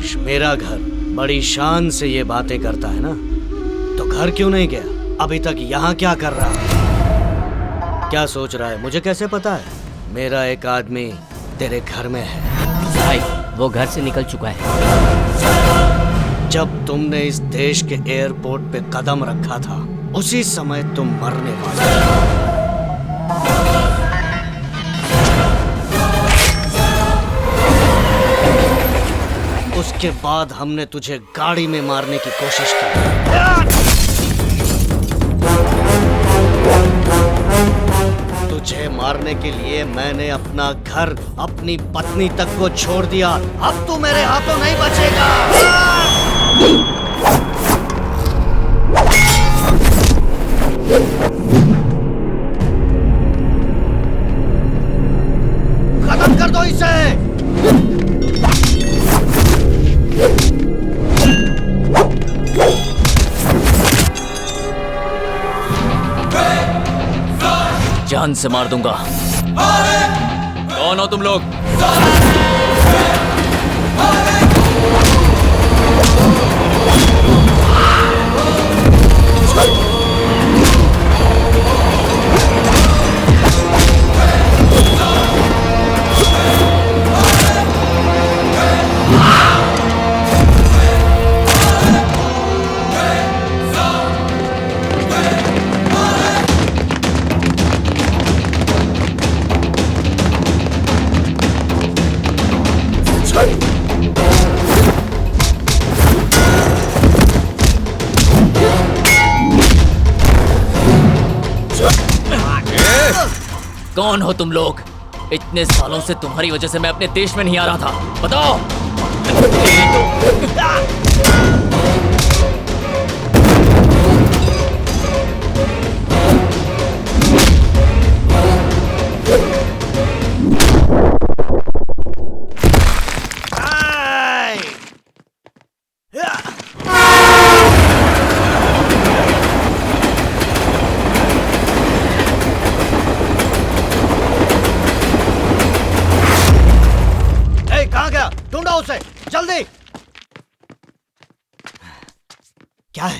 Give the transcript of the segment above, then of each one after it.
देश, मेरा घर, बड़ी शान से ये बातें करता है ना, तो घर क्यों नहीं गया? अभी तक यहाँ क्या कर रहा है? क्या सोच रहा है? मुझे कैसे पता है? मेरा एक आदमी तेरे घर में है। भाई, वो घर से निकल चुका है। जब तुमने इस देश के एयरपोर्ट पे कदम रखा था, उसी समय तुम मरने वाले थे। उसके बाद हमने तुझे गाड़ी में मारने की कोशिश की। तुझे मारने के लिए मैंने अपना घर, अपनी पत्नी तक को छोड़ दिया। अब तू मेरे हाथों नहीं बचेगा। खत्म कर दो इसे। जान से मार दूंगा। कौन हो तुम लोग? कौन हो तुम लोग? इतने सालों से तुम्हारी वजह से मैं अपने देश में नहीं आ रहा था। बताओ। जल्दी। क्या है?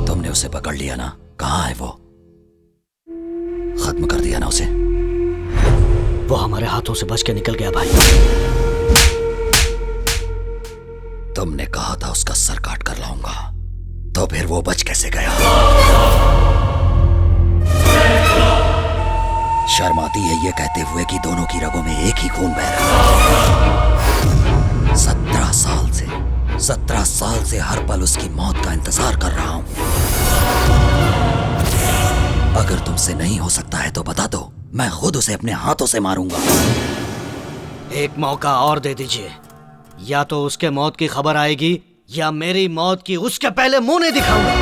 तुमने उसे पकड़ लिया ना? कहाँ है वो? खत्म कर दिया ना उसे? वो हमारे हाथों से बच के निकल गया भाई। तुमने कहा था उसका सर काट कर लाऊंगा, तो फिर वो बच कैसे गया? शर्म आती है ये कहते हुए कि दोनों की रगों में एक ही खून बह रहा है। 17 साल से हर पल उसकी मौत का इंतजार कर रहा हूं। अगर तुमसे नहीं हो सकता है तो बता दो, मैं खुद उसे अपने हाथों से मारूंगा। एक मौका और दे दीजिए, या तो उसके मौत की खबर आएगी या मेरी मौत की उसके पहले मुंह नहीं दिखाऊंगा।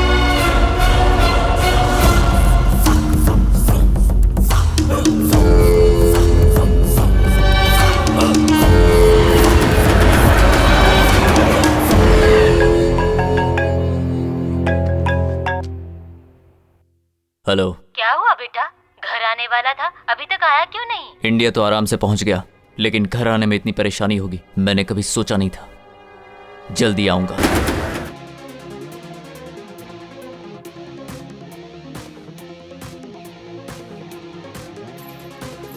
हेलो। क्या हुआ बेटा? घर आने वाला था, अभी तक आया क्यों नहीं? इंडिया तो आराम से पहुंच गया, लेकिन घर आने में इतनी परेशानी होगी मैंने कभी सोचा नहीं था। जल्दी आऊंगा।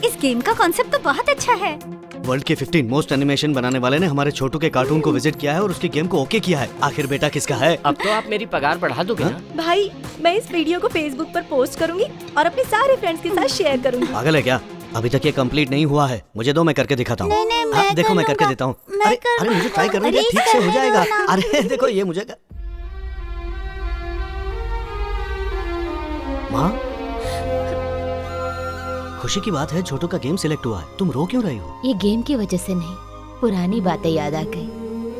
इस गेम का कॉन्सेप्ट तो बहुत अच्छा है। वर्ल्ड के 15 मोस्ट एनिमेशन बनाने वाले ने हमारे छोटू के कार्टून को विजिट किया है और उसकी गेम को ओके किया है। आखिर बेटा किसका है? अब तो आप मेरी पगार बढ़ा दोगे ना? भाई, मैं इस वीडियो को फेसबुक पर पोस्ट करूंगी और अपने सारे फ्रेंड्स के साथ शेयर करूंगी। पागल है क्या? अभी तक ये कंप्लीट नहीं हुआ है। मुझे दो, मैं करके दिखाता हूँ। नहीं, मैं देखो मैं करके देता हूँ। अरे मुझे ट्राई करने दे, ठीक से हो जाएगा। अरे देखो ये मुझे माँ, खुशी की बात है छोटू का गेम सिलेक्ट हुआ है। तुम रो क्यों रही हो? ये गेम की वजह से नहीं, पुरानी बातें याद आ गई।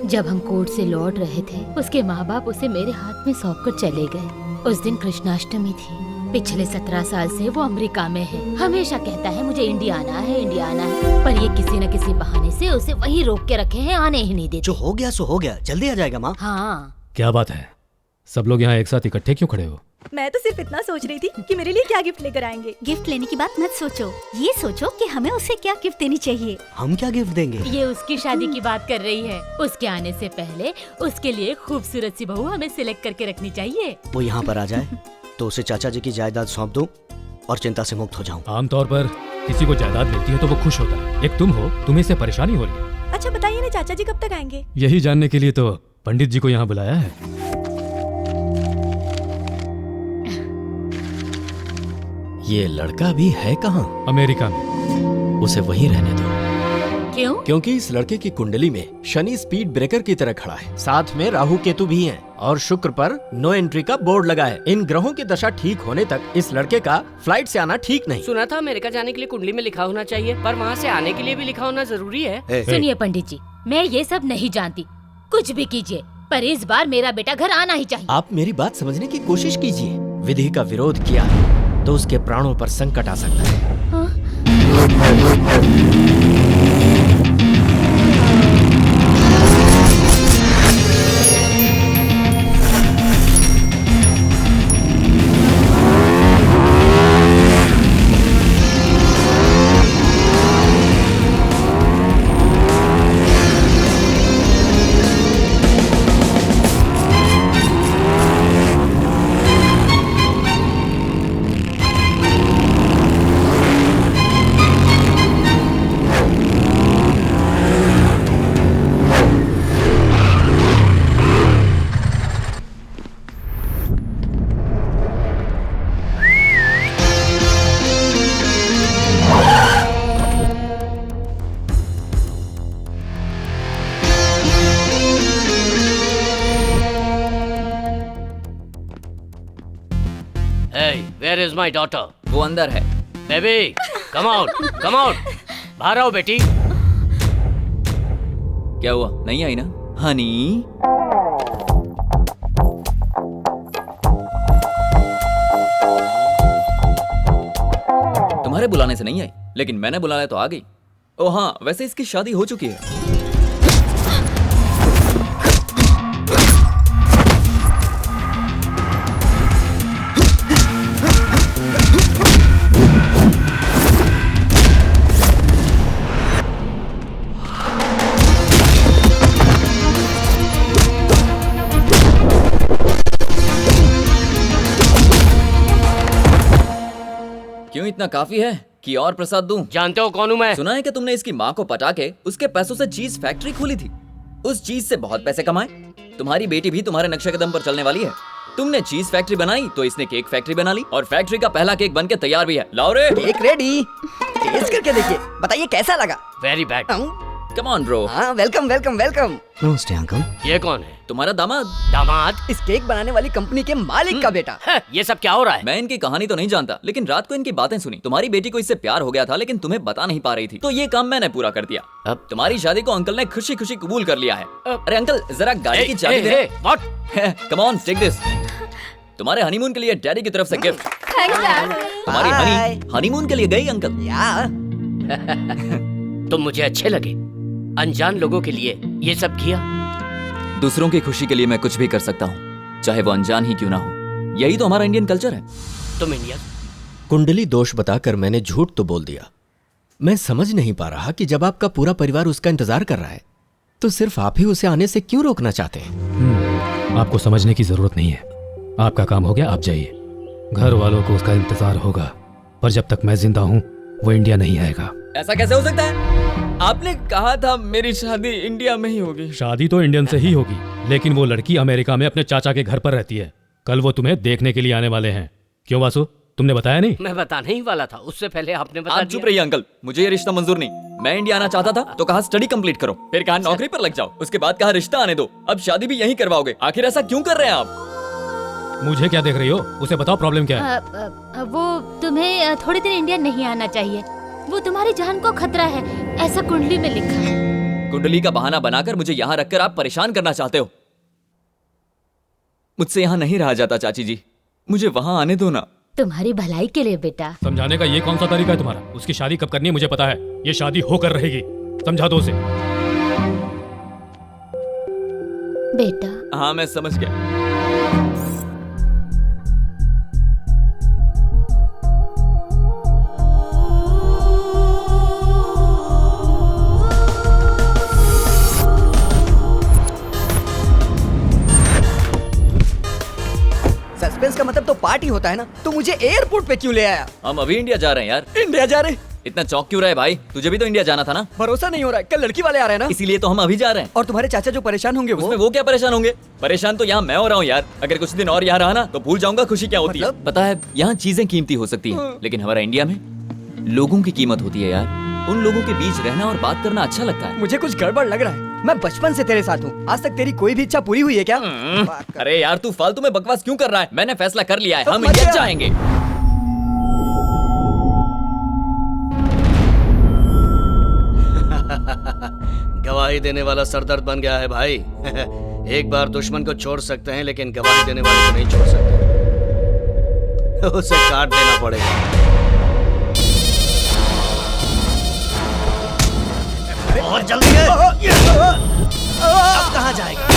जब हम कोर्ट से लौट रहे थे, उसके माँ बाप उसे मेरे हाथ में सौंप कर चले गए। उस दिन कृष्णाष्टमी थी। पिछले 17 साल से वो अमेरिका में है। हमेशा कहता है मुझे इंडिया आना है, इंडिया आना है, पर ये किसी न किसी बहाने से उसे वहीं रोक के रखे हैं, आने ही नहीं देते। जो हो गया सो हो गया, जल्दी आ जाएगा माँ। हाँ, क्या बात है, सब लोग यहाँ एक साथ इकट्ठे क्यों खड़े हो? मैं तो सिर्फ इतना सोच रही थी कि मेरे लिए क्या गिफ्ट लेकर आएंगे। गिफ्ट लेने की बात मत सोचो, ये सोचो कि हमें उसे क्या गिफ्ट देनी चाहिए। हम क्या गिफ्ट देंगे? ये उसकी शादी की बात कर रही है। उसके आने से पहले उसके लिए खूबसूरत सी बहू हमें सिलेक्ट करके रखनी चाहिए। वो यहाँ पर आ जाए तो उसे चाचा जी की जायदाद सौंप दूं और चिंता से मुक्त हो जाऊं। आमतौर पर किसी को जायदाद मिलती है तो वो खुश होता है, एक तुम हो, तुम्हें इससे परेशानी हो रही है। अच्छा बताइए ना, चाचा जी कब तक आएंगे? यही जानने के लिए तो पंडित जी को यहाँ बुलाया है। ये लड़का भी है कहाँ? अमेरिका में। उसे वहीं रहने दो। क्यों? क्योंकि इस लड़के की कुंडली में शनि स्पीड ब्रेकर की तरह खड़ा है, साथ में राहु केतु भी हैं और शुक्र पर नो एंट्री का बोर्ड लगा है। इन ग्रहों की दशा ठीक होने तक इस लड़के का फ्लाइट से आना ठीक नहीं। सुना था अमेरिका जाने के लिए कुंडली में लिखा होना चाहिए, पर वहाँ से आने के लिए भी लिखा होना जरूरी है। सुनिए पंडित जी, मैं ये सब नहीं जानती, कुछ भी कीजिए, पर इस बार मेरा बेटा घर आना ही चाहिए। आप मेरी बात समझने की कोशिश कीजिए। विधि का विरोध किया तो उसके प्राणों पर संकट आ सकता है। Hey, where is my daughter? वो अंदर है। Baby, come out, come out. बाहर आओ बेटी। क्या हुआ, नहीं आई ना हनी? तुम्हारे बुलाने से नहीं आई, लेकिन मैंने बुलाया तो आ गई। ओ हाँ, वैसे इसकी शादी हो चुकी है। क्यों, इतना काफी है कि और प्रसाद दूं? जानते हो कौन हूँ मैं? सुना है कि तुमने इसकी माँ को पटा के उसके पैसों से चीज फैक्ट्री खोली थी। उस चीज से बहुत पैसे कमाए। तुम्हारी बेटी भी तुम्हारे नक्शे कदम पर चलने वाली है। तुमने चीज फैक्ट्री बनाई तो इसने केक फैक्ट्री बना ली, और फैक्ट्री का पहला केक बनके तैयार भी है। लाओ रे। केक रेडी, टेस्ट करके देखिए, बताइए कैसा लगा। Very bad. Come on bro. हाँ, वेलकम वेलकम वेलकम। नमस्ते अंकल। ये कौन है? तुम्हारा दामाद। दामाद? इस केक बनाने वाली कंपनी के मालिक का बेटा। ये सब क्या हो रहा है? मैं इनकी कहानी तो नहीं जानता, लेकिन रात को इनकी बातें सुनी। तुम्हारी बेटी को इससे प्यार हो गया था, लेकिन तुम्हें बता नहीं पा रही थी, तो ये काम मैंने पूरा कर दिया। अब तुम्हारी शादी को अंकल ने खुशी खुशी कबूल कर लिया है। अरे अंकल, जरा गाड़ी की चाबी दे। What? Come on, take this. तुम्हारे हनीमून के लिए डैडी की तरफ से गिफ्ट। तुम्हारी हनी हनीमून के लिए गई अंकल। तुम मुझे अच्छे लगे, अनजान लोगों के लिए ये सब किया। दूसरों की खुशी के लिए मैं कुछ भी कर सकता हूँ, चाहे वो अनजान ही क्यों ना हो। यही तो हमारा इंडियन कल्चर है। तुम इंडिया कुंडली दोष बताकर मैंने झूठ तो बोल दिया। मैं समझ नहीं पा रहा कि जब आपका पूरा परिवार उसका इंतजार कर रहा है, तो सिर्फ आप ही उसे आने से क्यों रोकना चाहते हैं? आपको समझने की जरूरत नहीं है। आपका काम हो गया, आप जाइए। घर वालों को उसका इंतजार होगा, पर जब तक मैं जिंदा हूँ वो इंडिया नहीं आएगा। ऐसा कैसे हो सकता है? आपने कहा था मेरी शादी इंडिया में ही होगी। शादी तो इंडियन से ही होगी, लेकिन वो लड़की अमेरिका में अपने चाचा के घर पर रहती है। कल वो तुम्हें देखने के लिए आने वाले हैं। क्यों वासु, तुमने बताया नहीं? मैं बताने ही वाला था, उससे पहले आपने बता आप दिया। चुप रहिए अंकल, मुझे ये रिश्ता मंजूर नहीं। मैं इंडिया आना चाहता था तो कहा स्टडी कंप्लीट करो, फिर कहा नौकरी पर लग जाओ, उसके बाद कहा रिश्ता आने दो, अब शादी भी यहीं करवाओगे। आखिर ऐसा क्यों कर रहे हैं आप? मुझे क्या देख रही हो? उसे बताओ प्रॉब्लम क्या है। वो तुम्हें थोड़ी देर इंडिया नहीं आना चाहिए, वो तुम्हारी जान को खतरा है, ऐसा कुंडली में लिखा है। कुंडली का बहाना बनाकर मुझे यहाँ रखकर आप परेशान करना चाहते हो। मुझसे यहाँ नहीं रहा जाता चाची जी, मुझे वहां आने दो ना। तुम्हारी भलाई के लिए बेटा। समझाने का ये कौन सा तरीका है तुम्हारा? उसकी शादी कब करनी है मुझे पता है। ये शादी होकर रहेगी, समझा दो उसे। बेटा। हाँ मैं समझ गया। सस्पेंस का मतलब तो पार्टी होता है ना, तो मुझे एयरपोर्ट पे क्यों ले आया? हम अभी इंडिया जा रहे हैं यार। इंडिया जा रहे? इतना चौक क्यों रहा है भाई? तुझे भी तो इंडिया जाना था ना। भरोसा नहीं हो रहा है, कल लड़की वाले आ रहे हैं ना, इसीलिए तो हम अभी जा रहे हैं। और तुम्हारे चाचा जो परेशान होंगे उसमें वो क्या परेशान होंगे? परेशान तो यहाँ मैं हो रहा हूँ यार। अगर कुछ दिन और यहाँ रहा ना तो भूल जाऊंगा खुशी क्या होती है। पता है यहाँ चीजें कीमती हो सकती है, लेकिन हमारा इंडिया में लोगों की कीमत होती है यार। उन लोगों के बीच रहना और बात करना अच्छा लगता है। मुझे कुछ गड़बड़ लग रहा है। मैं बचपन से तेरे साथ हूँ, आज तक तेरी कोई भी इच्छा पूरी हुई है क्या? अरे यार तू फालतू में बकवास क्यों कर रहा है? मैंने फैसला कर लिया है, हम इंडिया जाएंगे। गवाही देने वाला सरदर्द बन गया है भाई। एक बार दुश्मन को छोड़ सकते हैं, लेकिन गवाही देने वाले को नहीं छोड़ सकते। उसे काट देना पड़ेगा। बहुत जल्दी है। अब कहाँ जाएगा?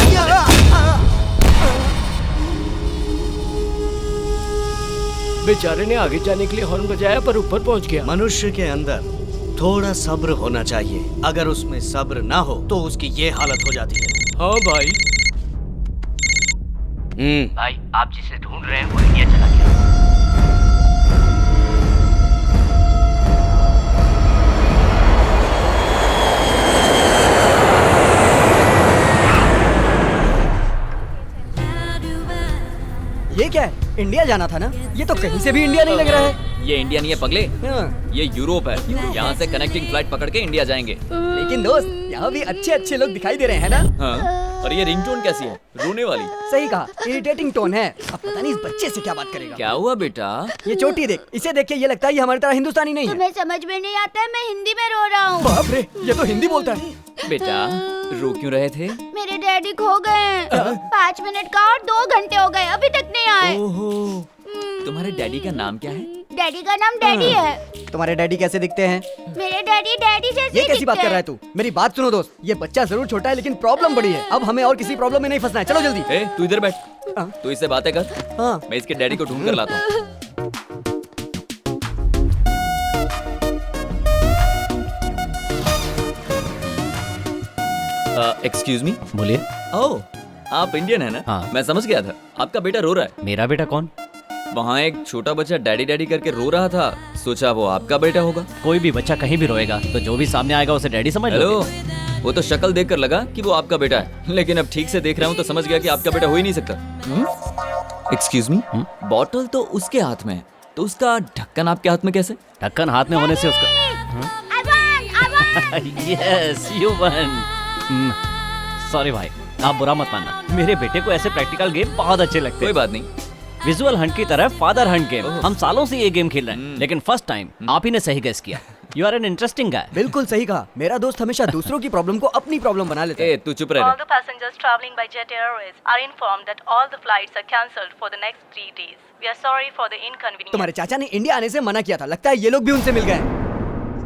बेचारे ने आगे जाने के लिए हॉर्न बजाया पर ऊपर पहुंच गया। मनुष्य के अंदर थोड़ा सब्र होना चाहिए। अगर उसमें सब्र ना हो तो उसकी ये हालत हो जाती है। हाँ भाई। भाई आप जिसे ढूंढ रहे हैं वो इंडिया चला गया। ये क्या है? इंडिया जाना था ना? ये तो कहीं से भी इंडिया नहीं लग रहा है। ये इंडिया नहीं है पगले, ये यूरोप है। यहाँ से कनेक्टिंग फ्लाइट पकड़ के इंडिया जाएंगे। लेकिन दोस्त यहाँ भी अच्छे अच्छे लोग दिखाई दे रहे हैं ना? हाँ। और ये रिंगटोन कैसी है? रोने वाली। सही कहा, इरिटेटिंग टोन है। अब पता नहीं इस बच्चे से क्या बात करेगा। क्या हुआ बेटा? ये चोटी देख, इसे देख के ये लगता है ये हमारी तरह हिंदुस्तानी नहीं है। तुम्हें समझ में नहीं आता है, मैं हिंदी में रो रहा हूँ। बाप रे, ये तो हिंदी बोलता है। बेटा रो क्यों रहे थे? मेरे डैडी खो गए। 5 मिनट का और 2 घंटे हो गए, अभी तक नहीं आए। ओहो, तुम्हारे डैडी का नाम क्या है? डैडी का नाम डैडी है। तुम्हारे डैडी कैसे दिखते हैं? मेरे डैडी डैडी जैसे ये कैसी बात कर रहा है तू? मेरी बात सुनो दोस्त, ये बच्चा जरूर छोटा है लेकिन प्रॉब्लम बड़ी है। अब हमें और किसी प्रॉब्लम में नहीं फंसना है, चलो जल्दी। ए, तू इधर बैठ। तू इससे बातें कर। हाँ। मैं इसके डैडी को ढूंढ कर लाता हूँ। Excuse me. बोलिए। ओह, आप इंडियन है ना? हाँ। मैं समझ गया था। आपका बेटा रो रहा है। मेरा बेटा कौन? वहाँ एक छोटा बच्चा डैडी डैडी करके रो रहा था, सोचा वो आपका बेटा होगा। कोई भी बच्चा कहीं भी रोएगा तो जो भी सामने आएगा उसे डैडी समझ लो। वो तो शक्ल देखकर लगा कि वो आपका बेटा है, लेकिन अब ठीक से देख रहा हूँ तो समझ गया कि आपका बेटा हो ही नहीं सकता। एक्सक्यूज मी, बॉटल तो उसके हाथ में है, तो उसका ढक्कन आपके हाथ में कैसे? ढक्कन हाथ में होने से उसका यस यू वन। सॉरी भाई, आप बुरा मत मानना। मेरे बेटे को ऐसे प्रैक्टिकल गेम बहुत अच्छे लगते हैं। कोई बात नहीं। विजुअल हंट की तरह फादर हंट गेम हम सालों से ये गेम खेल रहे हैं, लेकिन फर्स्ट टाइम आप ही ने सही गेस किया। You are an interesting guy. बिल्कुल सही कहा। मेरा दोस्त हमेशा दूसरों की प्रॉब्लम को अपनी प्रॉब्लम बना लेता है। तू चुप रह। All the passengers traveling by Jet Airways are informed that all the flights are cancelled for the next 3 days. We are sorry for the inconvenience. तुम्हारे चाचा ने इंडिया आने से मना किया था, लगता है ये लोग भी उनसे मिल गए।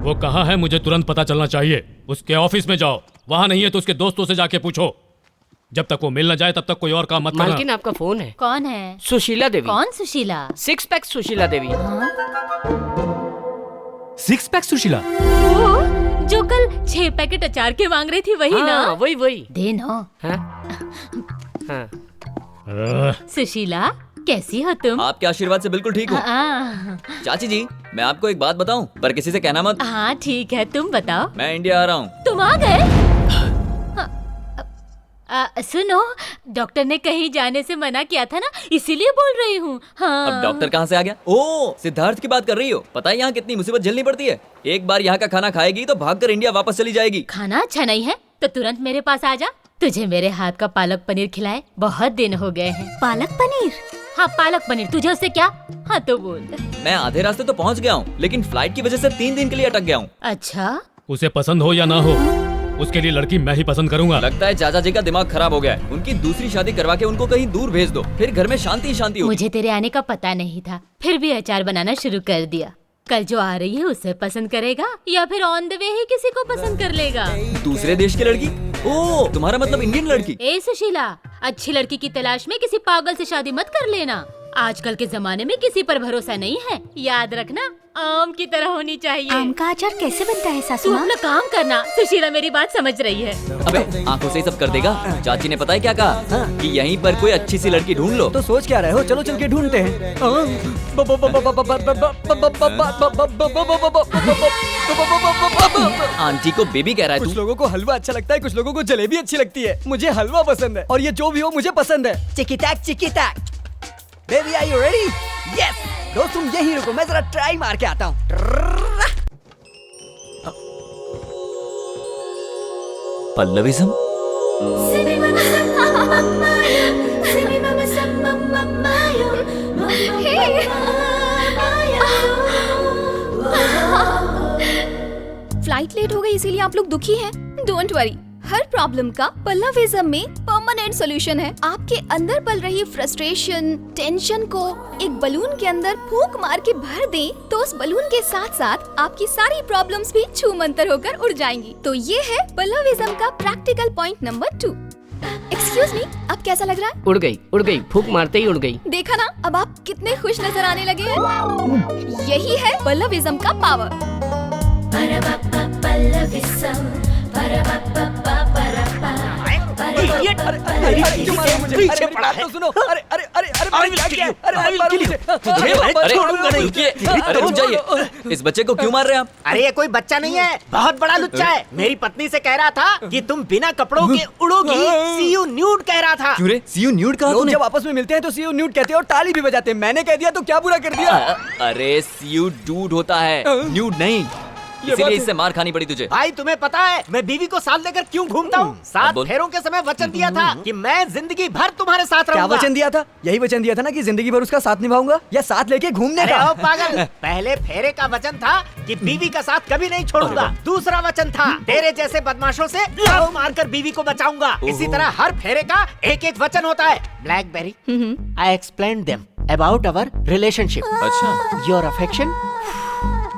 वो कहाँ है मुझे तुरंत पता चलना चाहिए। उसके ऑफिस में जाओ, वहाँ नहीं है तो उसके दोस्तों से जाके पूछो। जब तक वो मिल न जाए तब तक कोई और काम मत करना। मालकिन आपका फोन है। कौन है? सुशीला देवी। कौन सुशीला? 6 पैक सुशीला देवी। 6 पैक सुशीला? वो जो कल 6 पैकेट अचार के मांग रही थी, वही हाँ, ना? वही। दे ना। हाँ। सुशीला कैसी हो तुम? आपके आशीर्वाद से बिल्कुल ठीक हूँ। चाची जी, मैं आपको एक बात बताऊं, पर किसी से कहना मत। हाँ ठीक है, तुम बताओ। मैं इंडिया आ रहा हूँ। तुम आ गए? सुनो, डॉक्टर ने कहीं जाने से मना किया था ना, इसीलिए बोल रही हूँ। हाँ। अब डॉक्टर कहाँ से आ गया? ओह, सिद्धार्थ की बात कर रही हो। पता है यहाँ कितनी मुसीबत झेलनी पड़ती है। एक बार यहाँ का खाना खाएगी तो भागकर इंडिया वापस चली जाएगी। खाना अच्छा नहीं है तो तुरंत मेरे पास आ जा, तुझे मेरे हाथ का पालक पनीर खिलाए। बहुत दिन हो गए हैं। पालक पनीर? हाँ पालक पनीर। तुझे उससे क्या? हाँ तो बोल। मैं आधे रास्ते तो पहुँच गया हूँ, लेकिन फ्लाइट की वजह से 3 दिन के लिए अटक गया हूँ। अच्छा, उसे पसंद हो या ना हो, उसके लिए लड़की मैं ही पसंद करूंगा। लगता है चाचा जी का दिमाग खराब हो गया है। उनकी दूसरी शादी करवा के उनको कहीं दूर भेज दो, फिर घर में शांति ही शांति होगी। मुझे तेरे आने का पता नहीं था, फिर भी अचार बनाना शुरू कर दिया। कल जो आ रही है उसे पसंद करेगा या फिर ऑन द वे ही किसी को पसंद कर लेगा? दूसरे देश की लड़की? ओ, तुम्हारा मतलब इंडियन लड़की? ए सुशीला, अच्छी लड़की की तलाश में किसी पागल से शादी मत कर लेना। आजकल के जमाने में किसी पर भरोसा नहीं है। याद रखना, आम की तरह होनी चाहिए। आम का अचार कैसे बनता है सासू तू माँ? अपना काम करना। सुशीला मेरी बात समझ रही है। अबे आंखों से ही सब कर देगा। चाची ने पता है क्या कहा? कि यहीं पर कोई अच्छी सी लड़की ढूंढ लो। तो सोच क्या रहे हो? चलो चल के ढूंढते हैं। आंटी को बेबी कह रहा है कुछ तू? लोगों को हलवा अच्छा लगता है, कुछ लोगों को जलेबी अच्छी लगती है। मुझे हलवा पसंद है और ये जो भी हो मुझे पसंद है। चिकी टैक। Baby are you ready? Yes. दोस्त तुम यहीं रुको, मैं जरा ट्राई मार के आता हूँ। पल्लविज्म? फ्लाइट लेट हो गई इसीलिए आप लोग दुखी हैं। डोंट वरी, हर प्रॉब्लम का पल्लविज्म में परमानेंट सॉल्यूशन है। आपके अंदर पल रही फ्रस्ट्रेशन, टेंशन को एक बलून के अंदर फूंक मार के भर दें तो उस बलून के साथ साथ आपकी सारी प्रॉब्लम्स भी छूमंतर होकर उड़ जाएंगी। तो ये है पल्लविज्म का practical point number 2। Excuse me, अब कैसा लग रहा है? उड़ गई, फूंक मारते ही उड़ गई। देखा ना, अब आप कितने खुश नजर आने लगे हैं। यही है पल्लविज्म का पावर। पीछे पड़ा है। सुनो, अरे रुक जाइए, इस बच्चे को क्यों मार रहे हैं आप? अरे ये कोई बच्चा नहीं है, बहुत बड़ा लुच्चा है। मेरी पत्नी से कह रहा था कि तुम बिना कपड़ों के उड़ोगी। सी यू न्यूड कह रहा था। क्यों रे? सी यू न्यूड कहा तूने? जब आपस में मिलते हैं तो सी यू न्यूड कहते हैं और ताली भी बजाते हैं। मैंने कह दिया तो क्या बुरा कर दिया? अरे सी यू डूड होता है, न्यूड नहीं। इसीलिए इससे मार खानी पड़ी तुझे। भाई तुम्हें पता है मैं बीवी को साथ लेकर क्यों घूमता हूँ? 7 फेरों के समय वचन दिया था कि मैं जिंदगी भर तुम्हारे साथ रहूंगा। क्या वचन दिया था? यही वचन दिया था ना कि जिंदगी भर उसका साथ निभाऊंगा, या साथ लेके घूमने का? अरे ओ पागल, पहले फेरे का वचन था कि बीवी का साथ कभी नहीं छोड़ूंगा। दूसरा वचन था तेरे जैसे बदमाशों से लात मारकर बीवी को बचाऊंगा। इसी तरह हर फेरे का एक एक वचन होता है। BlackBerry, I explained them about our relationship. अच्छा, your affection,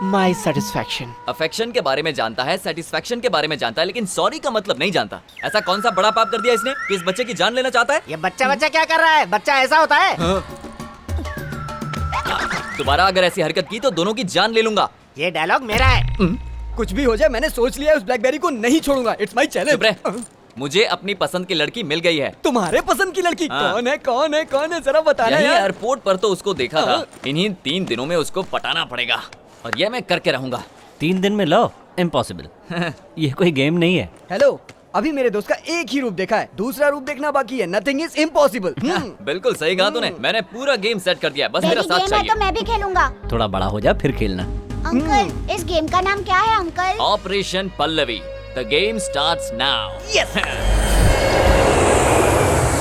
my satisfaction. Affection के बारे में जानता है, सेटिस्फैक्शन के बारे में जानता है, लेकिन सॉरी का मतलब नहीं जानता। ऐसा कौन सा बड़ा पाप कर दिया इसने कि इस बच्चे की जान लेना चाहता है? ये बच्चा क्या कर रहा है? बच्चा ऐसा होता है? दोबारा अगर ऐसी हरकत की तो दोनों की जान ले लूंगा। ये डायलॉग मेरा है। कुछ भी हो जाए, मैंने सोच लिया, उस ब्लैकबेरी को नहीं छोड़ूंगा। It's my challenge. मुझे अपनी पसंद की लड़की मिल गई है। तुम्हारे पसंद की लड़की? कौन है जरा बताना यार। यार। एयरपोर्ट पर तो उसको देखा था। इन्हीं 3 दिनों में उसको पटाना पड़ेगा और ये मैं करके रहूंगा। 3 दिन में लो? इम्पॉसिबल। ये कोई गेम नहीं है। हेलो, अभी मेरे दोस्त का एक ही रूप देखा है, दूसरा रूप देखना बाकी है। Nothing is impossible. बिल्कुल सही कहा तूने। मैंने पूरा गेम सेट कर दिया, बस मेरा साथ चाहिए। तो मैं भी खेलूंगा। थोड़ा बड़ा हो जा फिर खेलना। अंकल, इस गेम का नाम क्या है uncle? Operation Pallavi. The game starts now. Yes.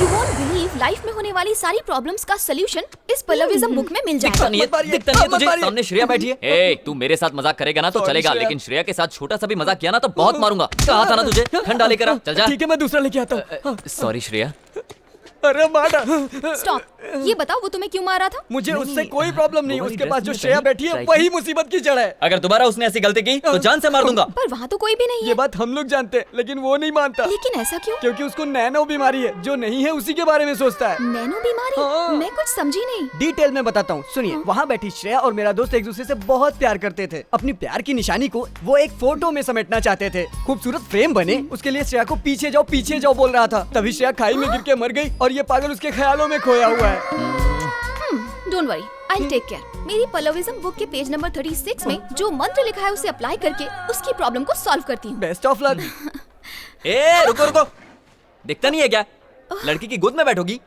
You won't believe, life में होने वाली सारी प्रॉब्लम्स का सॉल्यूशन इस पल्लविज्म बुक में मिल दिखता नहीं जाएगा। है, दिखता नहीं है तुझे? सामने श्रेया बैठी है। ए, तू मेरे साथ मजाक करेगा ना तो चलेगा, लेकिन श्रेया के साथ छोटा सा भी मजाक किया ना तो बहुत मारूंगा। कहा था ना तुझे, ठंडा लेकर आ। चल जा। ठीक है, मैं दूसरा लेके आता हूँ। सॉरी श्रेया। अरे मारा। स्टॉप, ये बताओ वो तुम्हें क्यों मारा था? मुझे उससे कोई प्रॉब्लम नहीं। उसके पास जो श्रेया बैठी है वही मुसीबत की जड़ है। अगर दोबारा उसने ऐसी गलती की तो जान से मार दूंगा। पर वहाँ तो कोई भी नहीं है। ये बात हम लोग जानते हैं, लेकिन वो नहीं मानता। लेकिन ऐसा क्यों? क्योंकि उसको नैनो बीमारी है, जो नहीं है उसी के बारे में सोचता है। नैनो बीमारी? हाँ। मैं कुछ समझी नहीं। डिटेल में बताता हूँ, सुनिए। वहाँ बैठी श्रेया और मेरा दोस्त एक दूसरे से बहुत प्यार करते थे। अपनी प्यार की निशानी को वो एक फोटो में समेटना चाहते थे। खूबसूरत फ्रेम बने, उसके लिए श्रेया को पीछे जाओ बोल रहा था। तभी श्रेया खाई में गिर के मर गई और ये पागल उसके ख्यालों में खोया हुआ है। Don't worry, I take care. मेरी पल्लविज्म बुक के पेज नंबर 36 में जो मंत्र लिखा है उसे अप्लाई करके उसकी प्रॉब्लम को सॉल्व करती हूँ। Best of luck. ए, रुको। दिखता नहीं है क्या? लड़की की गोद में बैठोगी?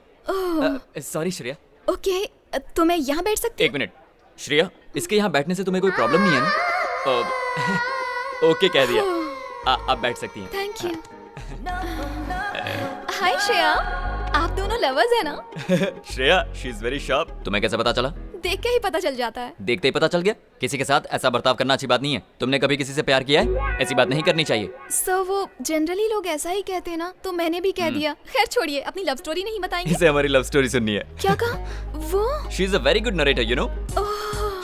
सॉरी श्रेया। ओके, तो मैं यहाँ बैठ सकती हूँ? 1 मिनट। श्रेया, इसके यहाँ बैठने से तुम्हें कोई प्रॉब्लम नहीं है ना? ओके कह दिया। आप बैठ सकती हैं। Thank you. हाय श्रेया, आप दोनों लवर्स हैं ना? Shreya, she is very sharp. तुम्हें कैसे पता चला? देख के ही पता चल जाता है। देखते ही पता चल गया? किसी के साथ ऐसा बर्ताव करना अच्छी बात नहीं है। तुमने कभी किसी से प्यार किया है? ऐसी बात नहीं करनी चाहिए। सर वो जनरली लोग ऐसा ही कहते हैं ना, तो मैंने भी कह दिया। खैर छोड़िए, अपनी लव स्टोरी नहीं बताएंगे? इसे हमारी लव स्टोरी सुननी है। क्या कहा वो? She is a very good narrator, you know.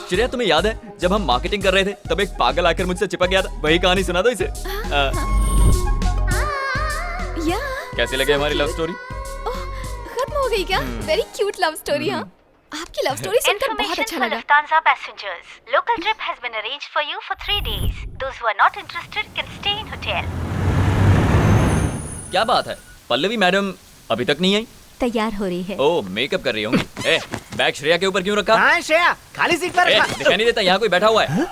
Shreya, तुम्हें याद है जब हम मार्केटिंग कर रहे थे तब एक पागल आकर मुझसे चिपक गया था? वही कहानी सुना दो इसे। कैसी लगी हमारी लव स्टोरी? खत्म हो गई क्या? Very cute love story. हाँ, आपकी लव स्टोरी सुनकर बहुत अच्छा लगा। Lufthansa passengers, local trip has been arranged for you for 3 days. Those who are not interested can stay in hotel. क्या बात है, पल्लवी मैडम अभी तक नहीं आई? तैयार हो रही है। ओह, मेकअप कर रही होंगी। बैग श्रेया के ऊपर क्यों रखा? हाँ श्रेया, खाली सीट पर रखा। दिखाई नहीं देता यहाँ कोई बैठा हुआ है?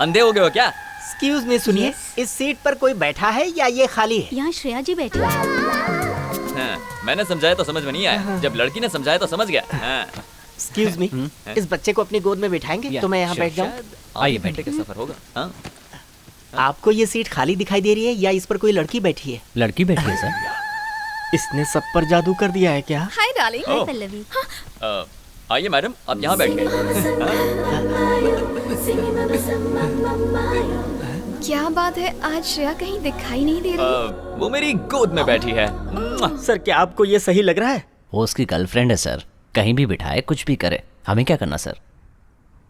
अंधे हो गए हो क्या? एक्सक्यूज मी, सुनिए, इस सीट पर कोई बैठा है या ये खाली है? यहाँ श्रेया जी बैठी है। मैंने समझाया तो समझ में नहीं आया, जब लड़की ने समझाया तो समझ गया। एक्सक्यूज मी, इस बच्चे को अपनी गोद में बिठाएंगे तो मैं यहाँ बैठ जाऊँ? आइए, बैठे का सफर होगा। हाँ? आपको ये सीट खाली दिखाई दे रही है या इस पर कोई लड़की बैठी है? लड़की बैठी है सर। इसने सब पर जादू कर दिया है क्या? Hi darling. हाय पल्लवी। आइए मैडम, आप यहाँ बैठ गए। क्या बात है, आज श्रेया कहीं दिखाई नहीं दे रही। वो मेरी गोद में बैठी है। सर क्या आपको ये सही लग रहा है? वो उसकी गर्लफ्रेंड है सर, कहीं भी बिठाए कुछ भी करे, हमें क्या करना सर?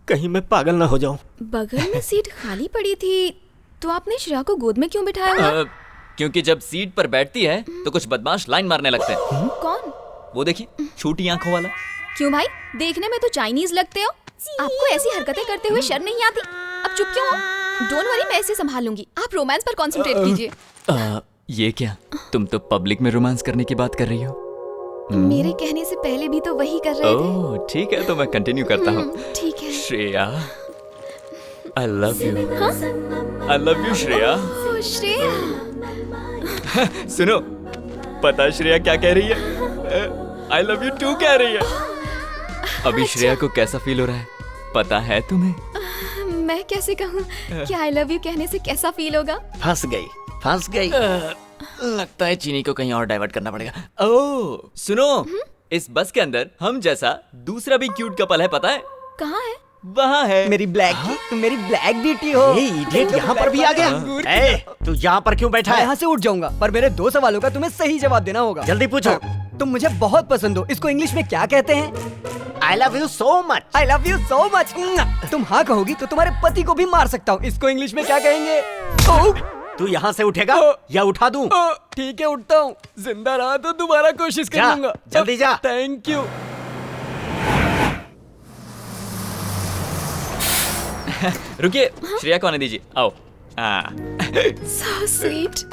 कहीं मैं पागल ना हो जाऊं। बगल में सीट खाली पड़ी थी तो आपने श्रेया को गोद में क्यों बिठाया? क्योंकि जब सीट पर बैठती है तो कुछ बदमाश लाइन मारने लगते हैं। कौन? वो देखिए, छोटी आंखों वाला। क्यों भाई, देखने में तो चाइनीज लगते हो। आपको ऐसी हरकतें करते हुए शर्म नहीं आती? अब चुप क्यों हो? डोंट वरी, मैं इसे संभाल लूंगी। आप रोमांस पर कंसंट्रेट कीजिए। ये क्या, तुम तो पब्लिक में रोमांस करने की बात कर रही हो? मेरे कहने से पहले भी तो वही कर रहे थे। ओह ठीक है, तो मैं कंटिन्यू करता हूँ। ठीक है। Shreya, I love you. I love you Shreya. Shreya. सुनो, पता श्रेया क्या कह रही है? I love you too कह रही है। अभी श्रेया को कैसा फील हो रहा है पता है तुम्हें? मैं कैसे कहूँ कि I love you कहने से कैसा फील होगा? फंस गई। लगता है चीनी को कहीं और डाइवर्ट करना पड़ेगा। ओह सुनो, इस बस के अंदर हम जैसा दूसरा भी क्यूट कपल है, पता है? कहाँ है? वहाँ है। मेरी ब्लैक ब्यूटी हो। इडियट यहाँ पर भी आ गया। तू यहाँ पर क्यों बैठा है? यहाँ से उठ जाऊंगा, पर मेरे 2 सवालों का तुम्हें सही जवाब देना होगा। जल्दी पूछो। तुम मुझे बहुत पसंद हो, इसको इंग्लिश में क्या कहते हैं? I love you so much. I love you so much. तुम हाँ कहोगी तो तुम्हारे पति को भी मार सकता हूँ, इसको इंग्लिश में क्या कहेंगे? तू यहाँ से उठेगा या उठा दूं? ठीक है, उठता हूँ। जिंदा रहा तो दोबारा कोशिश करूंगा। जल्दी जा। Thank you. रुकिए, श्रेया को आने दीजिए। आओ। So sweet.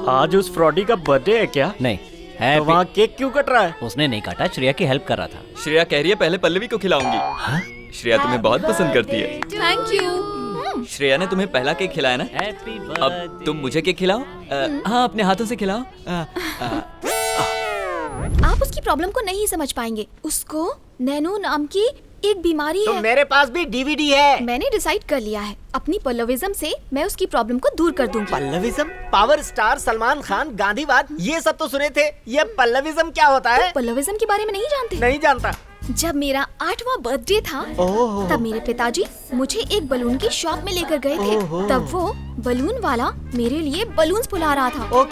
आज उस फ्रॉडी का बर्थडे है क्या? नहीं तो वहाँ केक क्यों कट रहा है? उसने नहीं काटा, श्रेया की हेल्प कर रहा था। श्रेया कह रही है पहले पल्लवी को खिलाऊंगी। श्रेया तुम्हें बहुत पसंद करती है। Thank you. श्रेया ने तुम्हें पहला केक खिलाया ना? अब तुम मुझे केक खिलाओ। हाँ, अपने हाथों से खिलाओ। आप उसकी प्रॉब्लम को नहीं समझ पाएंगे। उसको नैनो नाम की एक बीमारी है। मेरे पास भी डीवीडी है। मैंने डिसाइड कर लिया है, अपनी पल्लविज्म से मैं उसकी प्रॉब्लम को दूर कर दूंगी। पल्लविज्म? पावर स्टार सलमान खान, गांधीवाद, ये सब तो सुने थे। ये पल्लविज्म क्या होता है? पल्लविज्म के बारे में नहीं जानते? नहीं जानता। जब मेरा 8वां बर्थडे था तब मेरे पिताजी मुझे एक बलून की शॉप में लेकर गए थे। तब वो बलून वाला मेरे लिए बलून्स फुला रहा था।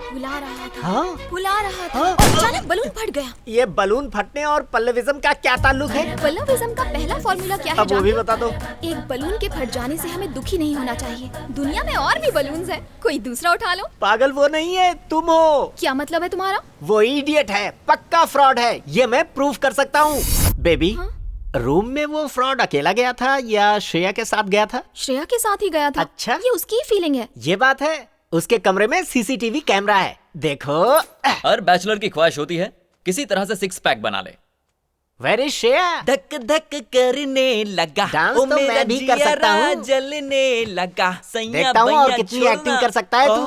फुला रहा था और अचानक बलून फट गया। ये बलून फटने और पल्लविज्म का क्या ताल्लुक है? पल्लविज्म का पहला फॉर्मूला क्या है? अब वो भी बता दो। एक बलून के फट जाने से हमें दुखी नहीं होना चाहिए। दुनिया में और भी बलून्स हैं, कोई दूसरा उठा लो। पागल वो नहीं है, तुम हो। क्या मतलब है तुम्हारा? वो इडियट है, पक्का फ्रॉड है, ये मैं प्रूफ कर सकता हूँ। बेबी, रूम में वो फ्रॉड अकेला गया था या श्रेया के साथ गया था? श्रेया के साथ ही गया था। अच्छा, ये उसकी फीलिंग है। ये बात है। उसके कमरे में सीसीटीवी कैमरा है, देखो। हर बैचलर की ख्वाहिश होती है किसी तरह से 6 पैक बना ले। Where is Shreya? धक धक करने लगा, डांस तो मैं भी कर सकता हूँ। जलने लगा, देखता हूँ और कितनी एक्टिंग कर सकता है तू।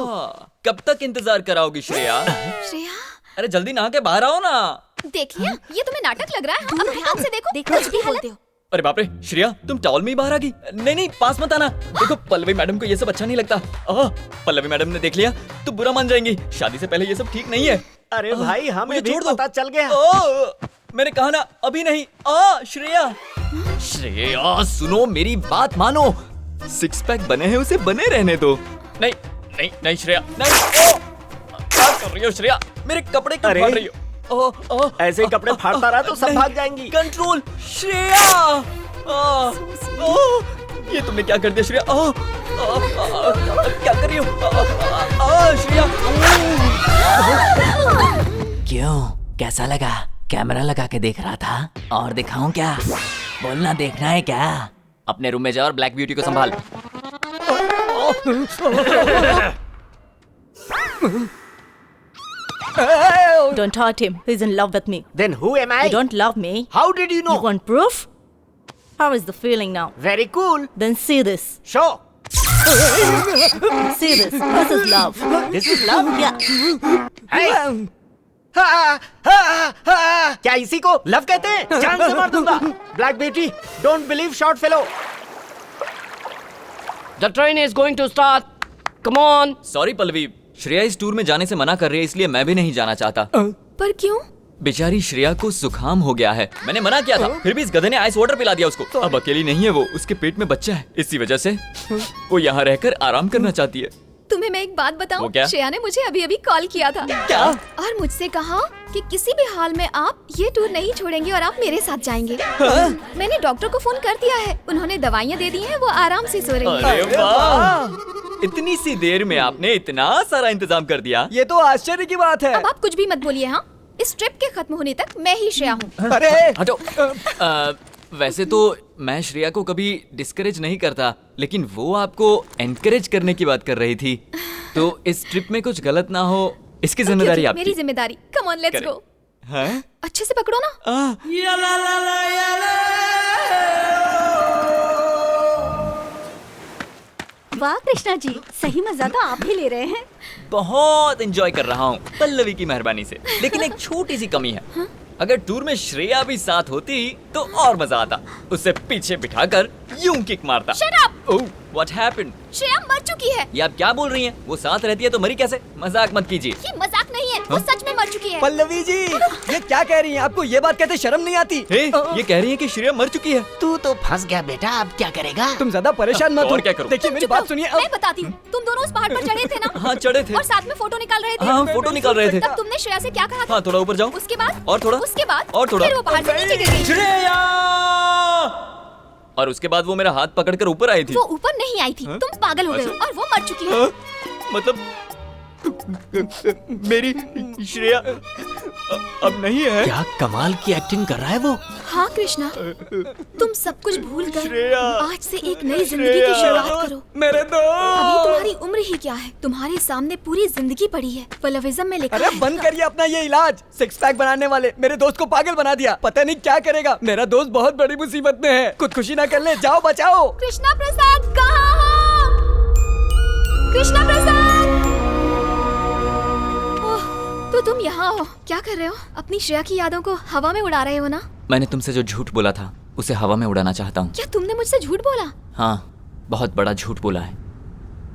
कब तक इंतजार कराओगी श्रेया? श्रेया, अरे जल्दी नहा के बाहर आओ ना। देखिए, ये तुम्हें नाटक लग रहा है। अब ध्यान से देखो। कुछ भी बोलते हो। अरे बाप रे श्रेया, तुम टॉवल में ही बाहर आ गई। नहीं नहीं, पास मत आना। देखो पल्लवी मैडम को ये सब अच्छा नहीं लगता। पल्लवी मैडम ने देख लिया तो बुरा मान जाएंगी। शादी से पहले ये सब ठीक नहीं है। अरे भाई हमें भी छोड़ दो। पता चल गया। मैंने कहा ना अभी नहीं। श्रेया, श्रेया सुनो मेरी बात मानो। 6 पैक बने हैं, उसे बने रहने दो। नहीं नहीं नहीं श्रेया, नहीं। क्या कर रही हो श्रेया? मेरे कपड़े क्यों फाड़ रही हो? ऐसे ही कपड़े फाड़ता रहा तो सब भाग जाएंगी। कंट्रोल श्रेया। ये तुमने क्या कर दिया श्रेया? क्या कर रही हो श्रेया? क्यों, कैसा लगा? कैमरा लगा के देख रहा था और दिखाऊं क्या? बोलना, देखना है क्या? अपने रूम में जा और ब्लैक ब्यूटी को संभाल। Don't hurt him. He's in love with me. Then who am I? You don't love me. How did you know? You want proof? How is the feeling now? Very cool. Then see this. Show. See this. This is love. This is love? Yeah. Hey. क्या इसी को love कहते हैं? जान से मार दूंगा। Black beauty, don't believe short fellow. The train is going to start. Come on. Sorry Pallavi, Shreya इस टूर में जाने से मना कर रही है, इसलिए मैं भी नहीं जाना चाहता। पर क्यों? बेचारी श्रेया को जुकाम हो गया है। मैंने मना किया था, फिर भी इस गधे ने आइस वाटर पिला दिया उसको। अब अकेली नहीं है वो, उसके पेट में बच्चा है। इसी वजह से वो यहाँ रहकर आराम करना चाहती है। तुम्हें मैं एक बात बताऊं? वो क्या? श्रेया ने मुझे अभी अभी कॉल किया था। क्या? और मुझसे कहा कि किसी भी हाल में आप ये टूर नहीं छोड़ेंगे और आप मेरे साथ जाएंगे। मैंने डॉक्टर को फोन कर दिया है, उन्होंने दवाइयाँ दे दी हैं, वो आराम से सो रही है। अरे वाह! इतनी सी देर में आपने इतना सारा इंतजाम कर दिया। ये तो आश्चर्य की बात है। अब आप कुछ भी मत बोलिए। हाँ, इस ट्रिप के खत्म होने तक मैं ही श्रेया हूँ। अरे हटो। वैसे तो मैं श्रेया को कभी डिस्करेज नहीं करता, लेकिन वो आपको एनकरेज करने की बात कर रही थी, तो इस ट्रिप में कुछ गलत ना हो इसकी जिम्मेदारी आपकी। मेरी जिम्मेदारी। Come on, let's go. हैं? अच्छे से पकड़ो ना। वाह कृष्णा जी, सही मजा तो आप ही ले रहे हैं। बहुत एंजॉय कर रहा हूँ पल्लवी की मेहरबानी से। लेकिन एक छोटी सी कमी है। अगर टूर में श्रेया भी साथ होती तो और मजा आता। उसे पीछे बिठाकर यूं किक मारता। Shut up! Oh, what happened? Shreya मर चुकी है। ये आप क्या बोल रही हैं? वो साथ रहती है तो मरी कैसे? मजाक मत कीजिए। ये मजाक नहीं है, वो सच में मर चुकी है। पल्लवी जी, ये क्या कह रही हैं? आपको ये बात कहते शर्म नहीं आती? ये कह रही है कि श्रेया मर चुकी है। तू तो फंस गया बेटा, अब क्या करेगा? तुम ज्यादा परेशान मत हो। और क्या करूं? देखिए मेरी बात सुनिए। मैं बताती हूँ। तुम दोनों उस पहाड़ पर चढ़े थे ना? हाँ चढ़े थे। और साथ में फोटो निकाल रहे थे। हाँ, फोटो निकाल रहे थे। तब तुमने श्रेया से क्या कहा था? हाँ, थोड़ा ऊपर जाओ। उसके बाद? और थोड़ा। उसके बाद? और थोड़ा। फिर वो पहाड़ से नीचे गिर गई। श्रेया! और उसके बाद वो मेरा हाथ पकड़कर ऊपर आई थी। वो ऊपर नहीं आई थी। तुम पागल हो गए और वो मर चुकी है। मतलब मेरी श्रेया अब नहीं है। क्या कमाल की एक्टिंग कर रहा है वो। हाँ कृष्णा, तुम सब कुछ भूल कर श्रेया, आज से एक नई जिंदगी की शुरुआत करो। मेरे दोस्त, अभी तुम्हारी उम्र ही क्या है, तुम्हारे सामने पूरी जिंदगी पड़ी है। पल्लविज्म में लिखा अरे है। बंद करिए अपना ये इलाज। 6 पैक बनाने वाले मेरे दोस्त को पागल बना दिया। पता नहीं क्या करेगा। मेरा दोस्त बहुत बड़ी मुसीबत में है। खुदकुशी ना कर ले, जाओ बचाओ। कृष्णा प्रसाद कहाँ हो? कृष्णा प्रसाद, तो तुम यहाँ हो। क्या कर रहे हो? अपनी श्रेया की यादों को हवा में उड़ा रहे हो ना? मैंने तुमसे जो झूठ बोला था उसे हवा में उड़ाना चाहता हूँ। क्या तुमने मुझसे झूठ बोला? हाँ, बहुत बड़ा झूठ बोला है।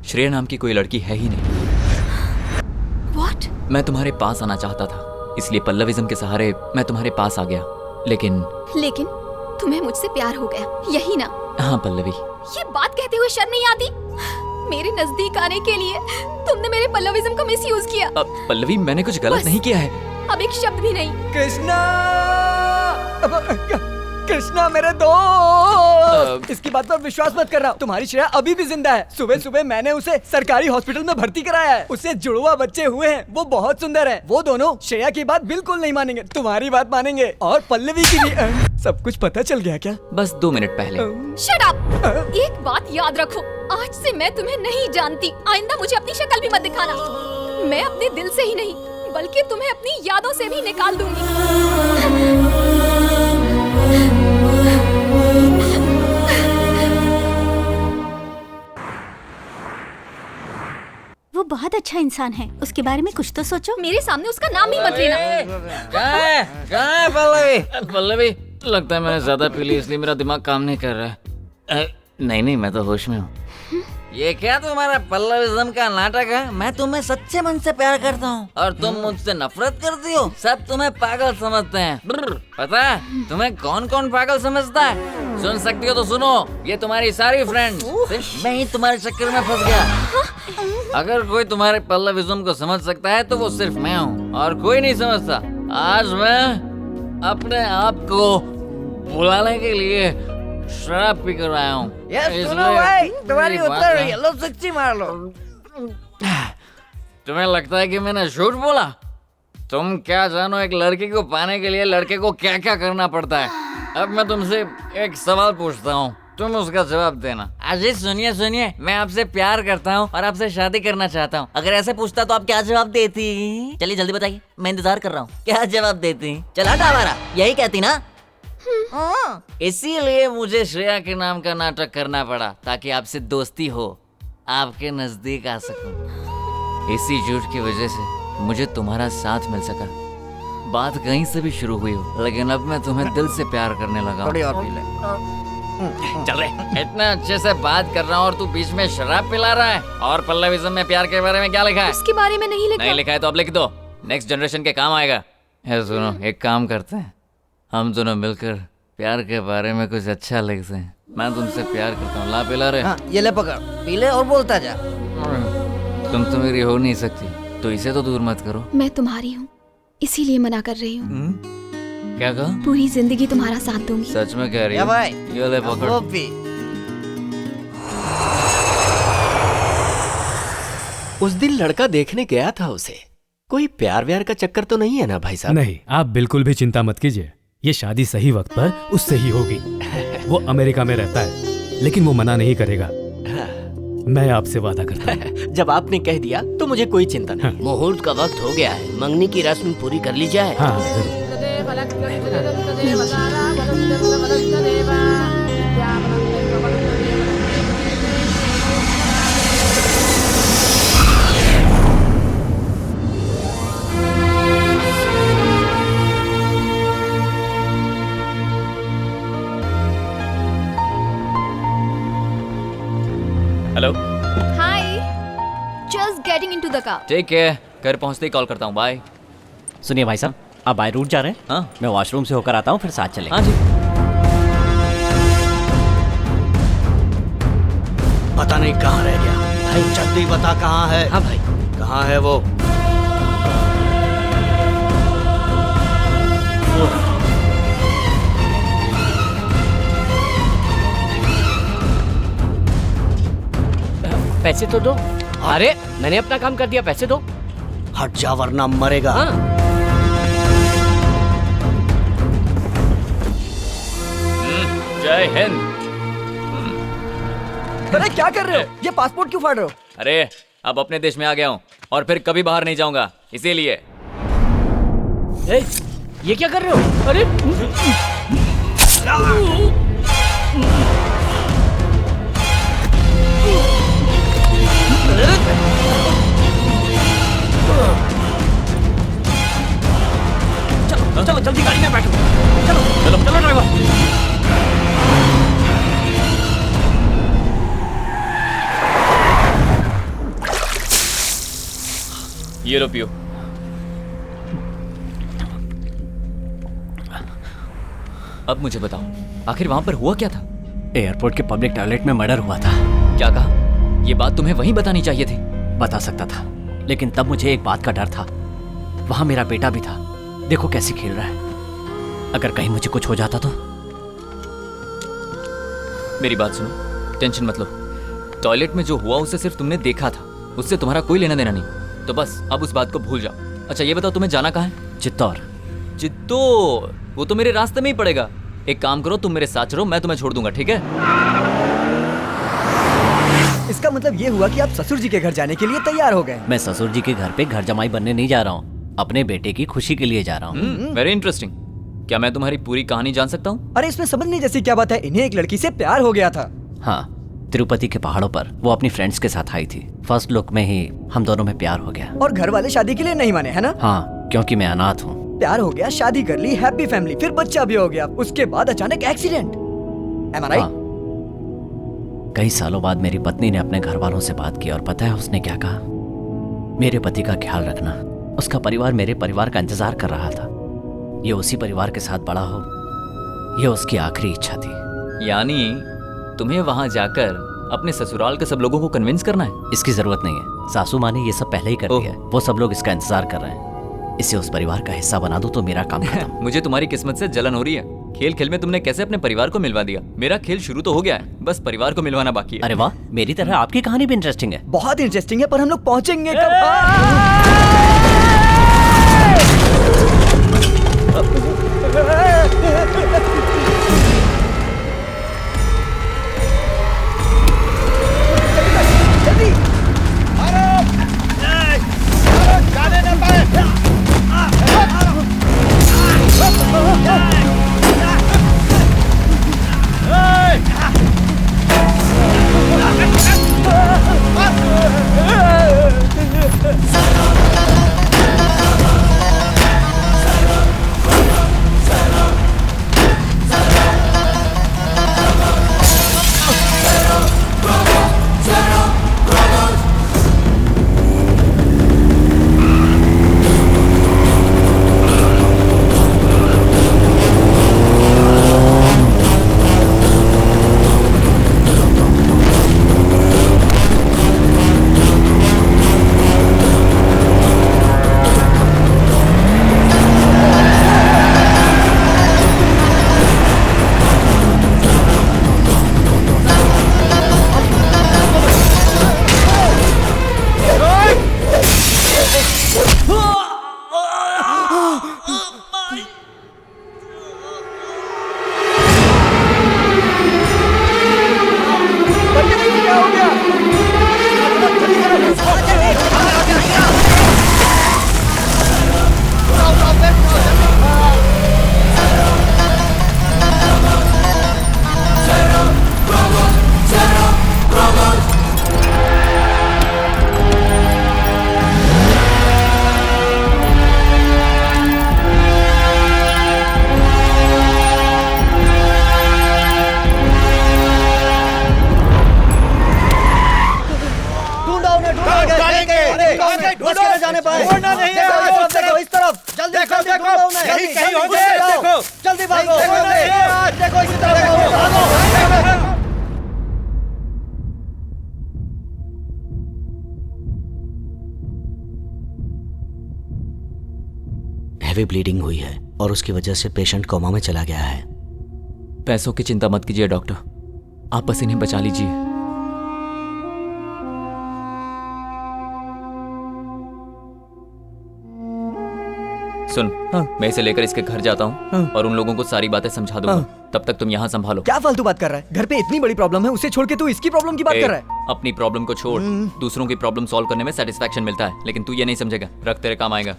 श्रेया नाम की कोई लड़की है ही नहीं। What? मैं तुम्हारे पास आना चाहता था, इसलिए पल्लविज्म के सहारे मैं तुम्हारे पास आ गया। लेकिन तुम्हें मुझसे प्यार हो गया, यही ना? हाँ पल्लवी। ये बात कहते हुए शर्म नहीं आती? मेरे नजदीक आने के लिए तुमने मेरे पल्लविज्म का मिसयूज किया। पल्लवी, मैंने कुछ गलत नहीं किया है। अब एक शब्द भी नहीं। कृष्णा, कृष्णा मेरे दोस्त, इसकी बात पर विश्वास मत कर रहा हूँ। तुम्हारी श्रेया अभी भी जिंदा है। सुबह सुबह मैंने उसे सरकारी हॉस्पिटल में भर्ती कराया है। उससे जुड़वा बच्चे हुए हैं, वो बहुत सुंदर है। वो दोनों श्रेया की बात बिल्कुल नहीं मानेंगे, तुम्हारी बात मानेंगे। और पल्लवी की भी। सब कुछ पता चल गया क्या? बस 2 मिनट पहले। Shut up! एक बात याद रखो, आज से मैं तुम्हें नहीं जानती। आइंदा मुझे अपनी शक्ल भी मत दिखाना। मैं अपने दिल से ही नहीं बल्कि तुम्हें अपनी यादों से भी निकाल दूंगी। वो बहुत अच्छा इंसान है, उसके बारे में कुछ तो सोचो। मेरे सामने उसका नाम ही मत लेना। पल्लवी, लगता है मैंने ज्यादा पी ली इसलिए मेरा दिमाग काम नहीं कर रहा है। नहीं मैं तो होश में हूँ। ये क्या तुम्हारा पल्लविज्म का नाटक है? मैं तुम्हें सच्चे मन से प्यार करता हूँ और तुम मुझसे नफरत करती हो। सब तुम्हें पागल समझते हैं। पता है तुम्हें कौन कौन पागल समझता है? सुन सकती हो तो सुनो, ये तुम्हारी सारी फ्रेंड्स। सिर्फ मैं ही तुम्हारे चक्कर में फंस गया। अगर कोई तुम्हारे पल्लविज्म को समझ सकता है तो वो सिर्फ मैं हूँ और कोई नहीं समझता। आज मैं अपने आप को बुलाने के लिए शराब पी कर आया हूँ। सुनो भाई, तुम्हारी उत्तर रही है, लो सच्ची मार लो। तुम्हें लगता है कि मैंने झूठ बोला? तुम क्या जानो एक लड़की को पाने के लिए लड़के को क्या क्या करना पड़ता है। अब मैं तुमसे एक सवाल पूछता हूँ, तुम उसका जवाब देना। अजय सुनिए, मैं आपसे प्यार करता हूँ और आपसे शादी करना चाहता हूँ। अगर ऐसे पूछता तो आप क्या जवाब देती? चलिए जल्दी बताइए, मैं इंतजार कर रहा हूँ। क्या जवाब देती? चला टावारा, यही कहती ना? इसीलिए मुझे श्रेया के नाम का नाटक करना पड़ा ताकि आपसे दोस्ती हो, आपके नजदीक आ सकूं। इसी झूठ की वजह से मुझे तुम्हारा साथ मिल सका। बात कहीं से भी शुरू हुई हो, लेकिन अब मैं तुम्हें दिल से प्यार करने लगा। थोड़ी और पी ले। चल रहे इतना अच्छे से बात कर रहा हूँ और तू बीच में शराब पिला रहा है। और पल्लविज्म में प्यार के बारे में क्या लिखा है? उसके बारे में नहीं लिखा है तो अब लिख दो, नेक्स्ट जनरेशन के काम आएगा। सुनो, एक काम करते हैं, हम दोनों मिलकर प्यार के बारे में कुछ अच्छा लिखते हैं। मैं तुमसे प्यार करता हूँ। ला पिला रहे? हाँ, ये ले पकड़, पी ले और बोलता जा। तुम तो मेरी हो नहीं सकती, तो इसे तो दूर मत करो। मैं तुम्हारी हूँ, इसीलिए मना कर रही हूँ। क्या कहा? पूरी जिंदगी तुम्हारा साथ दूंगी। सच में कह रही हो? भाई, ये ले पकड़। उस दिन लड़का देखने गया था उसे। कोई प्यार व्यार का चक्कर तो नहीं है ना भाई साहब? नहीं, आप बिल्कुल भी चिंता मत कीजिए। ये शादी सही वक्त पर उससे ही होगी। वो अमेरिका में रहता है, लेकिन वो मना नहीं करेगा। मैं आपसे वादा करता हूँ। जब आपने कह दिया तो मुझे कोई चिंता नहीं। मुहूर्त का वक्त हो गया है, मंगनी की रस्म पूरी कर ली जाए। हाँ जरूर। Hello. Hi, just getting into the car. ठीक है, घर पहुंचते ही कॉल करता हूँ। बाय। सुनिए भाई साहब, आप बाय रूट जा रहे हैं? हाँ, मैं वॉशरूम से होकर आता हूँ, फिर साथ चलेंगे। हाँ जी। पता नहीं कहाँ रह गया भाई, जल्दी बता कहाँ है। हाँ भाई, कहाँ है वो? पैसे तो दो। अरे मैंने अपना काम कर दिया, पैसे दो। हट जा वरना मरेगा। हाँ। जय हिंद। अरे क्या कर रहे हो? ये पासपोर्ट क्यों फाड़ रहे हो? अरे अब अपने देश में आ गया हूँ और फिर कभी बाहर नहीं जाऊंगा, इसीलिए। ये क्या कर रहे हो? अरे चलो जल्दी गाड़ी में बैठो। चलो ड्राइवर। ये लो पियो। अब मुझे बताओ, आखिर वहां पर हुआ क्या था? एयरपोर्ट के पब्लिक टॉयलेट में मर्डर हुआ था। क्या कहा? ये बात तुम्हें वहीं बतानी चाहिए थी। बता सकता था, लेकिन तब मुझे एक बात का डर था। वहां मेरा बेटा भी था, देखो कैसे खेल रहा है। अगर कहीं मुझे कुछ हो जाता तो? मेरी बात सुनो, टेंशन मत लो। टॉयलेट में जो हुआ उसे सिर्फ तुमने देखा था, उससे तुम्हारा कोई लेना देना नहीं। तो बस अब उस बात को भूल जाओ। अच्छा ये बताओ, तुम्हें जाना कहाँ है? चित्तौड़। चित्तौड़? वो तो मेरे रास्ते में ही पड़ेगा। एक काम करो, तुम मेरे साथ चलो, मैं तुम्हें छोड़ दूंगा, ठीक है? इसका मतलब ये हुआ कि आप ससुर जी के घर जाने के लिए तैयार हो गए। मैं ससुर जी के घर पे घर जमाई बनने नहीं जा रहा हूँ, अपने बेटे की खुशी के लिए जा रहा हूँ। Very interesting. क्या मैं तुम्हारी पूरी कहानी जान सकता हूँ? अरे इसमें समझने जैसी क्या बात है? इन्हें एक लड़की से प्यार हो गया था। हाँ, तिरुपति के पहाड़ों पर वो अपनी फ्रेंड्स के साथ आई थी। फर्स्ट लुक में ही हम दोनों में प्यार हो गया। और घर वाले शादी के लिए नहीं माने, है ना? हाँ, क्योंकि मैं अनाथ हूँ। प्यार हो गया, शादी कर ली, हैप्पी फैमिली, फिर बच्चा भी हो गया, उसके बाद अचानक एक्सीडेंट। Am I right? कई सालों बाद मेरी पत्नी ने अपने घर वालों से बात की और पता है उसने क्या कहा? मेरे पति का ख्याल रखना, उसका परिवार मेरे परिवार का इंतजार कर रहा था। ये उसी परिवार के साथ बड़ा हो, ये उसकी आखिरी इच्छा थी। यानी तुम्हें वहां जाकर अपने ससुराल के सब लोगों को कन्विंस करना है? इसकी जरूरत नहीं है, सासू माँ ने ये सब पहले ही कर दिया है। वो सब लोग इसका इंतजार कर रहे हैं। इसे उस परिवार का हिस्सा बना दो तो मेरा काम खत्म। मुझे तुम्हारी किस्मत से जलन हो रही है। खेल खेल में तुमने कैसे अपने परिवार को मिलवा दिया। मेरा खेल शुरू तो हो गया है, बस परिवार को मिलवाना बाकी है। अरे वाह, मेरी तरह आपकी कहानी भी इंटरेस्टिंग है। बहुत इंटरेस्टिंग है, पर हम लोग पहुंचेंगे कब? हैवी ब्लीडिंग हुई है और उसकी वजह से पेशेंट कोमा में चला गया है। पैसों की चिंता मत कीजिए डॉक्टर, आप बस इन्हें बचा लीजिए। सुन, मैं इसे लेकर इसके घर जाता हूँ और उन लोगों को सारी बातें समझा दूंगा। तब तक तुम यहाँ संभालो। क्या फालतू बात कर रहा है? घर पे इतनी बड़ी प्रॉब्लम है, उसे छोड़ के तू इसकी प्रॉब्लम की बात कर रहा है? अपनी प्रॉब्लम को छोड़, दूसरों की प्रॉब्लम सॉल्व करने में सेटिस्फैक्शन मिलता है, लेकिन तू ये नहीं समझेगा। रख, तेरे काम आएगा।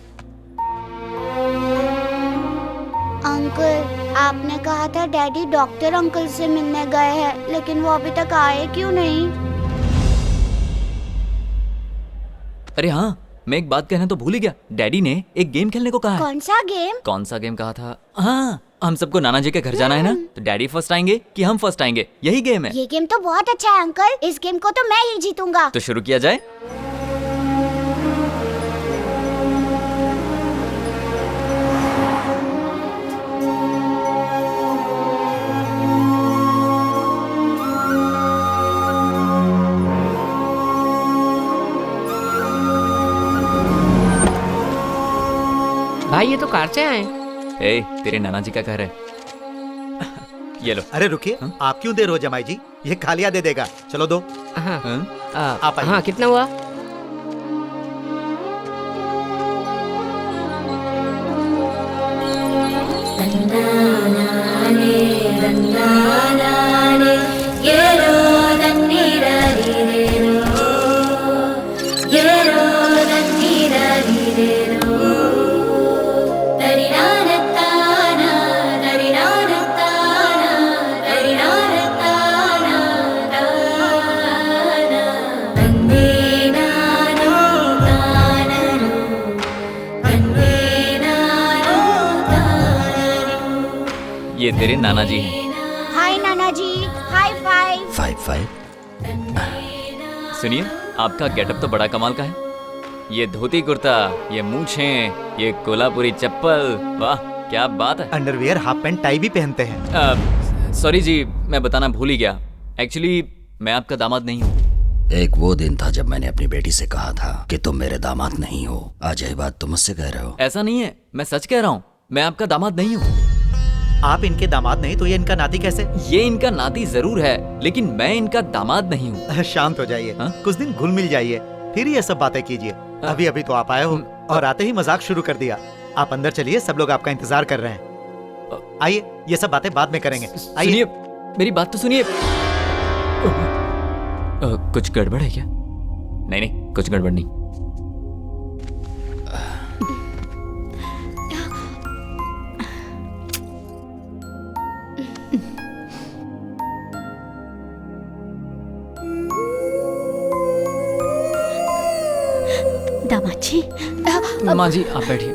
अंकल, आपने कहा था डैडी डॉक्टर अंकल से मिलने गए हैं, लेकिन वो अभी तक आए क्यों नहीं? अरे हाँ, मैं एक बात कहना तो भूल ही गया। डैडी ने एक गेम खेलने को कहा है। कौन सा गेम? कौन सा गेम कहा था? हाँ, हम सबको नाना जी के घर जाना है ना, तो डैडी फर्स्ट आएंगे कि हम फर्स्ट आएंगे, यही गेम है। ये गेम तो बहुत अच्छा है अंकल, इस गेम को तो मैं ही जीतूंगा। तो शुरू किया जाए। भाई ये तो कार से आए। ए, तेरे नाना जी का घर है। ये लो। अरे रुकिए, आप क्यों दे रहे हो जमाई जी? ये खालिया दे देगा, चलो दो। आप हाँ, कितना हुआ? ये तेरे नाना जी हैं। हाय नाना जी, हाई फाइव। 5-5। सुनिए, आपका गेटअप तो बड़ा कमाल का है। ये धोती कुर्ता, ये मूंछें, ये कोल्हापुरी चप्पल, वाह क्या बात है। अंडरवियर, हाफ पैंट, टाई भी पहनते हैं। सॉरी जी, मैं बताना भूल ही गया। एक्चुअली मैं आपका दामाद नहीं हूँ। एक वो दिन था जब मैंने अपनी बेटी से कहा था कि तुम मेरे दामाद नहीं हो। आज यही बात तुम मुझसे कह रहे हो। ऐसा नहीं है, मैं सच कह रहा हूँ, मैं आपका दामाद नहीं हूँ। आप इनके दामाद नहीं तो ये इनका नाती कैसे? ये इनका नाती जरूर है, लेकिन मैं इनका दामाद नहीं हूँ। शांत हो जाइए, कुछ दिन घुल मिल जाइए, फिर ये सब बातें कीजिए। अभी अभी तो आप आए हो और आते ही मजाक शुरू कर दिया। आप अंदर चलिए, सब लोग आपका इंतजार कर रहे हैं। आइए, ये सब बातें बाद में करेंगे। सुनिए, मेरी बात तो सुनिए। कुछ गड़बड़ है क्या? नहीं नहीं, कुछ गड़बड़ नहीं। दामाद जी। माँ जी आप बैठिए।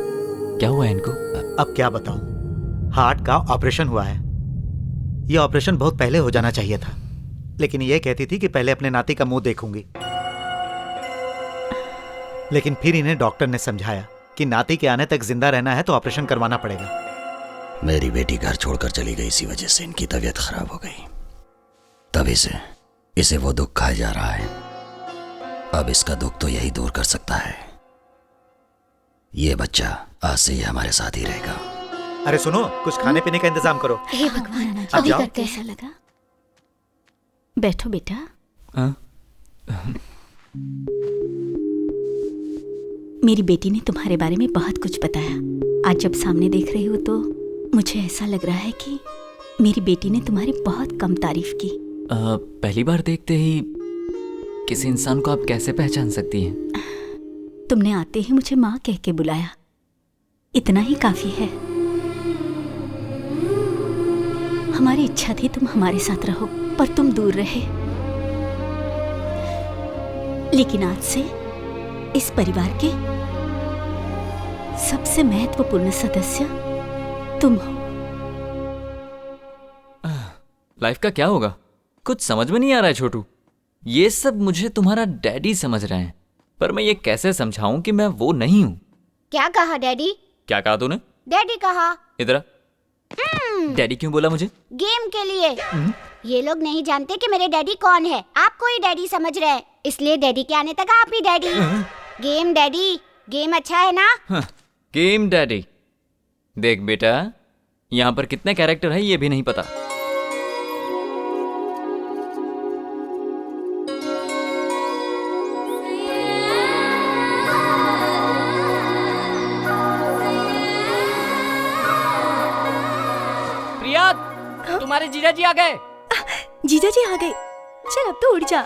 क्या हुआ है इनको? अब क्या बताऊं, हार्ट का ऑपरेशन हुआ है। यह ऑपरेशन बहुत पहले हो जाना चाहिए था, लेकिन ये कहती थी कि पहले अपने नाती का मुंह देखूंगी। लेकिन फिर इन्हें डॉक्टर ने समझाया कि नाती के आने तक जिंदा रहना है तो ऑपरेशन करवाना पड़ेगा। मेरी बेटी घर छोड़कर चली गई, इसी वजह से इनकी तबीयत खराब हो गई। तभी से इसे वो दुख खाया जा रहा है। अब इसका दुख तो यही दूर कर सकता है। ये बच्चा आज से ये हमारे साथ ही रहेगा। अरे सुनो, कुछ खाने पीने का इंतजाम करो। हे भगवान, अब जाओ। कैसा लगा? बैठो बेटा। मेरी बेटी ने तुम्हारे बारे में बहुत कुछ बताया। आज जब सामने देख रही हो तो मुझे ऐसा लग रहा है कि मेरी बेटी ने तुम्हारी बहुत कम तारीफ की। पहली बार देखते ही किसी इंसान को आप कैसे पहचान सकती हैं? तुमने आते ही मुझे माँ कह के बुलाया, इतना ही काफी है। हमारी इच्छा थी तुम हमारे साथ रहो, पर तुम दूर रहे। लेकिन आज से इस परिवार के सबसे महत्वपूर्ण सदस्य तुम हो। लाइफ का क्या होगा? कुछ समझ में नहीं आ रहा है छोटू। ये सब मुझे तुम्हारा डैडी समझ रहे हैं, पर मैं ये कैसे समझाऊं कि मैं वो नहीं हूँ। क्या कहा डैडी? क्या कहा तूने? डैडी कहा। इधर डैडी क्यों बोला मुझे? गेम के लिए। ये लोग नहीं जानते कि मेरे डैडी कौन है। आपको ही डैडी समझ रहे हैं, इसलिए डैडी के आने तक आप ही डैडी। गेम डैडी, गेम अच्छा है ना? Game daddy. देख बेटा, यहाँ पर कितने कैरेक्टर है ये भी नहीं पता। प्रिया, तुम्हारे जीजा जी आ गए। जीजा जी आ गए। चल अब तो उड़ जा।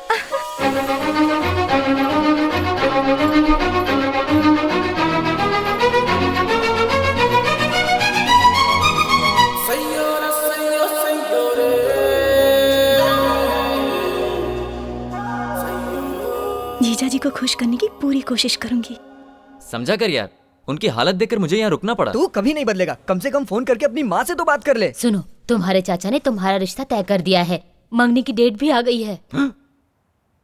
जीजा जी को खुश करने की पूरी कोशिश करूंगी। समझा कर यार, उनकी हालत देखकर मुझे यहाँ रुकना पड़ा। तू कभी नहीं बदलेगा। कम से कम फोन करके अपनी माँ से तो बात कर ले। सुनो, तुम्हारे चाचा ने तुम्हारा रिश्ता तय कर दिया है। मंगनी की डेट भी आ गई है।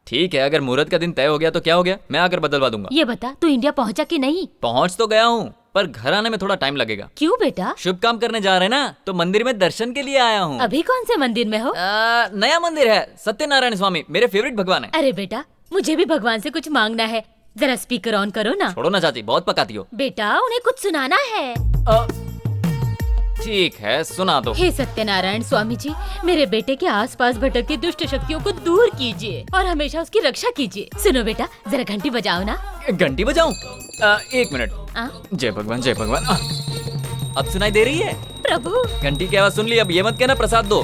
ठीक है, अगर मुहूर्त का दिन तय हो गया तो क्या हो गया, मैं आकर बदलवा दूंगा। ये बता, तू इंडिया पहुंचा कि नहीं? पहुंच तो गया हूँ, पर घर आने में थोड़ा टाइम लगेगा। क्यों बेटा? शुभ काम करने जा रहे हैं ना, तो मंदिर में दर्शन के लिए आया हूँ। अभी कौन से मंदिर में हो? नया मंदिर है, सत्यनारायण स्वामी, मेरे फेवरेट भगवान है। अरे बेटा, मुझे भी भगवान से कुछ मांगना है। जरा स्पीकर ऑन करो ना। छोड़ो ना चाची, बहुत पकाती हो। बेटा, उन्हें कुछ सुनाना है। ठीक है, सुना दो। हे सत्यनारायण स्वामी जी, मेरे बेटे के आसपास भटकती दुष्ट शक्तियों को दूर कीजिए और हमेशा उसकी रक्षा कीजिए। सुनो बेटा, जरा घंटी बजाओ ना। घंटी बजाऊं? 1 मिनट। जय भगवान, जय भगवान। अब सुनाई दे रही है? प्रभु, घंटी की आवाज सुन ली। अब ये मत कहना प्रसाद दो।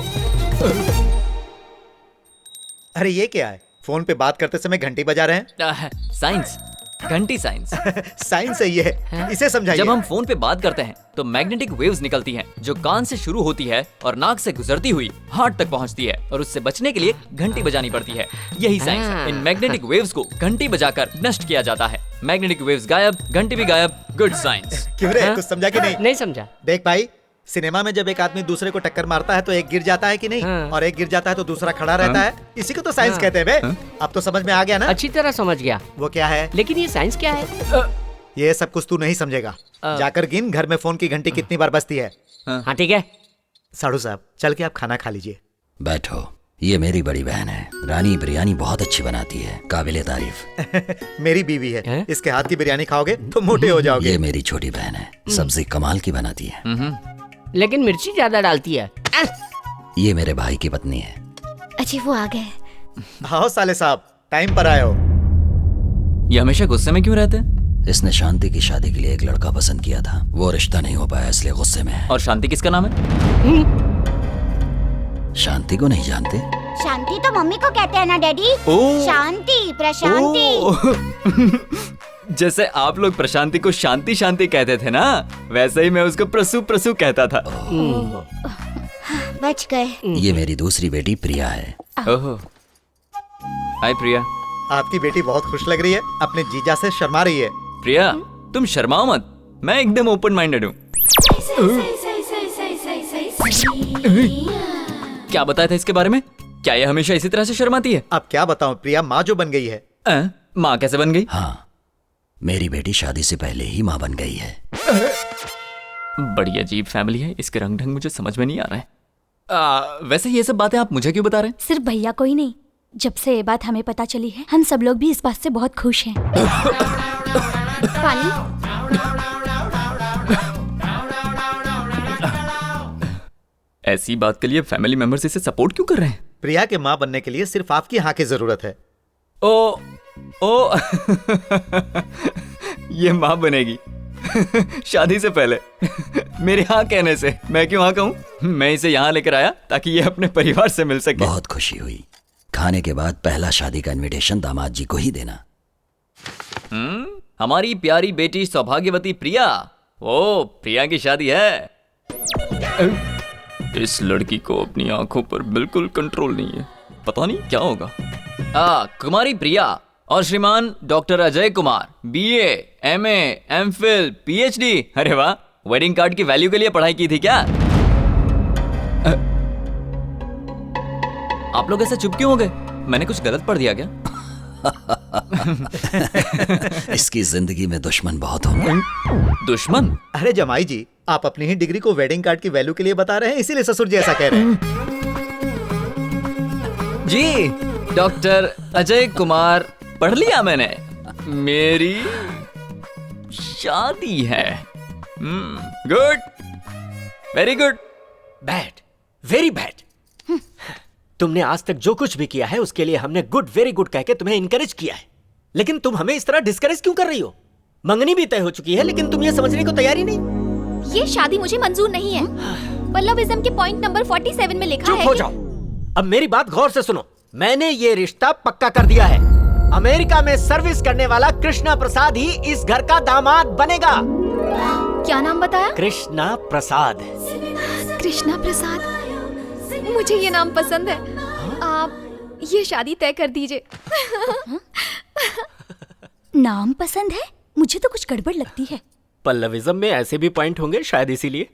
अरे ये क्या है? फोन पे बात करते समय घंटी बजा रहे हैं? साइंस, घंटी साइंस। साइंस सही है, इसे समझाइए। जब हम फोन पे बात करते हैं तो मैग्नेटिक वेव्स निकलती हैं, जो कान से शुरू होती है और नाक से गुजरती हुई हार्ट तक पहुंचती है, और उससे बचने के लिए घंटी बजानी पड़ती है। यही साइंस है। इन मैग्नेटिक वेव्स को घंटी बजाकर नष्ट किया जाता है। मैग्नेटिक वेव्स गायब, घंटी भी गायब। Good science. क्यों रे, कुछ समझा कि नहीं? नहीं समझा। देख भाई, सिनेमा में जब एक आदमी दूसरे को टक्कर मारता है तो एक गिर जाता है कि नहीं, और एक गिर जाता है तो दूसरा खड़ा रहता है। इसी को तो साइंस कहते हैं बे। अब तो समझ में आ गया ना? अच्छी तरह समझ गया। वो क्या है? लेकिन ये साइंस क्या है? ये सब कुछ तू नहीं समझेगा। जाकर गिन घर में फोन की घंटी कितनी बार बजती है। हाँ ठीक है। साधु साहब चल के आप खाना खा लीजिए। बैठो, ये मेरी बड़ी बहन है। रानी बिरयानी बहुत अच्छी बनाती है, काबिले तारीफ। मेरी बीवी है, इसके हाथ की बिरयानी खाओगे तो मोटे हो जाओगे। ये मेरी छोटी बहन है, सब्जी कमाल की बनाती है। लेकिन मिर्ची ज्यादा डालती है। ये मेरे भाई की पत्नी है। अच्छी वो आ गए। आओ साले साहब, टाइम पर आए हो। ये हमेशा गुस्से में क्यों रहते हैं? इसने शांति की शादी के लिए एक लड़का पसंद किया था, वो रिश्ता नहीं हो पाया इसलिए गुस्से में है। और शांति किसका नाम है? शांति को नहीं जानते? शांति तो मम्मी को कहते हैं ना डैडी। शांति, प्रशांति। जैसे आप लोग प्रशांति को शांति शांति कहते थे ना, वैसे ही मैं उसको प्रसु प्रसु कहता था। बच गए। ये मेरी दूसरी बेटी प्रिया है। ओहो, हाय प्रिया। आपकी बेटी बहुत खुश लग रही है, अपने जीजा से शर्मा रही है। प्रिया तुम शर्माओ मत, मैं एकदम ओपन माइंडेड हूँ। क्या बताया था इसके बारे में? क्या ये हमेशा इसी तरह से शर्माती है? अब क्या बताऊं, प्रिया माँ जो बन गई है। माँ कैसे बन गई? हाँ, मेरी बेटी शादी से पहले ही माँ बन गई है। बड़ी अजीब फैमिली है, इसके रंग ढंग मुझे समझ में नहीं आ रहे हैं। वैसे ये सब बातें आप मुझे क्यों बता रहे हैं? सिर्फ भैया को ही नहीं, जब से ये बात हमें पता चली है हम सब लोग भी इस बात से बहुत खुश हैं। पानी। ऐसी बात के लिए फैमिली मेंबर्स इसे सपोर्ट क्यों कर रहे हैं? प्रिया के माँ बनने के लिए सिर्फ आपकी हाँ की जरूरत है। ओ ये माँ बनेगी शादी से पहले मेरे हाँ कहने से। मैं क्यों हाँ कहूँ? मैं इसे यहाँ लेकर आया ताकि ये अपने परिवार से मिल सके। बहुत खुशी हुई। खाने के बाद पहला शादी का इनविटेशन दामाद जी को ही देना। हमारी प्यारी बेटी सौभाग्यवती प्रिया। ओ प्रिया की शादी है। इस लड़की को अपनी आंखों पर बिल्कुल कंट्रोल नहीं है, पता नहीं क्या होगा। कुमारी प्रिया और श्रीमान doctor Ajay Kumar, BA, MA, MPhil, PhD. अरे वाह, वेडिंग कार्ड की वैल्यू के लिए पढ़ाई की थी क्या? आप लोग ऐसे चुप क्यों हो गए? मैंने कुछ गलत पढ़ दिया क्या? इसकी जिंदगी में दुश्मन बहुत होंगे। दुश्मन? अरे जमाई जी, आप अपनी ही डिग्री को वेडिंग कार्ड की वैल्यू के लिए बता रहे हैं, इसीलिए ससुर जी ऐसा कह रहे हैं। जी डॉक्टर अजय कुमार पढ़ लिया मैंने, मेरी शादी है। Good, very good. Bad, very bad. तुमने आज तक जो कुछ भी किया है उसके लिए हमने गुड, वेरी गुड कह के तुम्हें इनकरेज किया है, लेकिन तुम हमें इस तरह डिस्करेज क्यों कर रही हो? मंगनी भी तय हो चुकी है लेकिन तुम ये समझने को तैयार ही नहीं। ये शादी मुझे मंजूर नहीं है। पल्लविज्म के पॉइंट नंबर 47 में लिखा है। चुप हो जाओ। अब मेरी बात गौर से सुनो। मैंने ये रिश्ता पक्का कर दिया है। अमेरिका में सर्विस करने वाला कृष्णा प्रसाद ही इस घर का दामाद बनेगा। क्या नाम बताया? कृष्णा प्रसाद। कृष्णा प्रसाद, मुझे ये नाम पसंद है। आप ये शादी तय कर दीजिए। नाम पसंद है? मुझे तो कुछ गड़बड़ लगती है। पल्लविज्म में ऐसे भी पॉइंट होंगे, शायद इसीलिए।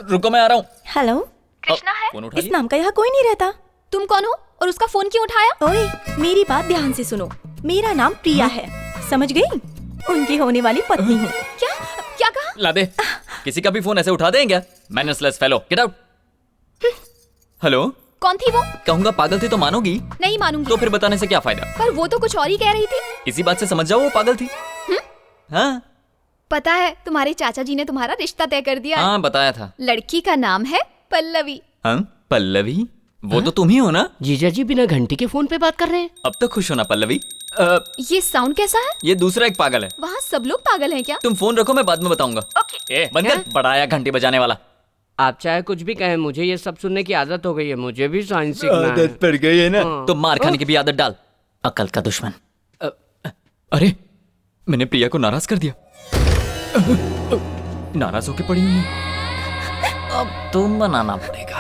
रुको मैं आ रहा हूँ। हेलो, कृष्णा है? इस नाम का यहाँ कोई नहीं रहता। तुम कौन हो और उसका फोन क्यों उठाया? ओए, मेरी बात ध्यान से सुनो। मेरा नाम प्रिया है, समझ गई? उनकी होने वाली पत्नी हूँ। क्या क्या कहा? ला दे, किसी का भी फोन ऐसे उठा दें क्या? मैनर्सलेस फेलो, गेट आउट। हेलो, कौन थी वो? कहूँगा पागल थी तो मानोगी? नहीं मानूंगी। तो फिर बताने से क्या फायदा? पर वो तो कुछ और ही कह रही थी। इसी बात से समझ जाओ वो पागल थी। हाँ पता है, तुम्हारे चाचा जी ने तुम्हारा रिश्ता तय कर दिया। हाँ बताया था। लड़की का नाम है पल्लवी। हाँ पल्लवी, वो तो तुम ही हो ना? जीजा जी बिना घंटी के फोन पे बात कर रहे हैं। अब तो खुश हो ना पल्लवी? ये साउंड कैसा है? ये दूसरा एक पागल है। वहाँ सब लोग पागल हैं क्या? तुम फोन रखो, मैं बाद में बताऊंगा। ओके। बंद कर, बड़ा आया घंटी बजाने वाला। आप चाहे कुछ भी कहें, मुझे ये सब सुनने की आदत हो गई है। मुझे भी साइंस सीखना है। आदत पड़ गई है ना? तो मार खाने की भी आदत डाल, अकल का दुश्मन। अरे मैंने प्रिया को नाराज कर दिया। नाराज होके पड़ी हुई है। अब तुम बनाना पड़ेगा।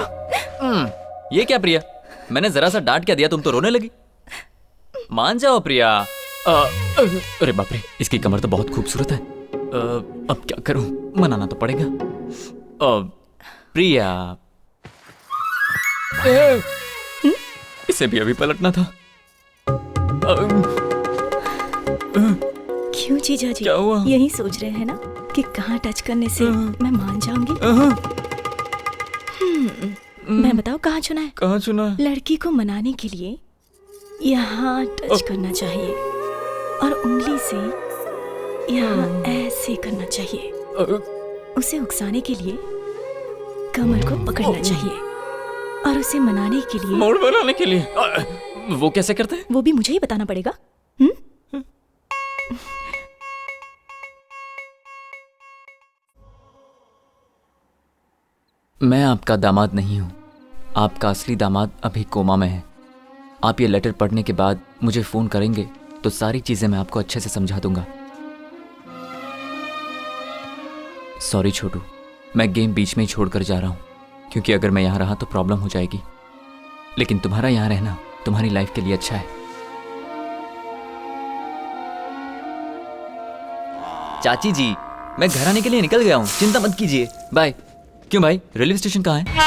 ये क्या प्रिया, मैंने जरा सा डांट क्या दिया, तुम तो रोने लगी। मान जाओ प्रिया। अरे बाप रे, इसकी कमर तो बहुत खूबसूरत है। अब क्या करूं? मनाना तो पड़ेगा। प्रिया, इसे भी अभी पलटना था। क्यों जीजा जी? क्या हुआ? यही सोच रहे हैं ना कि कहाँ टच करने से मैं मान जाऊंगी? मैं बताओ कहाँ चुना है? कहाँ चुना है? लड़की को मनाने के लिए यहाँ टच करना चाहिए और उंगली से यहाँ ऐसे करना चाहिए। उसे उकसाने के लिए कमर को पकड़ना चाहिए और उसे मनाने के लिए मोड़ बनाने के लिए वो कैसे करते हैं? वो भी मुझे ही बताना पड़ेगा। मैं आपका दामाद नहीं हूं। आपका असली दामाद अभी कोमा में है। आप ये लेटर पढ़ने के बाद मुझे फोन करेंगे तो सारी चीजें मैं आपको अच्छे से समझा दूंगा। सॉरी छोटू, मैं गेम बीच में ही छोड़कर जा रहा हूं क्योंकि अगर मैं यहां रहा तो प्रॉब्लम हो जाएगी। लेकिन तुम्हारा यहां रहना तुम्हारी लाइफ के लिए अच्छा है। चाची जी, मैं घर आने के लिए निकल गया हूं, चिंता मत कीजिए। बाय। क्यों भाई, रेलवे स्टेशन कहाँ है?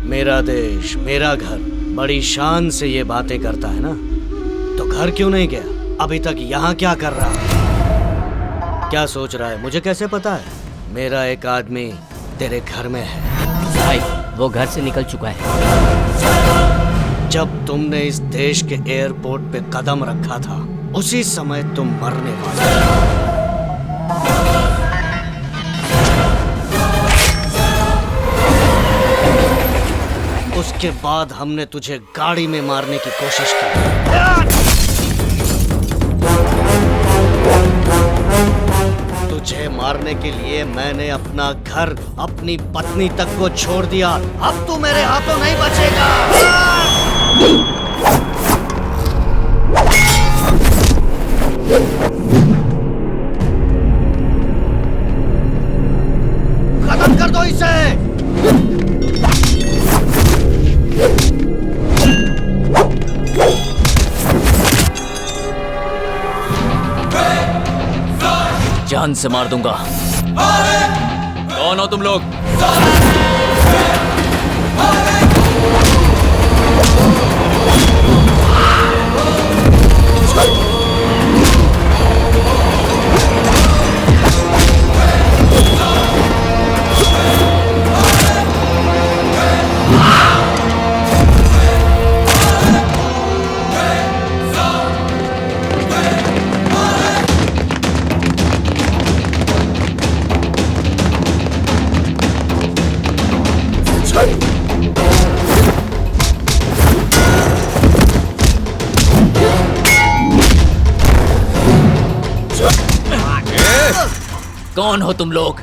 मेरा देश, मेरा घर, बड़ी शान से ये बातें करता है ना, तो घर क्यों नहीं गया? अभी तक यहाँ क्या कर रहा है? क्या सोच रहा है? मुझे कैसे पता है? मेरा एक आदमी तेरे घर में है। साहिब, वो घर से निकल चुका है। जब तुमने इस देश के एयरपोर्ट पे कदम रखा था, उसी समय तुम मरने वाले थे। उसके बाद हमने तुझे गाड़ी में मारने की कोशिश की। तुझे मारने के लिए मैंने अपना घर, अपनी पत्नी तक को छोड़ दिया। अब तू मेरे हाथों नहीं बचेगा। खत्म कर दो इसे। जान से मार दूंगा। कौन हो तुम लोग? कौन हो तुम लोग?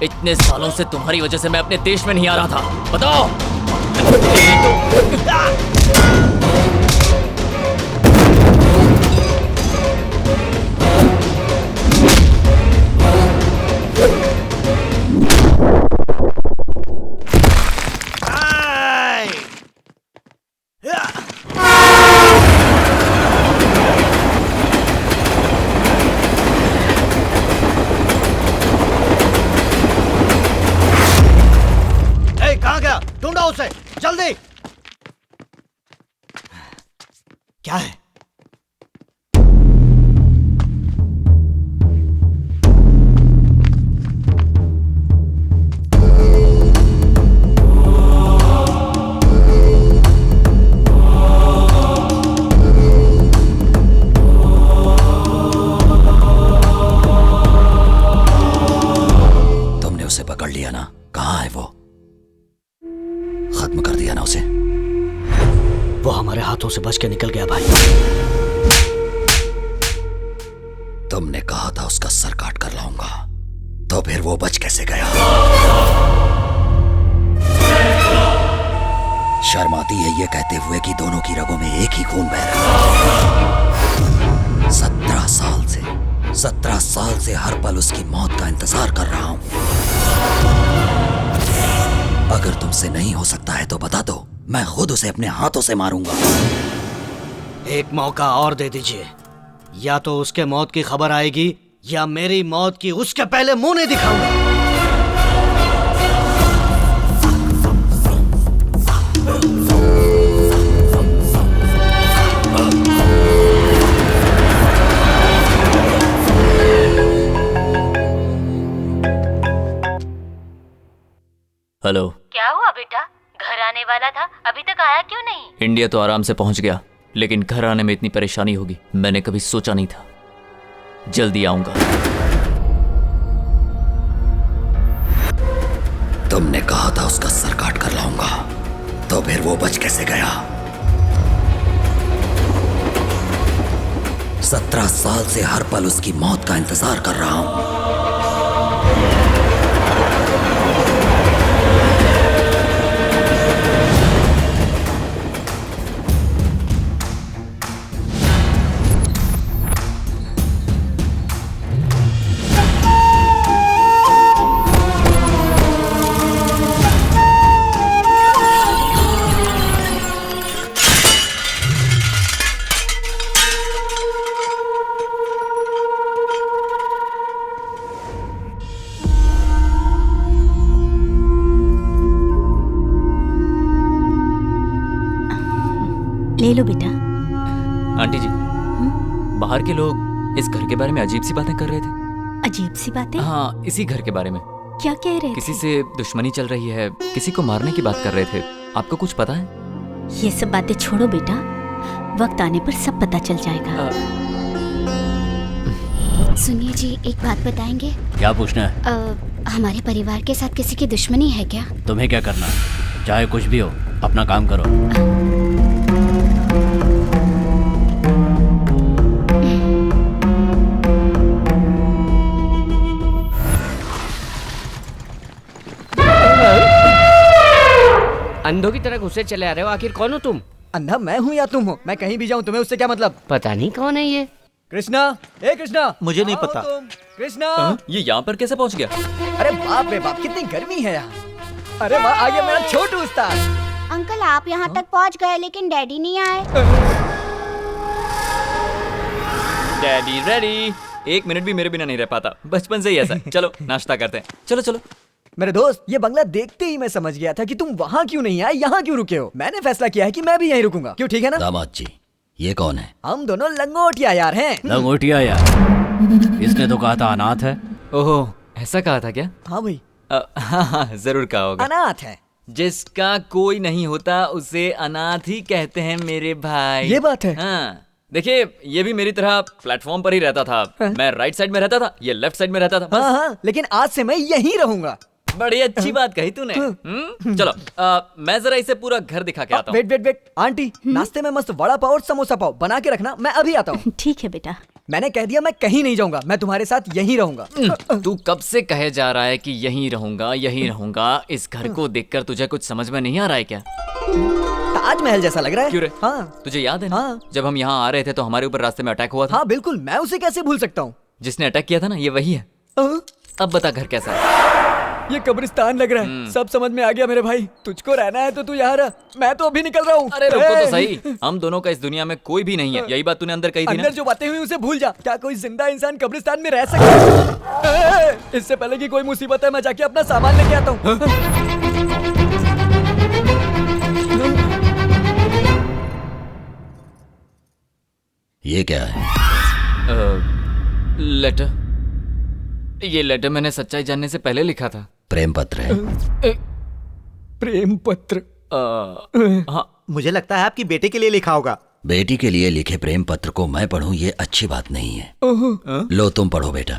इतने सालों से तुम्हारी वजह से मैं अपने देश में नहीं आ रहा था। बताओ। ढूंढो उसे, जल्दी। क्या है? समझ के निकल गया भाई। तुमने कहा था उसका सर काट कर लाऊंगा, तो फिर वो बच कैसे गया? शर्म आती है ये कहते हुए कि दोनों की रगों में एक ही खून बह रहा है। 17 साल से हर पल उसकी मौत का इंतजार कर रहा हूं। अगर तुमसे नहीं हो सकता है तो बता दो, मैं खुद उसे अपने हाथों से मारूंगा। एक मौका और दे दीजिए, या तो उसके मौत की खबर आएगी या मेरी मौत की उसके पहले मुंह नहीं दिखाऊंगा। हेलो। क्या हुआ बेटा? घर आने वाला था, अभी तक आया क्यों नहीं? इंडिया तो आराम से पहुंच गया, लेकिन घर आने में इतनी परेशानी होगी मैंने कभी सोचा नहीं था। जल्दी आऊंगा। तुमने कहा था उसका सर काट कर लाऊंगा, तो फिर वो बच कैसे गया? 17 साल से हर पल उसकी मौत का इंतजार कर रहा हूं। ले लो बेटा। आंटी जी, बाहर के लोग इस घर के बारे में अजीब सी बातें कर रहे थे। अजीब सी बातें? हाँ, इसी घर के बारे में। क्या कह रहे किसी थे? से दुश्मनी चल रही है, किसी को मारने की बात कर रहे थे। आपको कुछ पता है? ये सब बातें छोड़ो बेटा, वक्त आने पर सब पता चल जाएगा। सुनिए जी, एक बात बताएंगे? क्या पूछना है? हमारे परिवार के साथ किसी की दुश्मनी है क्या? तुम्हें क्या करना है? चाहे कुछ भी हो, अपना काम करो। अंधों की तरह घुसे चले आ रहे हो, आखिर कौन हो तुम? अंधा मैं हूँ या तुम हो? मैं कहीं भी जाऊँ तुम्हें उससे क्या मतलब? पता नहीं कौन है ये। कृष्णा, ए कृष्णा, मुझे नहीं पता। कृष्णा, ये यहाँ पर कैसे पहुँच गया? अरे बाप रे बाप, कितनी गर्मी है यहाँ। अरे वाह, आ गया मेरा छोटू उस्ताद। अंकल आप यहाँ तक पहुँच गए लेकिन डैडी नहीं आए। Daddy ready. 1 मिनट भी मेरे बिना नहीं रह पाता, बचपन से ही ऐसा। चलो नाश्ता करते हैं। चलो चलो। मेरे दोस्त, ये बंगला देखते ही मैं समझ गया था कि तुम वहाँ क्यों नहीं आए, यहाँ क्यों रुके हो। मैंने फैसला किया है कि मैं भी यहीं रुकूंगा। क्यों, ठीक है ना? दामाद जी, ये कौन है? हम दोनों लंगोटिया यार हैं। लंगोटिया यार? इसने तो कहा था अनाथ है। ओहो, ऐसा कहा था क्या? हाँ भाई। हाँ, जरूर कहा होगा। अनाथ है। जिसका कोई नहीं होता उसे अनाथ ही कहते हैं मेरे भाई। ये बात है। हाँ, देखिए, ये भी मेरी तरह प्लेटफॉर्म पर ही रहता था। मैं राइट साइड में रहता था, ये लेफ्ट साइड में रहता था। हाँ हाँ, लेकिन आज से मैं यहीं रहूंगा। बड़ी अच्छी बात कही तूने। चलो, मैं जरा इसे पूरा घर दिखा के आता हूँ। वेट वेट वेट, आंटी, नाश्ते में मस्त वड़ा पाव और समोसा पाव बना के रखना, मैं अभी आता हूँ। ठीक है बेटा। मैंने कह दिया मैं कहीं नहीं जाऊंगा, मैं तुम्हारे साथ यहीं रहूंगा। तू कब से कहे जा रहा है कि यहीं रहूंगा यहीं रहूंगा? इस घर को देखकर तुझे कुछ समझ में नहीं आ रहा है क्या? ताजमहल जैसा लग रहा है। क्यों रे? हाँ। तुझे याद है ना, जब हम यहाँ आ रहे थे तो हमारे ऊपर रास्ते में अटैक हुआ था? हाँ बिल्कुल, मैं उसे कैसे भूल सकता हूँ। जिसने अटैक किया था ना, ये वही है। अब बता घर कैसा है? ये कब्रिस्तान लग रहा है। सब समझ में आ गया मेरे भाई। तुझको रहना है तो तू यहाँ रह, मैं तो अभी निकल रहा हूँ। अरे रुको तो सही, हम दोनों का इस दुनिया में कोई भी नहीं है। यही बात तूने अंदर कही थी ना? अंदर जो बातें हुई उसे भूल जा। क्या कोई जिंदा इंसान कब्रिस्तान में रह सकता है? इससे पहले कि कोई मुसीबत है, मैं जाके अपना सामान लेके आता हूँ। ये क्या है? लेटर। ये लेटर मैंने सच्चाई जानने से पहले लिखा था। प्रेम पत्र है। प्रेम पत्र? हाँ, मुझे लगता है आपकी बेटे के लिए लिखा होगा। बेटी के लिए लिखे प्रेम पत्र को मैं पढूं, ये अच्छी बात नहीं है। लो तुम पढ़ो बेटा।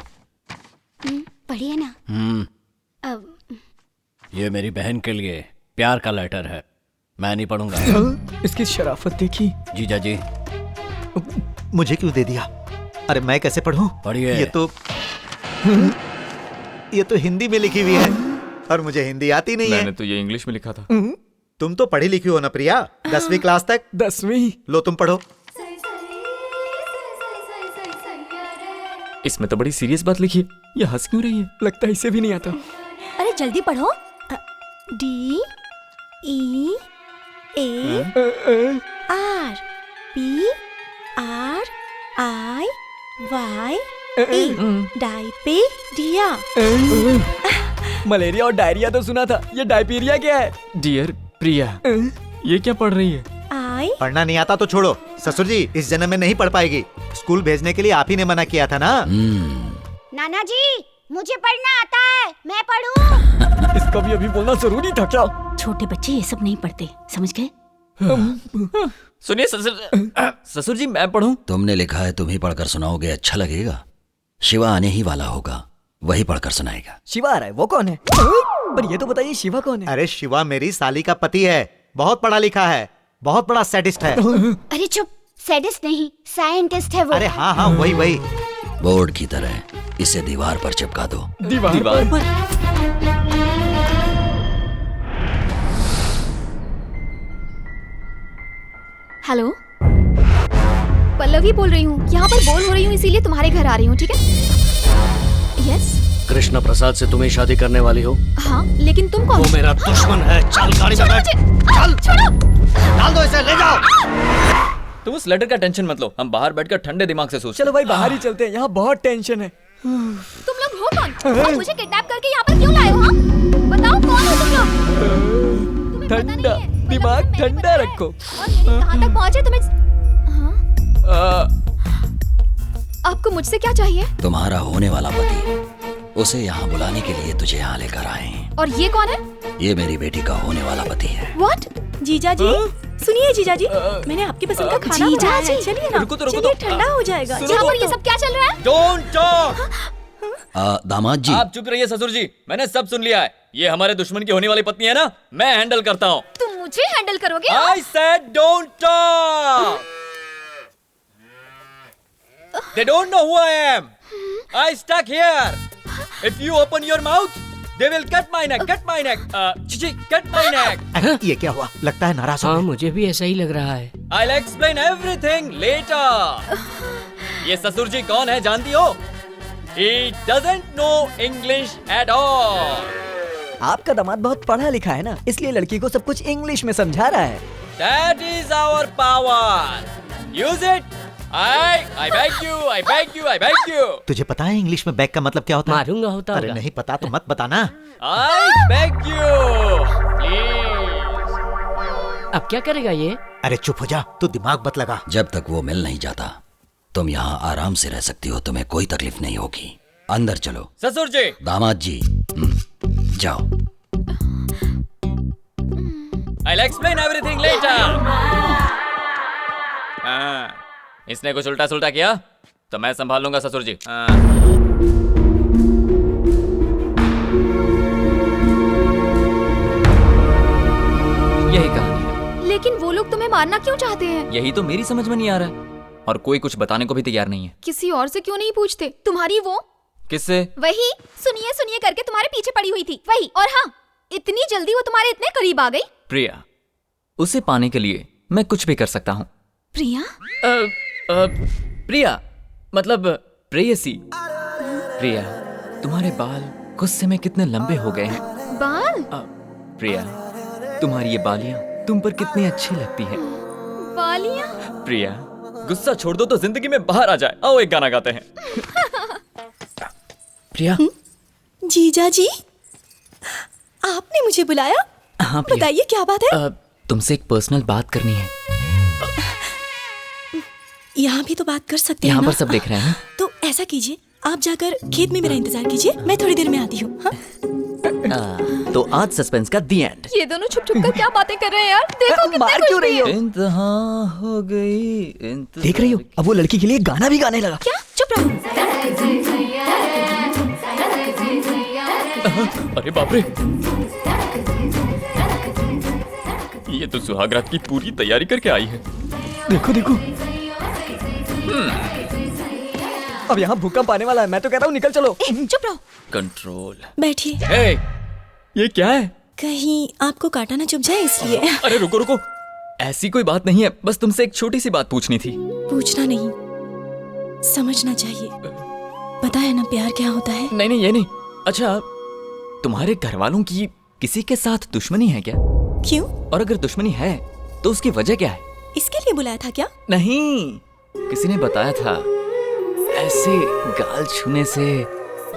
पढ़िए ना। ये मेरी बहन के लिए प्यार का लेटर है। मैं नहीं पढ़ूंगा। इसकी शराफत देखी। जीजा जी मुझे क्यों दे दिया? अरे मैं कैसे पढ़ूं? पढ़िए। ये तो हिंदी में लिखी हुई है और मुझे हिंदी आती नहीं है। मैंने तो ये इंग्लिश में लिखा था। तुम तो पढ़ी लिखी हो ना प्रिया, 10वीं क्लास तक। 10वीं? लो तुम पढ़ो। इसमें तो बड़ी सीरियस बात लिखी है, ये हंस क्यों रही है? लगता है इसे भी नहीं आता। अरे जल्दी पढ़ो। D E A R P R I Y E डायपेरिया। मलेरिया और डायरिया तो सुना था, ये डायपीरिया क्या है? डियर प्रिया, ये क्या पढ़ रही है? पढ़ना नहीं आता तो छोड़ो। ससुर जी इस जन्म में नहीं पढ़ पाएगी। स्कूल भेजने के लिए आप ही ने मना किया था ना। नाना जी मुझे पढ़ना आता है, मैं पढ़ूं। इसका भी अभी बोलना जरूरी था क्या? छोटे बच्चे ये सब नहीं पढ़ते, समझ गए? सुनिए ससुर जी, मैं पढ़ूं? तुमने लिखा है, तुम ही पढ़कर सुनाओगे, अच्छा लगेगा। शिवा आने ही वाला होगा, वही पढ़कर सुनाएगा। शिवा आ रहा है, वो कौन है? पर ये तो बताइए शिवा कौन है? अरे शिवा मेरी साली का पति है, बहुत पढ़ा लिखा है, बहुत बड़ा सैडिस्ट है। अरे चुप, सैडिस्ट नहीं साइंटिस्ट है वो। अरे हाँ हाँ वही। बोर्ड की तरह इसे दीवार पर चिपका दो। दीवार पर? हेलो, पल्लवी बोल रही हूँ। यहाँ पर बोल हो रही हूँ, इसीलिए तुम्हारे घर आ रही हूँ, ठीक है? यस। कृष्ण प्रसाद से तुम्हें शादी करने वाली हो? हाँ, लेकिन तुम कौन? वो मेरा दुश्मन है। चल गाड़ी में बैठ। चल, छोड़ो। डाल दो इसे, ले जाओ। तुम उस लेटर का टेंशन मत लो, हम बाहर बैठकर ठंडे दिमाग से सोचते। चलो भाई बाहर ही चलते हैं, यहाँ बहुत टेंशन है। तुम लोग हो कौन? और मुझे किडनैप करके यहाँ पर क्यों लाए हो? हाँ? बताओ कौन हो तुम लोग? ठंडा दिमाग ठंडा रखो। और ये कहाँ तक पहुँचे तुम्हें? आपको मुझसे क्या चाहिए? तुम्हारा होने वाला पति, उसे यहाँ बुलाने के लिए तुझे यहाँ लेकर आए हैं। और ये कौन है? ये मेरी बेटी का होने वाला पति है। What? जीजा जी सुनिए, जीजा जी मैंने आपकी पसंद का खाना बनाया है, चलिए ना। चलिए ठंडा हो जाएगा। यहाँ पर ये सब क्या चल रहा है? Don't talk! दामाद जी आप चुप रहिए ससुर जी, मैंने सब सुन लिया है। ये हमारे दुश्मन की होने वाली पत्नी है ना, मैं हैंडल करता हूँ। तुम मुझे हैंडल करोगे? I said don't talk! They don't know who I am. I stuck here. If you open your mouth, they will cut my neck. Cut my neck. Chichi, cut my neck. ये क्या हुआ? लगता है नाराज हो। हाँ मुझे भी ऐसा ही लग रहा है। I'll explain everything later. ये ससुर जी कौन है जानती हो? He doesn't know English at all. आपका दामाद बहुत पढ़ा लिखा है ना, इसलिए लड़की को सब कुछ इंग्लिश में समझा रहा है। That is our power. Use it. I beg you, I beg you, I beg you. तुझे पता है इंग्लिश में बैग का मतलब क्या होता है? मारूंगा होता अरे होगा। नहीं पता तो मत बताना। I beg you, please. अब क्या करेगा ये? अरे चुप हो जा, तू दिमाग मत लगा। जब तक वो मिल नहीं जाता तुम यहाँ आराम से रह सकती हो, तुम्हें कोई तकलीफ नहीं होगी। अंदर चलो। ससुर जी। दामाद जी जाओ। I'll explain everything later. इसने कुछ उल्टा सुल्टा किया तो मैं संभाल लूंगा ससुर जी। यही कहानी। लेकिन वो लोग तुम्हें मारना क्यों चाहते हैं? यही तो मेरी समझ में नहीं आ रहा है, और कोई कुछ बताने को भी तैयार नहीं है। किसी और से क्यों नहीं पूछते? तुम्हारी वो किससे? वही सुनिए सुनिए करके तुम्हारे पीछे पड़ी हुई थी, वही। और हाँ, इतनी जल्दी वो तुम्हारे इतने करीब आ गई। प्रिया, उसे पाने के लिए मैं कुछ भी कर सकता हूँ। प्रिया? प्रिया मतलब प्रेयसी। प्रिया, तुम्हारे बाल गुस्से में कितने लंबे हो गए हैं। बाल? प्रिया, तुम्हारी ये बालियां तुम पर कितनी अच्छी लगती हैं। बालियां? प्रिया, गुस्सा छोड़ दो तो जिंदगी में बाहर आ जाए। आओ एक गाना गाते हैं। प्रिया। जीजा जी आपने मुझे बुलाया? हाँ प्रिया। बताइए क्या बात है? तुमसे एक पर्सनल बात करनी है। यहाँ भी तो बात कर सकते हैं यहाँ ना? पर सब देख रहे हैं। तो ऐसा कीजिए, आप जाकर खेत में मेरा इंतजार कीजिए, मैं थोड़ी देर में आती हूँ। हाँ? तो आज सस्पेंस का दी एंड। ये दोनों छुप छुप कर क्या बातें कर रहे हैं यार? देखो कितने मार क्यों रही हो? इंतहा हो गई। देख रही हो, अब वो लड़की के लिए गाना भी गाने लगा। क्या? चुप रहो। अरे बाप रे, ये तो सुहागरात की पूरी तैयारी करके आई है। देखो देखो, अब यहाँ भूकंप आने वाला है। मैं तो कहता हूँ निकल चलो। चुप रहो। कंट्रोल। बैठिए। ए, ये क्या है? कहीं आपको काटा ना चुभ जाए इसलिए। अरे रुको रुको, ऐसी कोई बात नहीं है, बस तुमसे एक छोटी सी बात पूछनी थी। पूछना नहीं, समझना चाहिए। पता है ना प्यार क्या होता है? नहीं नहीं, ये नहीं। अच्छा, तुम्हारे घर वालों की किसी के साथ दुश्मनी है क्या? क्यों? और अगर दुश्मनी है तो उसकी वजह क्या है? इसके लिए बुलाया था क्या? नहीं, किसी ने बताया था ऐसे गाल छूने से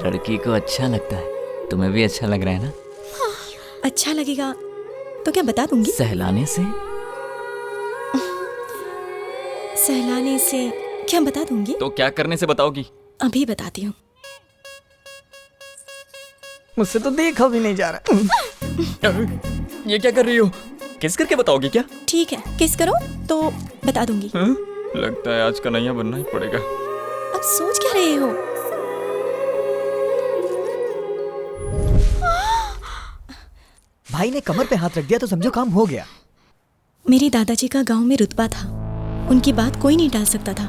लड़की को अच्छा लगता है। तुम्हें भी अच्छा लग रहा है ना? अच्छा लगेगा तो क्या बता दूंगी? सहलाने से? सहलाने से क्या बता दूंगी? तो क्या करने से बताओगी? अभी बताती हूँ। मुझसे तो देखा भी नहीं जा रहा। ये क्या कर रही हो? किस करके बताओगी क्या? ठीक है, किस करो तो बता दूंगी। लगता है आज कन्हैया बनना ही पड़ेगा। अब सोच क्या रहे हो? भाई ने कमर पे हाथ रख दिया तो समझो काम हो गया। मेरे दादाजी का गांव में रुतबा था, उनकी बात कोई नहीं टाल सकता था।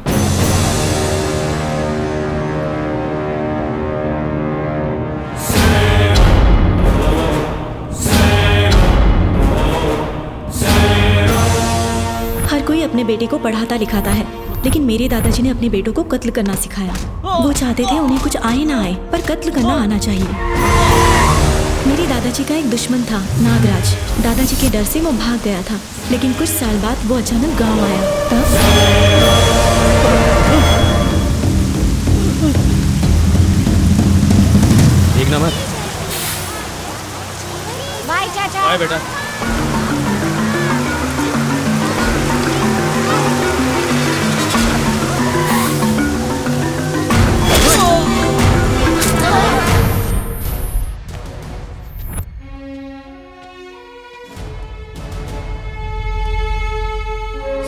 हर कोई अपने बेटे को पढ़ाता लिखाता है, लेकिन मेरे दादाजी ने अपने बेटों को कत्ल करना सिखाया। वो चाहते थे उन्हें कुछ आए ना आए, पर कत्ल करना आना चाहिए। मेरे दादाजी का एक दुश्मन था, नागराज। दादाजी के डर से वो भाग गया था, लेकिन कुछ साल बाद वो अचानक गांव आया। तब देखना मत। बाय चाचा। बाय बेटा।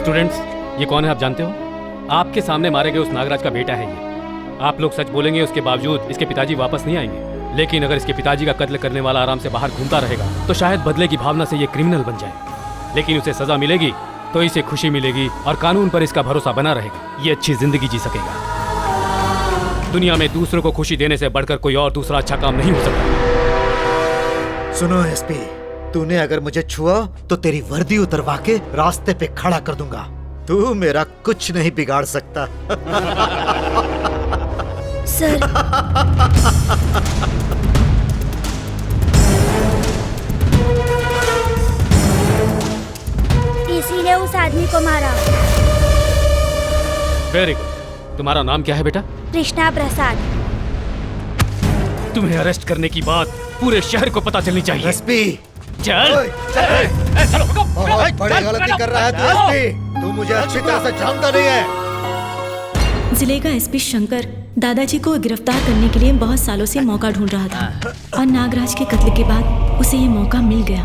स्टूडेंट्स, ये कौन है आप जानते हो? आपके सामने मारे गए उस नागराज का बेटा है ये। आप लोग सच बोलेंगे उसके बावजूद इसके पिताजी वापस नहीं आएंगे, लेकिन अगर इसके पिताजी का कत्ल करने वाला आराम से बाहर घूमता रहेगा तो शायद बदले की भावना से ये क्रिमिनल बन जाए। लेकिन उसे सजा मिलेगी तो इसे खुशी मिलेगी और कानून पर इसका भरोसा बना रहेगा। ये अच्छी जिंदगी जी सकेगा। दुनिया में दूसरों को खुशी देने से बढ़कर कोई और दूसरा अच्छा काम नहीं हो सकता। सुनो एसपी, तूने अगर मुझे छुआ तो तेरी वर्दी उतरवा के रास्ते पे खड़ा कर दूंगा। तू मेरा कुछ नहीं बिगाड़ सकता। सर, इसीलिए उस आदमी को मारा। Very good. तुम्हारा नाम क्या है बेटा? कृष्णा प्रसाद। तुम्हें अरेस्ट करने की बात पूरे शहर को पता चलनी चाहिए। एसपी, चल। बहुत बड़ी गलती कर रहा है तू एसपी। तू मुझे अच्छी तरह से जानता नहीं है। जिले का एसपी शंकर दादाजी को गिरफ्तार करने के लिए बहुत सालों से मौका ढूंढ रहा था, और नागराज के कत्ल के बाद उसे ये मौका मिल गया।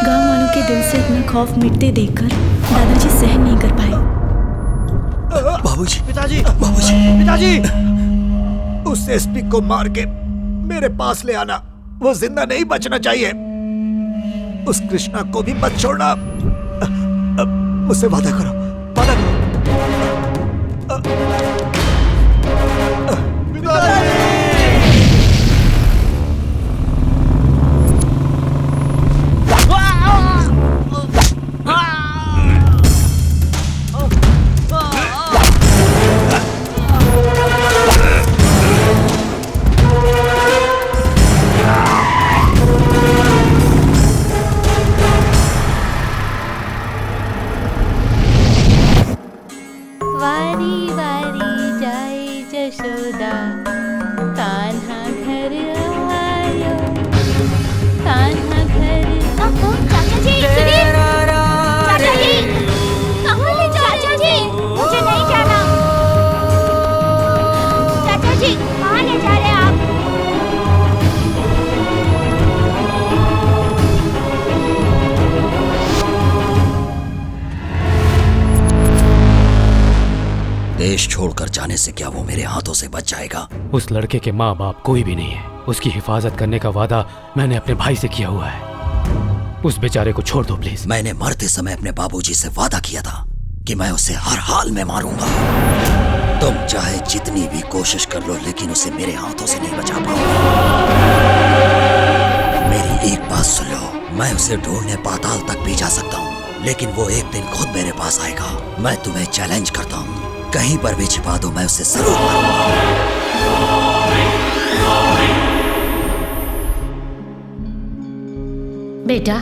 गांव वालों के दिल से इतना खौफ मिटते देखकर दादाजी सहन नहीं कर पाए। बाबूजी, पिताजी, बाबूजी, पिताजी, उस एसपी को मार के मेरे पास ले आना। वो जिंदा नहीं बचना चाहिए। उस कृष्णा को भी मत छोड़ना। मुझसे वादा करो, वादा करो। वारी वारी जाए जशोदा, कान्हा घर आयो, कान्हा घर। चाचा जी, सुनिए। चाचा जी, कहाँ ले जा? चाचा जी, मुझे नहीं जाना। चाचा जी, कहाँ ले जा रहे हैं आप? देश छोड़कर जाने से क्या वो मेरे हाथों से बच जाएगा? उस लड़के के माँ बाप कोई भी नहीं है। उसकी हिफाजत करने का वादा मैंने अपने भाई से किया हुआ है। उस बेचारे को छोड़ दो प्लीज। मैंने मरते समय अपने बाबूजी से वादा किया था कि मैं उसे हर हाल में मारूंगा। तुम चाहे जितनी भी कोशिश कर लो, लेकिन उसे मेरे हाथों से नहीं बचा पाओगे। मेरी एक बात सुन लो, मैं उसे ढूंढने पाताल तक भी जा सकता हूँ, लेकिन वो एक दिन खुद मेरे पास आएगा। मैं तुम्हें चैलेंज करता हूँ, कहीं पर भी छिपा दो, मैं उसे जरूर मारूंगा। बेटा,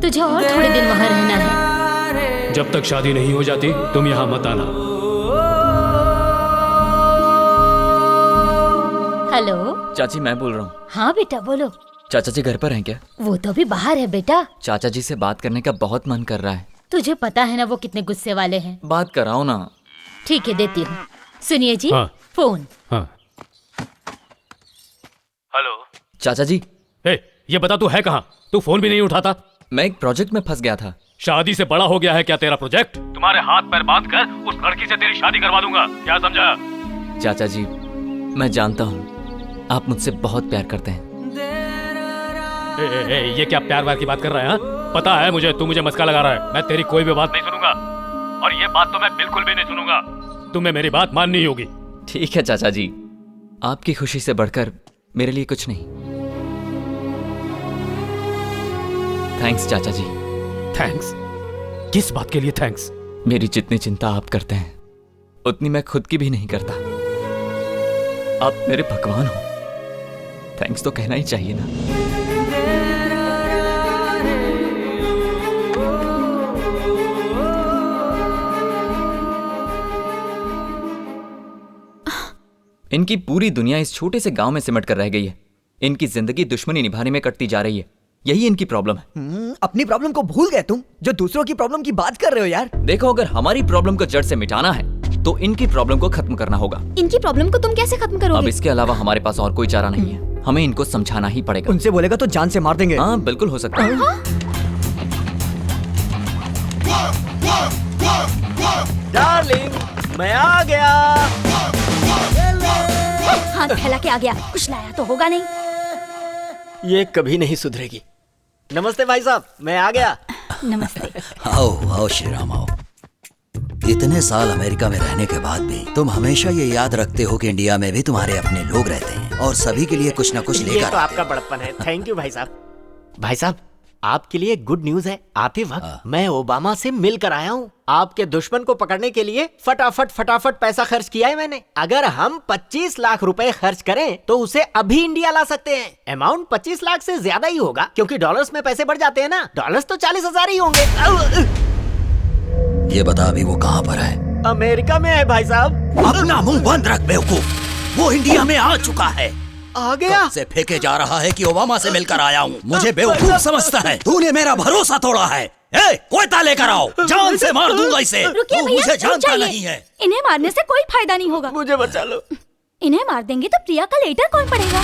तुझे और थोड़े दिन वहाँ रहना है। जब तक शादी नहीं हो जाती तुम यहाँ मत आना। हेलो चाची, मैं बोल रहा हूँ। हाँ बेटा बोलो। चाचा जी घर पर हैं क्या? वो तो अभी बाहर है बेटा। चाचा जी से बात करने का बहुत मन कर रहा है। तुझे पता है ना वो कितने गुस्से वाले हैं। बात कराओ ना। ठीक है, देती हूँ। सुनिए जी। हाँ। फोन। हाँ। हेलो चाचा जी। ये बता तू है कहाँ? तू फोन भी नहीं उठाता। मैं एक प्रोजेक्ट में फंस गया था। शादी से बड़ा हो गया है क्या तेरा प्रोजेक्ट? तुम्हारे हाथ पैर बांध कर उस लड़की से तेरी शादी करवा दूंगा, क्या समझा? चाचा जी, मैं जानता हूँ आप मुझसे बहुत प्यार करते हैं। ये क्या प्यार व्यार की बात कर रहा है? हाँ? पता है मुझे, तू मुझे मस्का लगा रहा है। मैं तेरी कोई भी बात नहीं सुनूंगा, और ये बात तो मैं बिल्कुल भी नहीं सुनूंगा। तुम्हें मेरी बात माननी होगी। ठीक है चाचा जी, आपकी खुशी से बढ़कर मेरे लिए कुछ नहीं। थैंक्स चाचा जी। थैंक्स? किस बात के लिए थैंक्स? मेरी जितनी चिंता आप करते हैं उतनी मैं खुद की भी नहीं करता। आप मेरे भगवान हो, थैंक्स तो कहना ही चाहिए ना। इनकी पूरी दुनिया इस छोटे से गांव में सिमट कर रह गई है। इनकी जिंदगी दुश्मनी निभाने में कटती जा रही है। यही इनकी प्रॉब्लम है। अपनी प्रॉब्लम को भूल गए तुम, जो दूसरों की प्रॉब्लम की बात कर रहे हो यार। देखो, अगर हमारी प्रॉब्लम को जड़ से मिटाना है तो इनकी प्रॉब्लम को खत्म करना होगा। इनकी प्रॉब्लम को तुम कैसे खत्म करोगे? अब इसके अलावा हमारे पास और कोई चारा नहीं है। हमें इनको समझाना ही पड़ेगा। उनसे बोलेगा तो जान से मार देंगे। हाँ बिल्कुल हो सकता है। डार्लिंग, मैं आ गया। हाथ फैला के आ गया, कुछ लाया तो होगा नहीं। ये कभी नहीं सुधरेगी। नमस्ते भाई साहब, मैं आ गया। नमस्ते। आओ आओ श्रीराम आओ। इतने साल अमेरिका में रहने के बाद भी तुम हमेशा ये याद रखते हो कि इंडिया में भी तुम्हारे अपने लोग रहते हैं और सभी के लिए कुछ न कुछ लेकर ये तो आपका बड़प्पन है। थैंक यू भाई साहब। भाई साहब, आपके लिए गुड न्यूज है। आते वक्त मैं ओबामा से मिलकर आया हूँ। आपके दुश्मन को पकड़ने के लिए फटाफट पैसा खर्च किया है मैंने। अगर हम 25 लाख रुपए खर्च करें तो उसे अभी इंडिया ला सकते हैं। अमाउंट 25 लाख से ज्यादा ही होगा, क्योंकि डॉलर्स में पैसे बढ़ जाते हैं ना। डॉलर्स तो 40,000 ही होंगे। ये बता अभी वो कहाँ पर है? अमेरिका में है भाई साहब। अपना मुंह बंद रख बेवकूफ, वो इंडिया में आ चुका है। आ गया? कब से फेंके जा रहा है कि ओबामा से मिलकर आया हूँ। मुझे बेवकूफ समझता है। तूने मेरा भरोसा तोड़ा है। कोयता लेकर आओ, जान से मार दूंगा इसे। रुकिए तू भैया, मुझे रुक जानता जाइए। नहीं है। इन्हें मारने से कोई फायदा नहीं होगा। मुझे बचा लो। इन्हें मार देंगे तो प्रिया का लेटर कौन पढ़ेगा?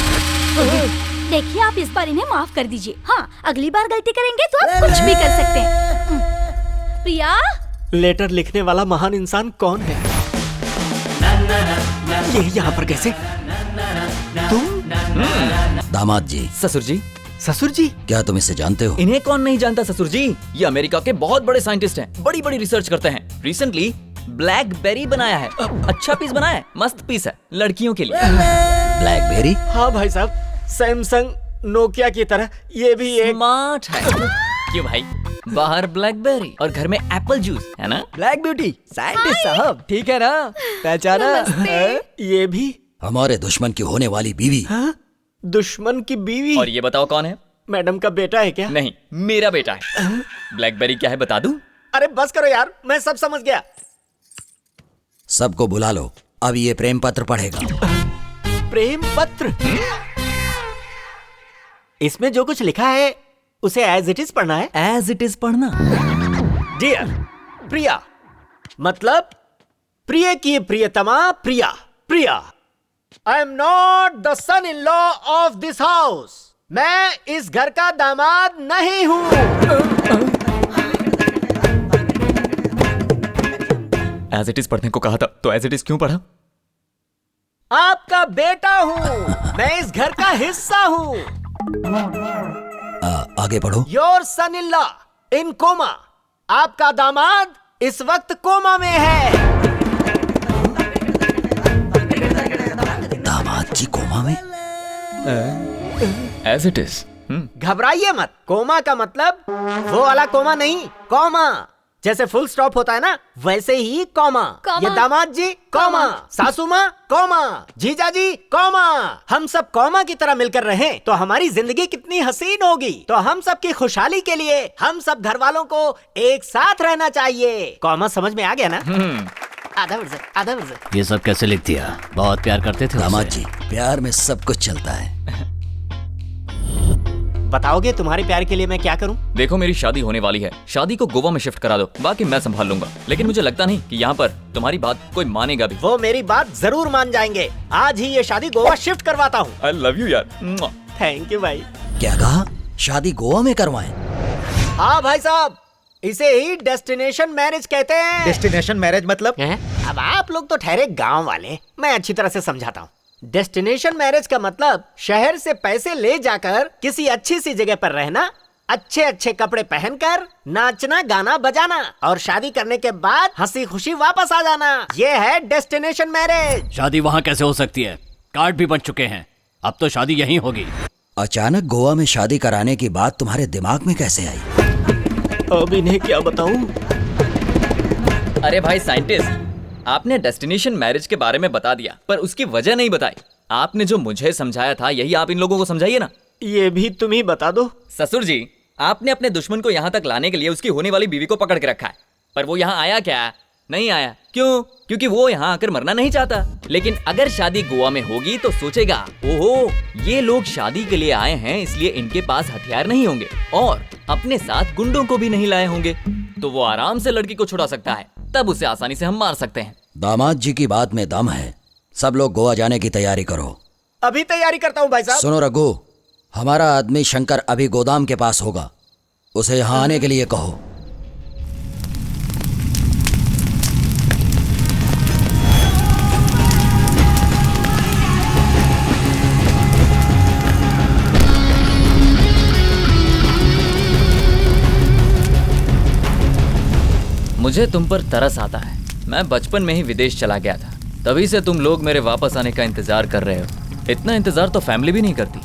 देखिए, आप इस बार इन्हें माफ कर दीजिए। हाँ, अगली बार गलती करेंगे तो आप कुछ भी कर सकते हैं। प्रिया, लेटर लिखने वाला महान इंसान कौन है? ये यहाँ पर कैसे? तुम? दामाद जी। ससुर जी। ससुर जी? क्या तुम इसे जानते हो? इन्हें कौन नहीं जानता ससुर जी। ये अमेरिका के बहुत बड़े साइंटिस्ट हैं। बड़ी बड़ी रिसर्च करते हैं। रिसेंटली ब्लैकबेरी बनाया है। अच्छा पीस बनाया है, मस्त पीस है लड़कियों के लिए। ब्लैकबेरी? हाँ भाई साहब, सैमसंग नोकिया की तरह ये भी एक स्मार्ट है। क्यों भाई? बाहर ब्लैकबेरी और घर में एप्पल जूस है ना। ब्लैक ब्यूटी साइंटिस्ट साहब, ठीक है ना? पहचाना? ये भी हमारे दुश्मन की होने वाली बीवी। दुश्मन की बीवी? और ये बताओ कौन है? मैडम का बेटा है क्या? नहीं, मेरा बेटा है। ब्लैकबेरी क्या है बता दूं? अरे बस करो यार, मैं सब समझ गया। सबको बुला लो, अब ये प्रेम पत्र पढ़ेगा। प्रेम पत्र? इसमें जो कुछ लिखा है उसे एज इट इज पढ़ना है। एज इट इज पढ़ना? डियर प्रिया, मतलब प्रिय की प्रियतमा Priya. Priya, I am not the son in law of this house. मैं इस घर का दामाद नहीं हूँ। एज इट इज पढ़ने को कहा था तो एज इट इज क्यों पढ़ा? आपका बेटा हूँ मैं, इस घर का हिस्सा हूँ। आगे बढ़ो। Your son in law in coma. आपका दामाद इस वक्त कोमा में है। दामाद जी कोमा में? As it is. घबराइए मत। कोमा का मतलब वो वाला कोमा नहीं, कॉमा। जैसे फुल स्टॉप होता है ना, वैसे ही कॉमा। ये दामाद जी कॉमा, सासू माँ कॉमा, जीजा जी कॉमा। हम सब कॉमा की तरह मिलकर रहें तो हमारी जिंदगी कितनी हसीन होगी। तो हम सब की खुशहाली के लिए हम सब घर वालों को एक साथ रहना चाहिए। कॉमा समझ में आ गया ना? आधा वर्ष। ये सब कैसे लिख दिया? बहुत प्यार करते थे दामाद जी, प्यार में सब कुछ चलता है। बताओगे तुम्हारे प्यार के लिए मैं क्या करूं? देखो, मेरी शादी होने वाली है। शादी को गोवा में शिफ्ट करा दो, बाकी मैं संभाल लूंगा। लेकिन मुझे लगता नहीं कि यहाँ पर तुम्हारी बात कोई मानेगा भी। वो मेरी बात जरूर मान जाएंगे। आज ही ये शादी गोवा शिफ्ट करवाता हूँ। I love you यार। थैंक यू भाई। क्या कहा? शादी गोवा में करवाएं? हाँ भाई साहब, इसे ही डेस्टिनेशन मैरिज कहते हैं। डेस्टिनेशन मैरिज मतलब? अब आप लोग तो ठहरे गांव वाले, मैं अच्छी तरह से समझाता हूँ। डेस्टिनेशन मैरिज का मतलब शहर से पैसे ले जाकर किसी अच्छी सी जगह पर रहना, अच्छे अच्छे कपड़े पहनकर नाचना गाना बजाना और शादी करने के बाद हंसी खुशी वापस आ जाना। ये है डेस्टिनेशन मैरिज। शादी वहाँ कैसे हो सकती है? कार्ड भी बन चुके हैं। अब तो शादी यहीं होगी। अचानक गोवा में शादी कराने की बात तुम्हारे दिमाग में कैसे आई? अब इन्हें क्या बताऊं? अरे भाई साइंटिस्ट, आपने डेस्टिनेशन मैरिज के बारे में बता दिया, पर उसकी वजह नहीं बताई। आपने जो मुझे समझाया था, यही आप इन लोगों को समझाइए ना। ये भी तुम ही बता दो। ससुर जी, आपने अपने दुश्मन को यहाँ तक लाने के लिए उसकी होने वाली बीवी को पकड़ के रखा है, पर वो यहाँ आया क्या? नहीं आया। क्यों? क्योंकि वो यहाँ आकर मरना नहीं चाहता। लेकिन अगर शादी गोवा में होगी तो सोचेगा, ओहो, ये लोग शादी के लिए आए हैं, इसलिए इनके पास हथियार नहीं होंगे और अपने साथ गुंडों को भी नहीं लाए होंगे, तो वो आराम से लड़की को छुड़ा सकता है। तब उसे आसानी से हम मार सकते हैं। दामाद जी की बात में दम है। सब लोग गोवा जाने की तैयारी करो। अभी तैयारी करता हूँ भाई साहब। सुनो रघु, हमारा आदमी शंकर अभी गोदाम के पास होगा, उसे यहाँ आने के लिए कहो। मुझे तुम पर तरस आता है। मैं बचपन में ही विदेश चला गया था, तभी से तुम लोग मेरे वापस आने का इंतजार कर रहे हो। इतना इंतजार तो फैमिली भी नहीं करती।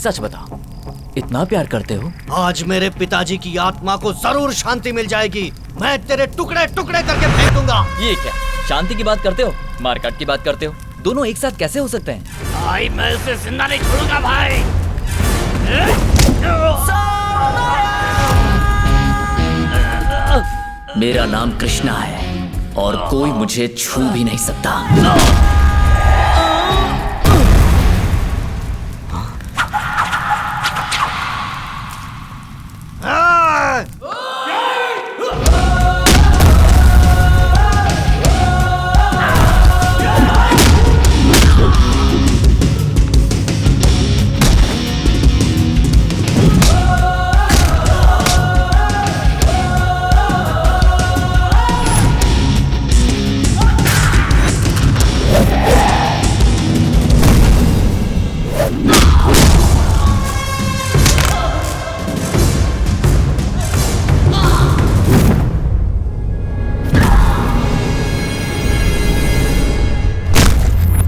सच बताओ, इतना प्यार करते हो? आज मेरे पिताजी की आत्मा को जरूर शांति मिल जाएगी। मैं तेरे टुकड़े टुकड़े करके फेंक दूंगा। ये क्या शांति की बात करते हो, मारकाट की बात करते हो? दोनों एक साथ कैसे हो सकते हैं? भाई मैं उसे जिंदा नहीं छोड़ूंगा भाई। मेरा नाम कृष्णा है और कोई मुझे छू भी नहीं सकता।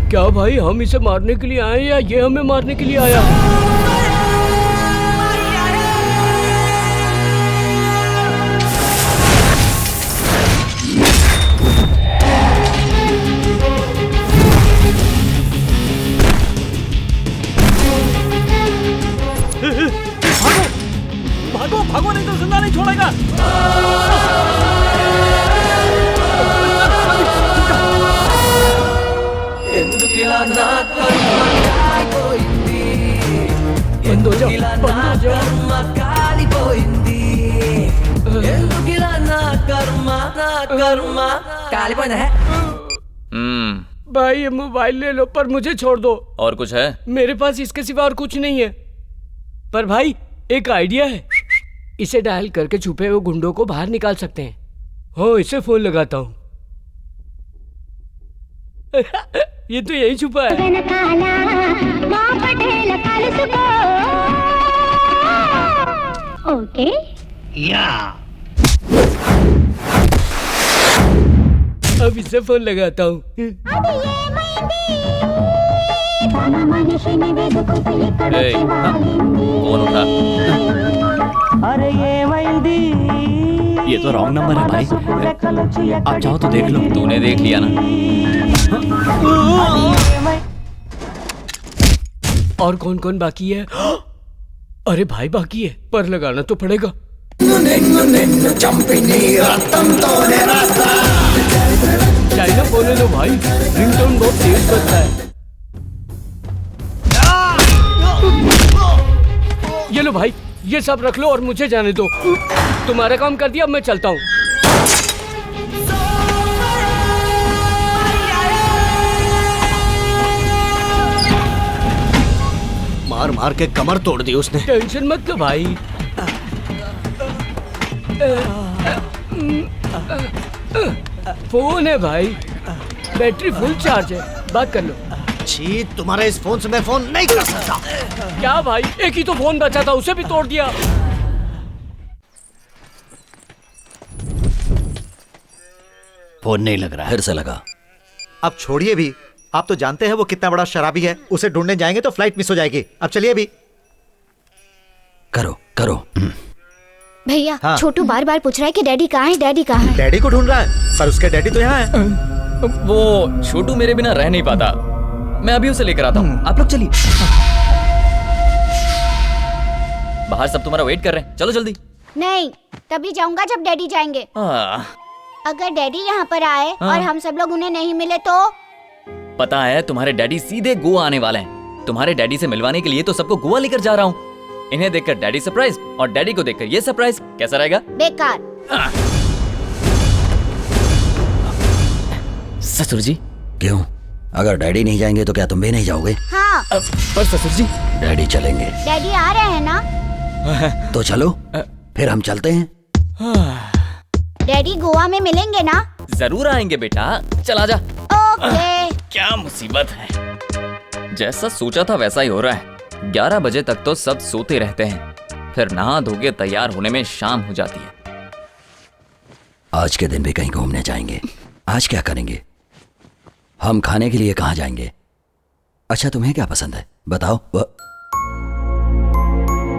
क्या भाई, हम इसे मारने के लिए आए या ये हमें मारने के लिए आया? भागो भागो, नहीं तो जिंदा नहीं छोड़ेगा। भाई ये मोबाइल ले लो, पर मुझे छोड़ दो। और कुछ है? मेरे पास इसके सिवा और कुछ नहीं है। पर भाई एक आइडिया है, इसे डायल करके छुपे हुए गुंडों को बाहर निकाल सकते हैं। हो, इसे फोन लगाता हूँ। ये तो यही छुपा है। ओके या अब इससे फोन लगाता हूँ। फोन उठा। ये तो रॉन्ग नंबर है भाई, आप चाहो तो देख लो। तूने देख लिया ना। और कौन कौन बाकी है? अरे भाई बाकी है, पर लगाना तो पड़ेगा। चाइना बोले लो भाई, रिंगटोन बहुत तेज बजता है। ये लो भाई, ये सब रख लो और मुझे जाने दो। तुम्हारा काम कर दिया, अब मैं चलता हूँ। मार मार के कमर तोड़ दी उसने। टेंशन मत लो भाई। फोन है भाई, बैटरी फुल चार्ज है, बात कर लो। छी, तुम्हारे इस फोन से मैं फोन नहीं कर सकता। क्या भाई, एक ही तो फोन बचा था, उसे भी तोड़ दिया। फोन नहीं लग रहा, फिर से लगा। अब छोड़िए भी, आप तो जानते हैं वो कितना बड़ा शराबी है। उसे ढूंढने जाएंगे तो फ्लाइट मिस हो जाएगी। अब चलिए भी। करो करो। भैया हाँ। छोटू बार बार पूछ रहा है कि डैडी कहाँ है, डैडी कहाँ है। डैडी को ढूंढ रहा है, पर उसके डैडी तो यहाँ है। वो छोटू मेरे बिना रह नहीं पाता, मैं अभी उसे लेकर आता हूँ। आप लोग चलिए, बाहर सब तुम्हारा वेट कर रहे हैं, चलो जल्दी। नहीं, तभी जाऊंगा जब डैडी जाएंगे। अगर डैडी यहाँ पर आए और हम सब लोग उन्हें नहीं मिले तो? पता है तुम्हारे डैडी सीधे गोवा आने वाले हैं। तुम्हारे डैडी से मिलवाने के लिए तो सबको गोवा लेकर जा रहा हूँ। इन्हें देखकर डैडी सरप्राइज और डैडी को देखकर ये सरप्राइज, कैसा रहेगा? बेकार। ससुर जी। क्यों? अगर डैडी नहीं जाएंगे तो क्या तुम भी नहीं जाओगे? हाँ। पर ससुर जी, डैडी चलेंगे। डैडी आ रहे हैं ना? तो चलो, फिर हम चलते हैं। डैडी गोवा में मिलेंगे ना? जरूर आएंगे बेटा, चला जा। ओके। क्या मुसीबत है, जैसा सोचा था वैसा ही हो रहा है। 11 बजे तक तो सब सोते रहते हैं, फिर नहा धो के तैयार होने में शाम हो जाती है। आज के दिन भी कहीं घूमने जाएंगे। आज क्या करेंगे? हम खाने के लिए कहाँ जाएंगे? अच्छा, तुम्हें क्या पसंद है बताओ।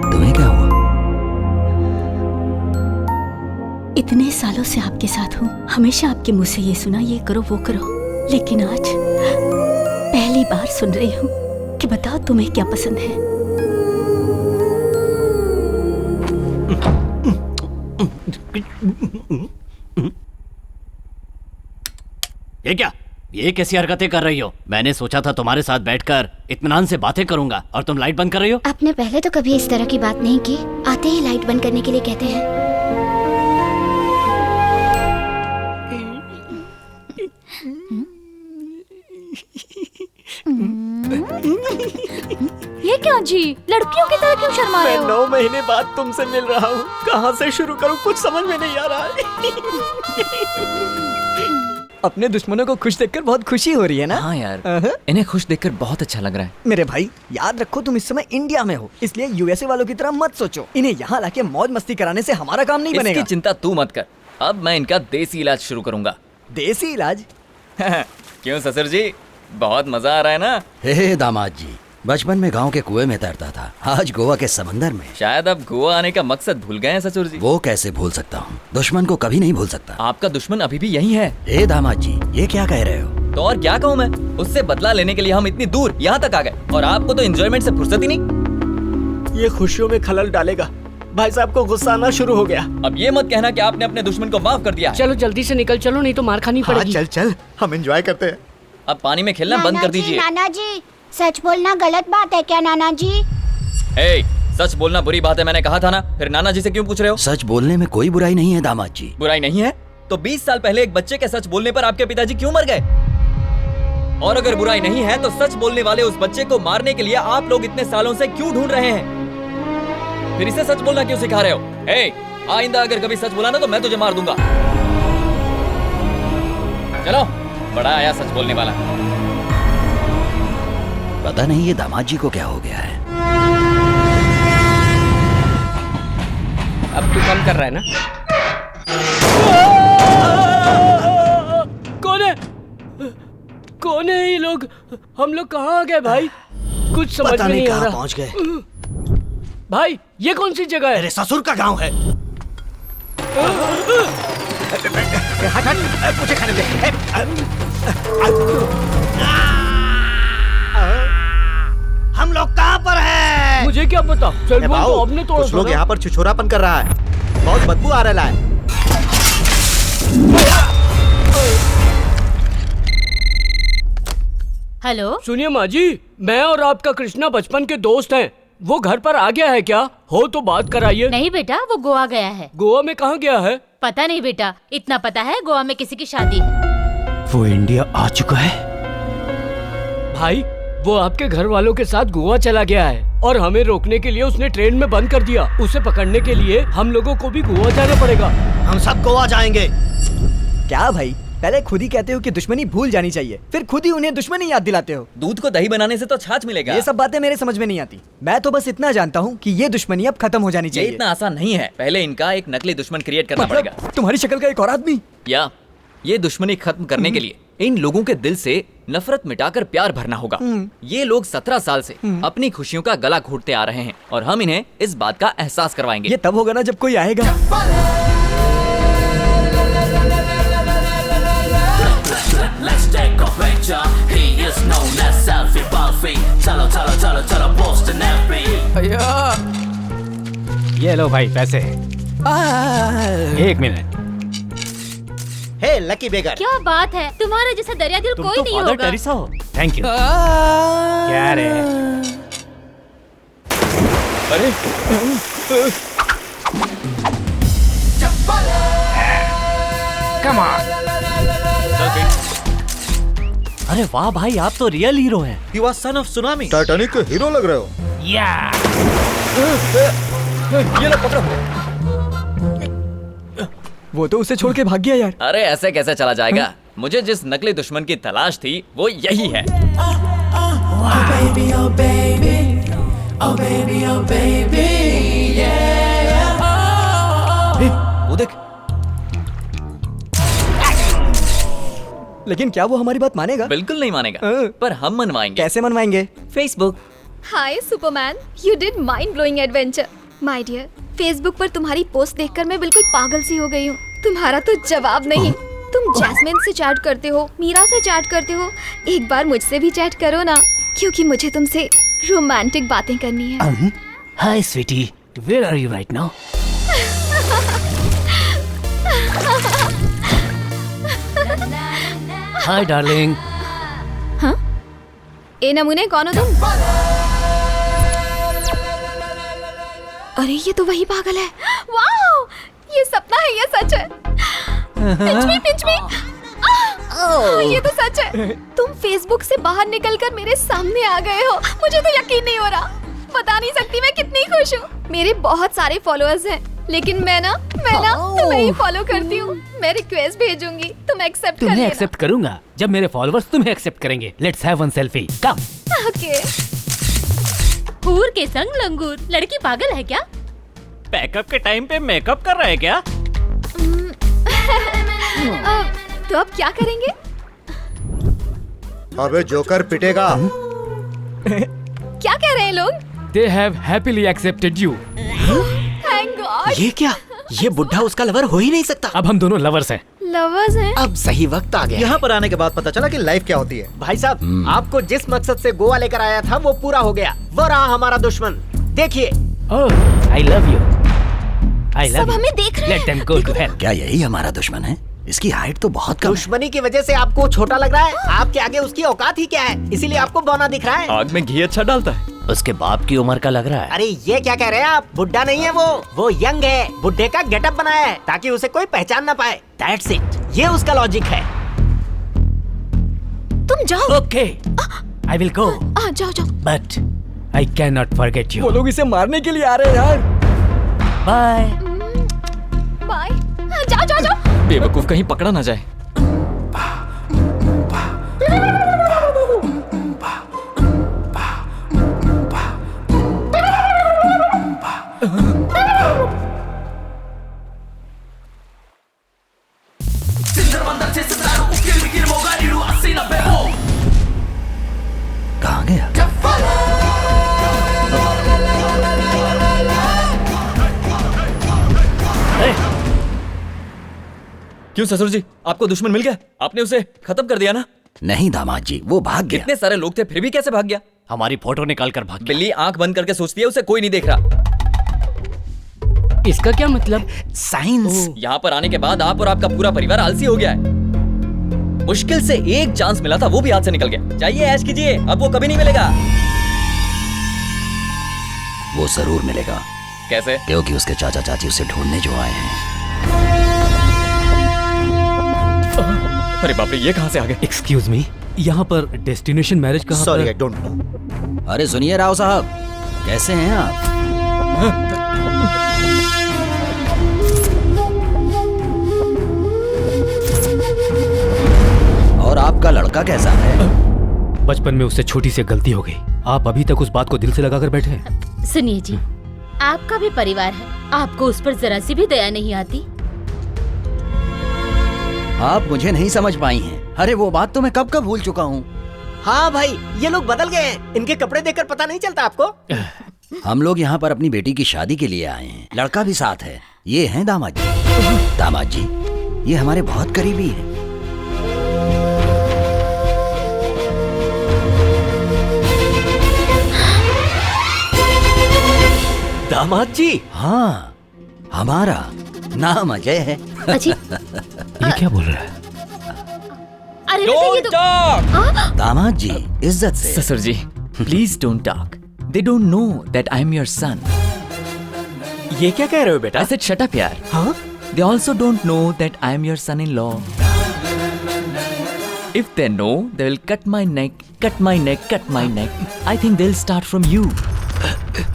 तुम्हें क्या हुआ? इतने सालों से आपके साथ हूँ, हमेशा आपके मुंह से ये सुना, ये करो वो करो, लेकिन आज पहली बार सुन रही हूँ कि बताओ तुम्हें क्या पसंद है। ये क्या, ये कैसी हरकतें कर रही हो? मैंने सोचा था तुम्हारे साथ बैठकर इत्मीनान से बातें करूंगा और तुम लाइट बंद कर रही हो। आपने पहले तो कभी इस तरह की बात नहीं की। आते ही लाइट बंद करने के लिए कहते हैं। ये क्या जी, लड़कियों की तरह क्यों शर्मा रहे मैं हो? 9 महीने बाद तुमसे मिल रहा हूँ, कहाँ से शुरू करूँ कुछ समझ में नहीं आ रहा है। अपने दुश्मनों को खुश देखकर बहुत खुशी हो रही है ना? हाँ यार, इन्हें खुश देखकर बहुत अच्छा लग रहा है। मेरे भाई याद रखो, तुम इस समय इंडिया में हो, इसलिए यूएसए वालों की तरह मत सोचो। इन्हें यहाँ लाके मौज मस्ती कराने से हमारा काम नहीं बनेगा। इसकी चिंता तू मत कर, अब मैं इनका देसी इलाज शुरू करूंगा। देसी इलाज? क्यों ससुर जी, बहुत मजा आ रहा है ना? हे दामाद जी, बचपन में गांव के कुएं में तैरता था, आज गोवा के समंदर में। शायद अब गोवा आने का मकसद भूल गए हैं ससुर जी। वो कैसे भूल सकता हूँ, दुश्मन को कभी नहीं भूल सकता। आपका दुश्मन अभी भी यही है। हे दामाद जी, ये क्या कह रहे हो? तो और क्या कहूँ मैं, उससे बदला लेने के लिए हम इतनी दूर यहाँ तक आ गए और आपको तो एंजॉयमेंट से फुर्सत ही नहीं। ये खुशियों में खलल डालेगा। भाई साहब को गुस्सा आना शुरू हो गया। अब ये मत कहना कि आपने अपने दुश्मन को माफ कर दिया है। चलो जल्दी से निकल चलो, नहीं तो मार खानी पड़ेगी। चल चल, हम एंजॉय करते हैं। अब पानी में खेलना बंद कर दीजिए। नाना जी, सच बोलना गलत बात है क्या नाना जी? हे, सच बोलना बुरी बात है, मैंने कहा था ना, फिर नाना जी से क्यों पूछ रहे हो? सच बोलने में कोई बुराई नहीं है दामाद जी। बुराई नहीं है तो 20 साल पहले एक बच्चे के सच बोलने पर आपके पिताजी क्यों मर गए? और अगर बुराई नहीं है तो सच बोलने वाले उस बच्चे को मारने के लिए आप लोग इतने सालों से क्यों ढूंढ रहे हैं? फिर इसे सच बोलना क्यों सिखा रहे हो? हे, आइंदा अगर कभी सच बोला ना तो मैं तुझे मार दूंगा। चलो, बड़ा आया सच बोलने वाला। पता नहीं ये दामाद जी को क्या हो गया है। तू कम कर रहा है ना? कौन है ये लोग? हम लोग कहाँ आ गए भाई? कुछ समझ पता में नहीं आ कहाँ रहा। पहुंच गए। भाई ये कौन सी जगह है? मेरे ससुर का गांव है। हट हट, मुझे खाने दे। हम लोग कहाँ पर हैं? मुझे क्या पता? चल बोल तो आपने तोड़ा कुछ लोग था ना? यहाँ पर छिछोरापन कर रहा है, बहुत बदबू आ रहा है। हेलो सुनिए माँ जी, मैं और आपका कृष्णा बचपन के दोस्त हैं। वो घर पर आ गया है क्या? हो तो बात कराइए। नहीं बेटा, वो गोवा गया है। गोवा में कहाँ गया है? पता नहीं बेटा, इतना पता है गोवा में किसी की शादी है। वो इंडिया आ चुका है। भाई वो आपके घर वालों के साथ गोवा चला गया है और हमें रोकने के लिए उसने ट्रेन में बंद कर दिया। उसे पकड़ने के लिए हम लोगों को भी गोवा जाना पड़ेगा। हम सब गोवा जाएंगे। क्या भाई, पहले खुद ही कहते हो कि दुश्मनी भूल जानी चाहिए, फिर खुद ही उन्हें दुश्मनी याद दिलाते हो। दूध को दही बनाने से तो छाछ मिलेगा। ये सब बातें मेरे समझ में नहीं आती। मैं तो बस इतना जानता हूँ कि ये दुश्मनी अब खत्म हो जानी ये चाहिए। इतना आसान नहीं है। पहले इनका एक नकली दुश्मन क्रिएट करना पड़ेगा। तुम्हारी शक्ल का एक और आदमी? या ये दुश्मनी खत्म करने के लिए इन लोगों के दिल से नफरत मिटाकर प्यार भरना होगा। ये लोग 17 साल से अपनी खुशियों का गला घोटते आ रहे हैं और हम इन्हें इस बात का एहसास करवाएंगे। ये तब होगा ना जब कोई आएगा। Let's take a picture. He is known as Selfie Buffy. चलो post an FB. ये लो भाई पैसे। एक मिनट। हे लकी बेगर। क्या बात है, तुम्हारे जैसा दरिया दिल कोई नहीं होगा। टेरेसा हो। Thank you. क्या रे? अरे कम ऑन। अरे वाह भाई, आप तो रियल हीरो हैं। You are son of tsunami. Titanic के हीरो लग रहे हो। या ये लो पकड़ो। वो तो उसे छोड़ के भाग गया यार। अरे ऐसे कैसे चला जाएगा? मुझे जिस नकली दुश्मन की तलाश थी वो यही है। वो देख। लेकिन क्या वो हमारी बात मानेगा? बिल्कुल नहीं मानेगा, पर हम मनवाएंगे। कैसे मनवाएंगे? Facebook. Hi superman, you did mind blowing adventure. My dear, Facebook पर तुम्हारी पोस्ट देखकर मैं बिल्कुल पागल सी हो गई हूँ। तुम्हारा तो जवाब नहीं। तुम जैस्मिन से चैट करते हो, मीरा से चैट करते हो, एक बार मुझसे भी चैट करो ना, क्योंकि मुझे तुमसे रोमांटिक बातें करनी है। Hi sweetie, where are you right now? Hi darling. हाँ? ए नमूने कौन हो तुम? अरे ये तो वही पागल है। वाओ, ये सपना है, ये सच है। पिंच मी। ये तो सच है। तुम फेसबुक से बाहर निकलकर मेरे सामने आ गए हो। मुझे तो यकीन नहीं हो रहा। बता नहीं सकती मैं कितनी खुश हूँ। मेरे बहुत सारे फॉलोअर्स हैं, लेकिन मैं ना तुम्हें ही फॉलो करती हूँ। मैं रिक्वेस्ट भेजूंगी, तुम एक्सेप्ट कर तुम्हें लेना। एक्सेप्ट करूंगा जब मेरे फॉलोअर्स तुम्हें एक्सेप्ट करेंगे। Let's have one selfie. Come. Okay. हूर के संग लंगूर, लड़की पागल है क्या? पैकअप के टाइम पे मेकअप कर रहे हैं क्या? तो अब क्या करेंगे? अबे जोकर पिटेगा। क्या कह रहे हैं लोग? They have happily accepted you. Thank God. ये क्या? ये बुढ़ा उसका लवर हो ही नहीं सकता। अब हम दोनों लवर्स हैं। लवर्स हैं? अब सही वक्त आ गया। यहाँ पर आने के बाद पता चला कि लाइफ क्या होती है। भाई साहब, आपको जिस मकसद से गोवा लेकर आया था वो पूरा हो गया। वो रहा हमारा दुश्मन। देखिए। Oh, I love you. I love सब you. हमें देख रहे हैं। Let them go to hell. क्या यही हमारा दुश्मन है? इसकी हाइट तो बहुत कम है। दुश्मनी की वजह से आपको छोटा लग रहा है। आपके आगे उसकी औकात ही क्या है, इसीलिए आपको बौना दिख रहा है। आग में घी अच्छा डालता है। उसके बाप की उम्र का लग रहा है। अरे ये क्या कह रहे हैं आप? बुढ़ा नहीं है वो यंग है। बुढ़े का गेटअप बनाया है ताकि उसे कोई पहचान ना पाए। That's it. ये उसका लॉजिक है। तुम जाओ। Okay. I will go. जाओ। But I cannot forget you. वो लोग इसे मारने के लिए आ रहे हैं यार। Bye. बाय। जाओ। बेवकूफ कहीं पकड़ा ना जाए। क्यों ससुर जी, आपको दुश्मन मिल गया? आपने उसे खत्म कर दिया ना? नहीं दामाद जी, वो भाग गया। कितने सारे लोग थे, फिर भी कैसे भाग गया? हमारी फोटो निकाल कर भाग गया। बिल्ली आंख बंद करके सोचती है उसे कोई नहीं देख रहा। इसका क्या मतलब? साइंस। यहाँ पर आने के बाद आप और आपका पूरा परिवार आलसी हो गया है। मुश्किल से एक चांस मिला था, वो भी हाथ से निकल गया। जाइए ऐश कीजिए, अब वो कभी नहीं मिलेगा। वो जरूर मिलेगा। कैसे? क्योंकि उसके चाचा चाची उसे ढूंढने जो आए हैं। अरे बाप रे, ये कहाँ से आ गए? एक्सक्यूज मी, यहाँ पर डेस्टिनेशन मैरिज कहाँ? Sorry, I don't know. अरे सुनिए राव साहब, कैसे हैं आप? और आपका लड़का कैसा है? बचपन में उससे छोटी सी गलती हो गई। आप अभी तक उस बात को दिल से लगाकर बैठे हैं। सुनिए जी, आपका भी परिवार है, आपको उस पर जरा सी भी दया नहीं आती? आप मुझे नहीं समझ पाई हैं। अरे वो बात तो मैं कब कब भूल चुका हूँ। हाँ भाई, ये लोग बदल गए हैं। इनके कपड़े देखकर पता नहीं चलता आपको? हम लोग यहाँ पर अपनी बेटी की शादी के लिए आए हैं। लड़का भी साथ है। ये हैं दामाद जी। दामाद जी, ये हमारे बहुत करीबी हैं। दामाद जी? हाँ, हमारा नाम अजय है। अजी, ये क्या बोल रहा है? अरे बेटा, ये तो दामाद जी, इज्जत से। ससुर जी, please don't talk. They don't know that I am your son. ये क्या कह रहे हो बेटा? I said shut up यार। हाँ? They also don't know that I am your son-in-law. If they know, they will cut my neck, cut my neck, cut my neck. I think they'll start from you.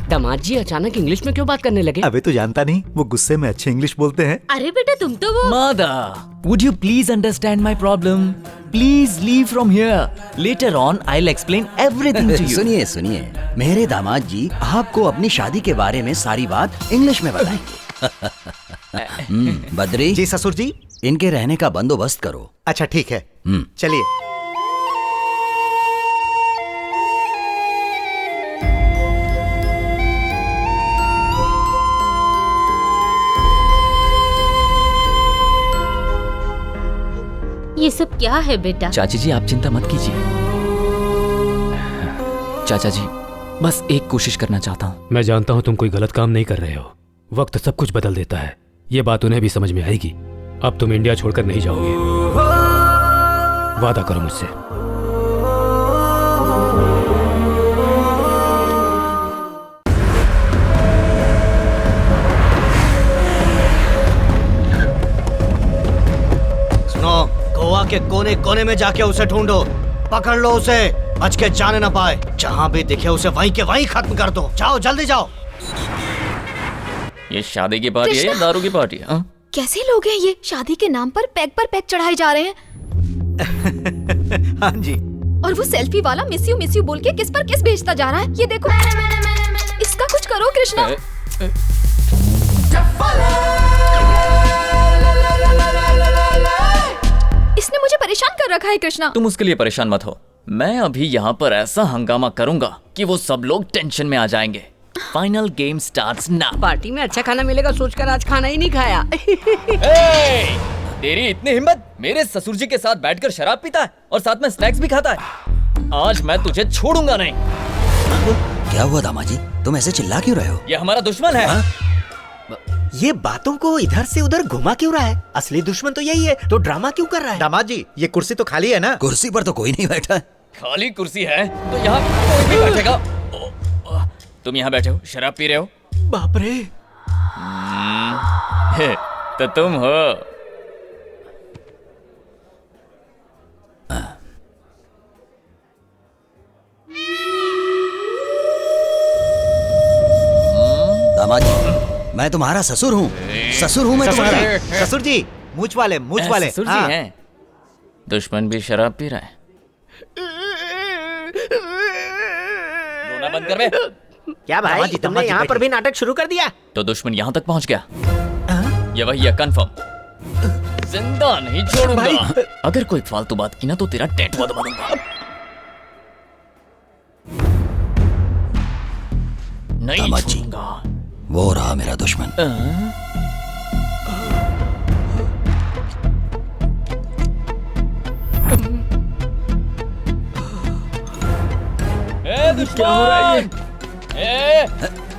दामाद जी अचानक English में क्यों बात करने लगे? अबे तो जानता नहीं, वो गुस्से में अच्छे इंग्लिश बोलते हैं। अरे बेटा, तुम तो वो Mother, would you please understand my problem? Please leave from here. Later on, I'll explain everything to you. सुनिए सुनिए, मेरे दामाद जी आपको अपनी शादी के बारे में सारी बात इंग्लिश में बताएंगे। बद्री जी ससुर जी। इनके रहने का बंदोबस्त करो। अच्छा ठीक है, चलिए। ये सब क्या है बेटा? चाची जी, आप चिंता मत कीजिए। चाचा जी, बस एक कोशिश करना चाहता हूँ। मैं जानता हूँ तुम कोई गलत काम नहीं कर रहे हो। वक्त सब कुछ बदल देता है। ये बात उन्हें भी समझ में आएगी। अब तुम इंडिया छोड़कर नहीं जाओगे। वादा करो मुझसे। सुनो, गोवा के कोने कोने में जाके उसे ढूंढो, पकड़ लो उसे, बच के जाने ना पाए। जहाँ भी दिखे उसे वहीं के वहीं खत्म कर दो। जाओ, जल्दी जाओ। ये शादी की पार्टी है या दारू की पार्टी है? कैसे लोग हैं ये? शादी के नाम पर पैक चढ़ाए जा रहे हैं। हाँ जी। और वो सेल्फी वाला मिस यू बोल के किस पर किस भेजता जा रहा है। ये देखो, इसका कुछ करो कृष्णा। इसने मुझे परेशान कर रखा है कृष्णा। तुम उसके लिए परेशान मत हो। मैं अभी यहाँ पर ऐसा हंगामा करूंगा कि वो सब लोग टेंशन में आ जाएंगे। Final game starts now. Party में अच्छा खाना मिलेगा सोचकर आज खाना ही नहीं खाया। तेरी इतनी हिम्मत, मेरे ससुर जी के साथ बैठकर शराब पीता है और साथ में स्नैक्स भी खाता है। आज मैं तुझे छोड़ूंगा नहीं। क्या हुआ दामाद जी, तुम ऐसे चिल्ला क्यों रहे हो? ये हमारा दुश्मन है। ये बातों को इधर से उधर घुमा क्यों रहा है? असली दुश्मन तो यही है, तो ड्रामा क्यों कर रहा है? दामाद जी, ये कुर्सी तो खाली है ना? कुर्सी पर तो कोई नहीं बैठा। खाली कुर्सी है तो यहाँ कोई भी बैठेगा। तुम यहाँ बैठे हो, शराब पी रहे हो। बाप रे। तो तुम हो। दामाद जी, मैं तुम्हारा ससुर हूँ। ससुर हूँ मैं तुम्हारा। ससुर जी, मूछ वाले, मूछ वाले। ससुर जी हैं। दुश्मन भी शराब पी रहा है। रोना बंद कर बे। क्या भाई, तुमने यहाँ पर भी नाटक शुरू कर दिया? तो दुश्मन यहाँ तक पहुँच गया। ये वही है, कंफर्म। जिंदा नहीं छोड़ूंगा। अगर कोई फालतू बात की ना तो तेरा टैटू दबा दूंगा। नहीं छोड़ूंगा। वो रहा मेरा दुश्मन। क्या हो रहा है ए,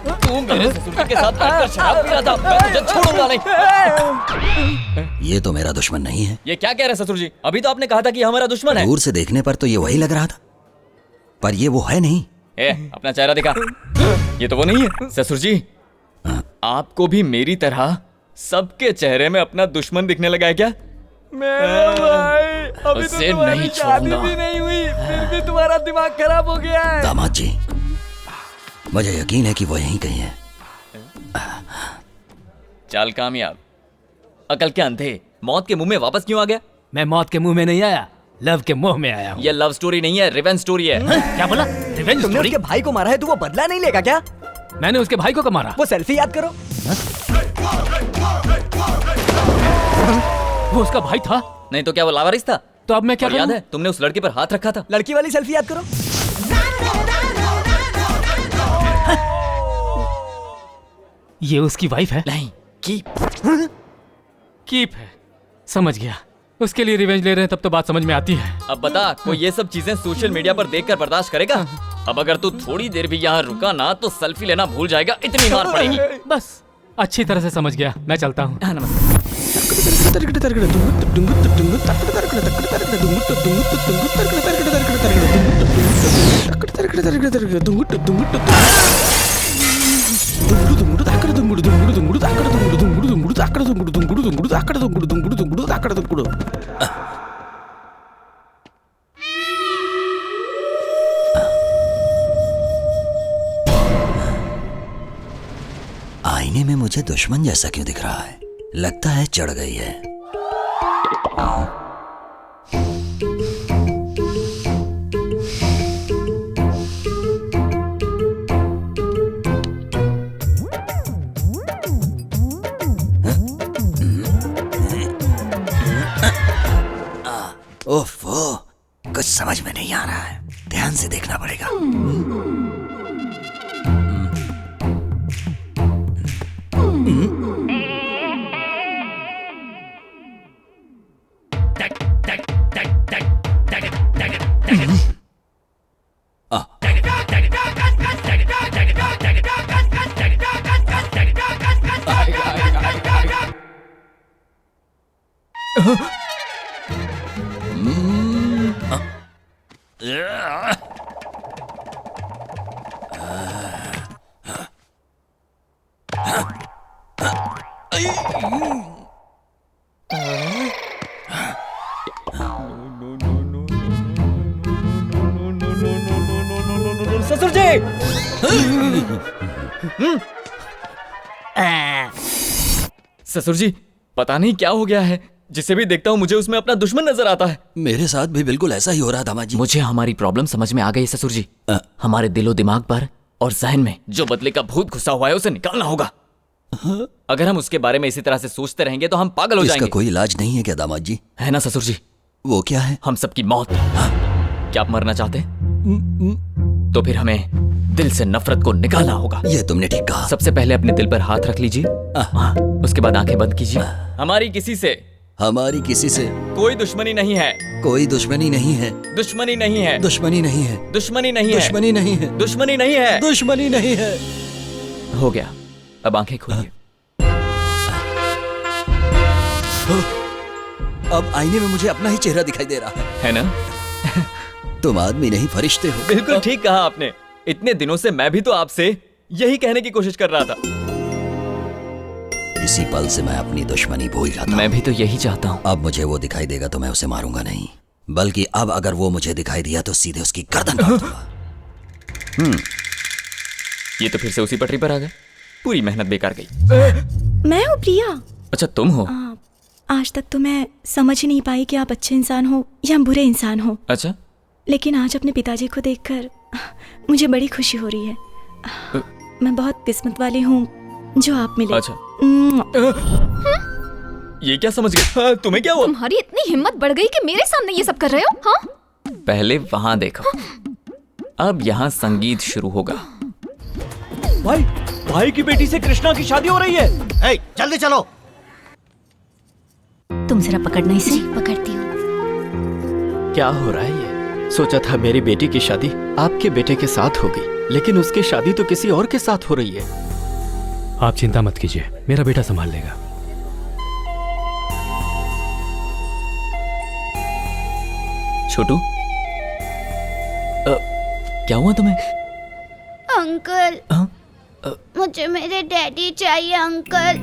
तू मेरे ससुर के साथ बैठकर शराब पी रहा था, मैं तुझे छोड़ूंगा नहीं। ये तो मेरा दुश्मन नहीं है। ये क्या कह रहे ससुर जी? अभी तो आपने कहा था कि हमारा दुश्मन है। दूर से देखने पर तो ये वही लग रहा था, पर ये वो है नहीं। अपना चेहरा दिखा। ये तो वो नहीं है ससुर जी। आपको भी मेरी तरह सबके चेहरे में अपना दुश्मन दिखने लगा है क्या? मेरा भाई, अभी तो उसे तुम्हारी नहीं शादी छोड़ूंगा। भी नहीं हुई, फिर भी तुम्हारा दिमाग खराब हो गया है। दामाद जी, मुझे यकीन है कि वो यहीं कहीं है। चाल कामयाब। अकल के अंधे, मौत के मुंह में वापस क्यों आ गया? मैं मौत के मुंह में नहीं आया, लव के मुंह में आया हूँ। ये लव स्टोरी नहीं है, रिवेंज स्टोरी है। क्या बोला? रिवेंज तुमने स्टोरी? उसके भाई को मारा है तो वो बदला नहीं लेगा क्या? मैंने उसके भाई को कब मारा? वो सेल्फी याद करो। वो उसका भाई था? नहीं तो क्या वो लावारिस था? तो अब मैं क्या और याद करूं? है तुमने उस लड़के पर हाथ रखा था? लड़की वाली सेल्फी याद करो। ये उसकी वाइफ है? नहीं, कीप है। समझ गया, उसके लिए रिवेंज ले रहे हैं, तब तो बात समझ में आती है। अब बता, कोई ये सब चीजें सोशल मीडिया पर देखकर बर्दाश्त करेगा? अब अगर तू थोड़ी देर भी यहाँ रुका ना तो सेल्फी लेना भूल जाएगा, इतनी मार पड़ेगी। बस अच्छी तरह से समझ गया, मैं चलता हूँ। आईने में मुझे दुश्मन जैसा क्यों दिख रहा है? लगता है चढ़ गई है। ओफो, कुछ समझ में नहीं आ रहा है, ध्यान से देखना पड़ेगा। ससुर जी! ससुर जी, पता नहीं क्या हो गया है, जिसे भी देखता हूँ मुझे उसमें अपना दुश्मन नजर आता है। मेरे साथ भी बिल्कुल ऐसा ही हो रहा दामाद जी। मुझे हमारी प्रॉब्लम समझ में आ गई ससुर जी। हमारे दिलो दिमाग पर और जहन में जो बदले का भूत घुसा हुआ है उसे निकालना होगा। अगर हम उसके बारे में इसी तरह से सोचते रहेंगे तो हम पागल हो जाएंगे। इसका कोई इलाज नहीं है क्या दामाद जी? है ना ससुर जी? वो क्या है? हम सबकी मौत। क्या आप मरना चाहते हैं? तो फिर हमें दिल से नफरत को निकालना होगा। ये तुमने ठीक कहा। सबसे पहले अपने दिल पर हाथ रख लीजिए, उसके बाद आंखें बंद कीजिए। हमारी किसी से कोई दुश्मनी नहीं है। कोई दुश्मनी नहीं है। दुश्मनी नहीं है। दुश्मनी नहीं है। दुश्मनी नहीं है। दुश्मनी नहीं है। दुश्मनी नहीं है। दुश्मनी नहीं है। हो गया, अब आंखें खोलिए। अब आईने में मुझे अपना ही चेहरा दिखाई दे रहा है ना? तुम आदमी नहीं फरिश्ते हो। बिल्कुल ठीक कहा आपने। इतने दिनों से मैं भी तो आपसे यही कहने की कोशिश कर रहा था। इसी पल से मैं अपनी दुश्मनी भूल जाता हूं। मैं भी तो यही चाहता हूँ। अब मुझे वो दिखाई देगा तो मैं उसे मारूंगा नहीं, बल्कि अब अगर वो मुझे दिखाई दिया तो सीधे उसकी गर्दन काट दूंगा। ये तो फिर से उसी पटरी पर आ गए। पूरी मेहनत बेकार गई। मैं हूँ प्रिया। अच्छा तुम हो? आज तक तो मैं समझ ही नहीं पाई कि आप अच्छे इंसान हो या बुरे इंसान हो। अच्छा, लेकिन आज अपने पिताजी को देखकर मुझे बड़ी खुशी हो रही है। मैं बहुत किस्मत वाली हूँ जो आप मिले। अच्छा। ये क्या समझ गए? तुम्हें क्या हुआ? तुम्हारी इतनी हिम्मत बढ़ गई कि मेरे सामने ये सब कर रहे हो? हाँ? पहले वहां देखो, अब यहाँ संगीत शुरू होगा। भाई की बेटी से कृष्णा की शादी हो रही है। जल्दी चलो। तुम जरा पकड़ना इसे। पकड़ती हूँ। क्या हो रहा है ये? सोचा था मेरी बेटी की शादी आपके बेटे के साथ होगी, लेकिन उसकी शादी तो किसी और के साथ हो रही है। आप चिंता मत कीजिए, मेरा बेटा संभाल लेगा। छोटू, क्या हुआ तुम्हें? अंकल, मुझे मेरे डैडी चाहिए अंकल।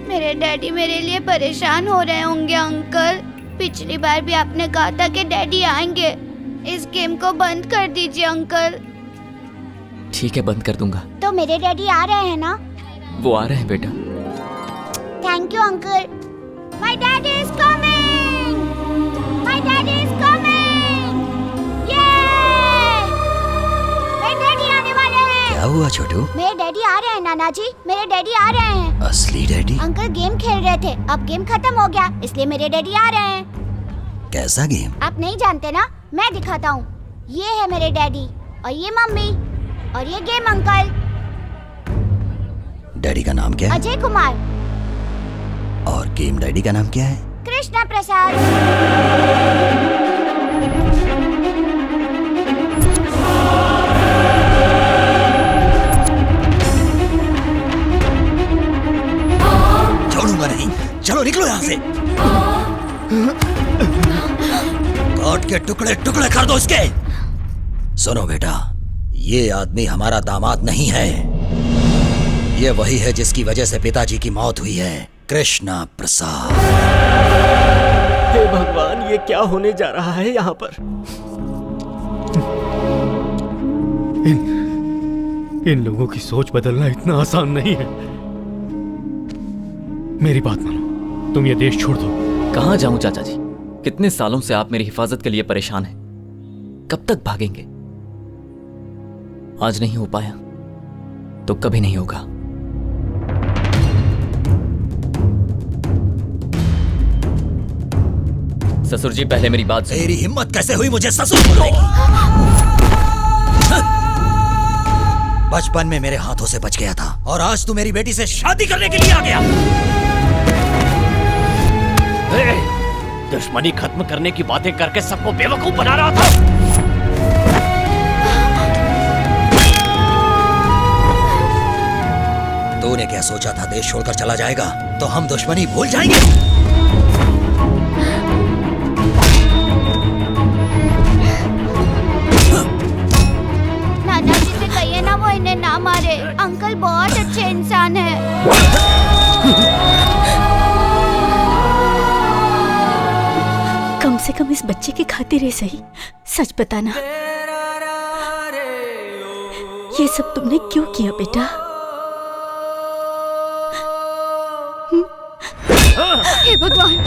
मेरे डैडी मेरे लिए परेशान हो रहे होंगे अंकल। पिछली बार भी आपने कहा था कि डैडी आएंगे। इस गेम को बंद कर दीजिए अंकल। ठीक है, बंद कर दूंगा। तो मेरे डैडी आ रहे हैं ना? वो आ रहे हैं बेटा। Thank you uncle. My daddy is coming. My daddy is coming. ये मेरे डैडी आने वाले हैं। क्या हुआ छोटू? मेरे डैडी आ रहे हैं नाना जी, मेरे डैडी आ रहे हैं। असली डैडी? अंकल गेम खेल रहे थे, अब गेम खत्म हो गया, इसलिए मेरे डैडी आ रहे हैं। कैसा गेम? आप नहीं जानते ना, मैं दिखाता हूँ। ये है मेरे डैडी और ये मम्मी और ये गेम अंकल। डैडी का नाम क्या है? अजय कुमार। और गेम डैडी का नाम क्या है? कृष्णा प्रसाद। छोड़ूंगा नहीं, चलो निकलो यहाँ से। काट के टुकड़े टुकड़े कर दो इसके। सुनो बेटा, ये आदमी हमारा दामाद नहीं है। ये वही है जिसकी वजह से पिताजी की मौत हुई है, कृष्णा प्रसाद। हे भगवान, ये क्या होने जा रहा है यहाँ पर? इन लोगों की सोच बदलना इतना आसान नहीं है। मेरी बात मानो, तुम ये देश छोड़ दो। कहाँ जाऊं चाचा जी? कितने सालों से आप मेरी हिफाजत के लिए परेशान हैं। कब तक भागेंगे? आज नहीं हो पाया तो कभी नहीं होगा। ससुर जी, पहले मेरी बात सुनिए। तेरी हिम्मत कैसे हुई मुझे ससुर बोलने की? बचपन में मेरे हाथों से बच गया था और आज तू मेरी बेटी से शादी करने के लिए आ गया। दुश्मनी खत्म करने की बातें करके सबको बेवकूफ बना रहा था। तूने क्या सोचा था देश छोड़कर चला जाएगा तो हम दुश्मनी भूल जाएंगे? नाना जी से कहिए ना वो इन्हें ना मारे। अंकल बहुत अच्छे इंसान है। कम से कम इस बच्चे की खातिर ही सही सच बताना, ये सब तुमने क्यों किया बेटा? हे भगवान!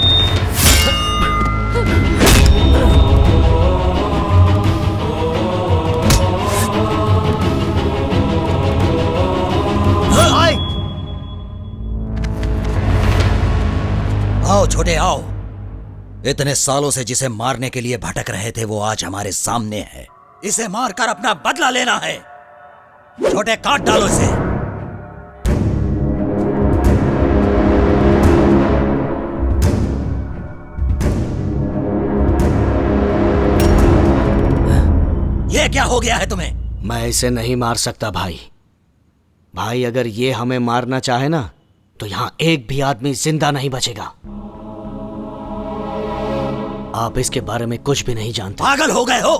आओ छोटे आओ। इतने सालों से जिसे मारने के लिए भटक रहे थे वो आज हमारे सामने है। इसे मारकर अपना बदला लेना है। छोटे काट डालो इसे। ये क्या हो गया है तुम्हें? मैं इसे नहीं मार सकता भाई। भाई अगर ये हमें मारना चाहे ना तो यहाँ एक भी आदमी जिंदा नहीं बचेगा। आप इसके बारे में कुछ भी नहीं जानते। पागल हो गए हो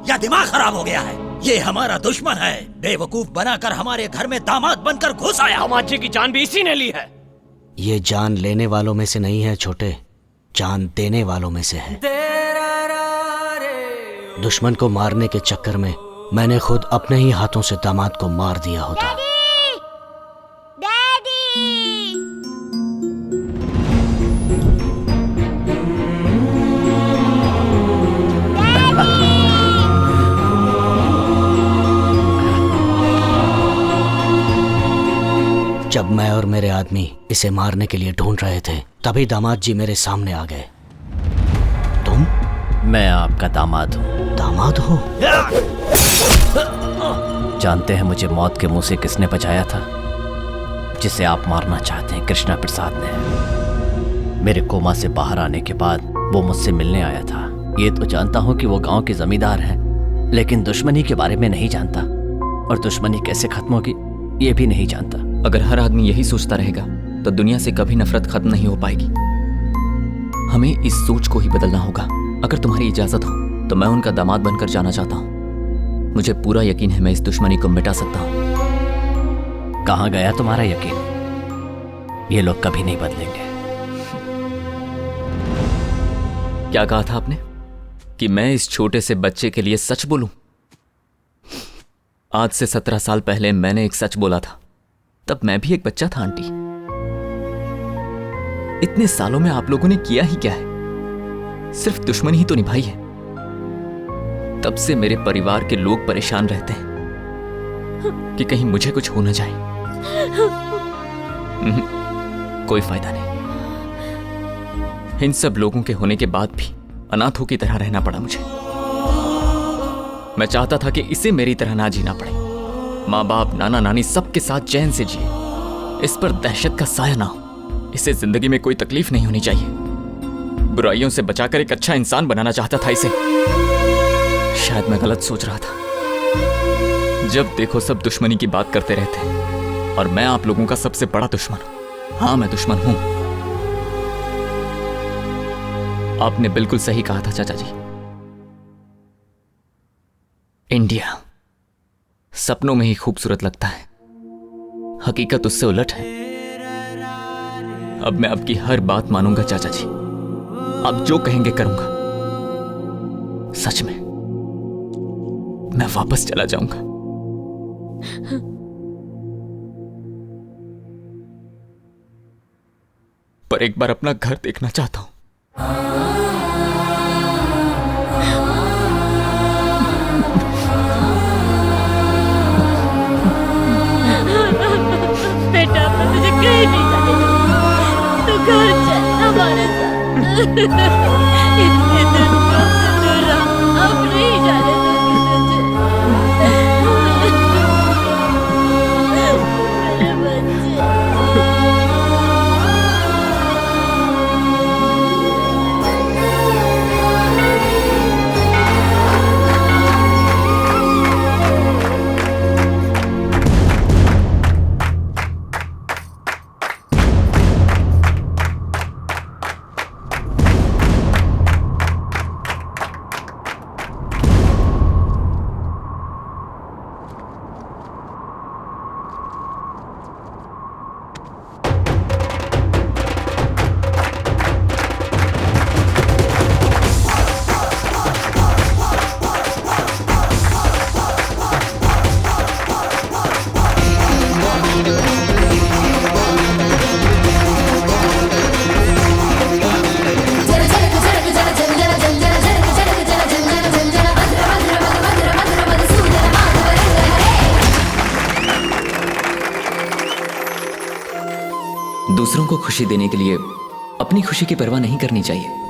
या दिमाग खराब हो गया है? ये हमारा दुश्मन है। बेवकूफ बनाकर हमारे घर में दामाद बनकर घुस आया। दामाद की जान भी इसी ने ली है। ये जान लेने वालों में से नहीं है छोटे, जान देने वालों में से है। दुश्मन को मारने के चक्कर में मैंने खुद अपने ही हाथों से दामाद को मार दिया होता। जब मैं और मेरे आदमी इसे मारने के लिए ढूंढ रहे थे तभी दामाद जी मेरे सामने आ गए। तुम? मैं आपका दामाद हूँ। दामाद हो? जानते हैं मुझे मौत के मुंह से किसने बचाया था? जिसे आप मारना चाहते हैं, कृष्णा प्रसाद ने। मेरे कोमा से बाहर आने के बाद वो मुझसे मिलने आया था। ये तो जानता हूँ कि वो गांव के जमींदार हैं, लेकिन दुश्मनी के बारे में नहीं जानता, और दुश्मनी कैसे खत्म होगी ये भी नहीं जानता। अगर हर आदमी यही सोचता रहेगा तो दुनिया से कभी नफरत खत्म नहीं हो पाएगी। हमें इस सोच को ही बदलना होगा। अगर तुम्हारी इजाजत हो तो मैं उनका दामाद बनकर जाना चाहता हूँ। मुझे पूरा यकीन है मैं इस दुश्मनी को मिटा सकता हूँ। कहाँ गया तुम्हारा यकीन? ये लोग कभी नहीं बदलेंगे। क्या कहा था आपने कि मैं इस छोटे से बच्चे के लिए सच बोलूं? आज से 17 साल पहले मैंने एक सच बोला था। तब मैं भी एक बच्चा था आंटी। इतने सालों में आप लोगों ने किया ही क्या है? सिर्फ दुश्मनी ही तो निभाई है। तब से मेरे परिवार के लोग परेशान रहते हैं कि कहीं मुझे कुछ हो न जाए। कोई फायदा नहीं। इन सब लोगों के होने के बाद भी अनाथों की तरह रहना पड़ा मुझे। मैं चाहता था कि इसे मेरी तरह ना जीना पड़े। माँ बाप, नाना नानी सबके साथ चैन से जिए। इस पर दहशत का साया ना हो। इसे जिंदगी में कोई तकलीफ नहीं होनी चाहिए। बुराइयों से बचाकर एक अच्छा इंसान बनाना चाहता था इसे। शायद मैं गलत सोच रहा था। जब देखो सब दुश्मनी की बात करते रहते हैं और मैं आप लोगों का सबसे बड़ा दुश्मन हूं। हाँ, मैं दुश्मन हूं। आपने बिल्कुल सही कहा था चाचा जी। इंडिया सपनों में ही खूबसूरत लगता है, हकीकत उससे उलट है। अब मैं आपकी हर बात मानूंगा चाचा जी। आप जो कहेंगे करूंगा। सच में मैं वापस चला जाऊंगा। पर एक बार अपना घर देखना चाहता हूं। बेटा, मैं तुझे कहीं नहीं जाने दूंगी। तू घर चल हमारे साथ। इतने दिन से दूर रहा, अब नहीं जाने दूंगी तुझे। मेरे बच्चे। दूसरों को खुशी देने के लिए अपनी खुशी की परवाह नहीं करनी चाहिए।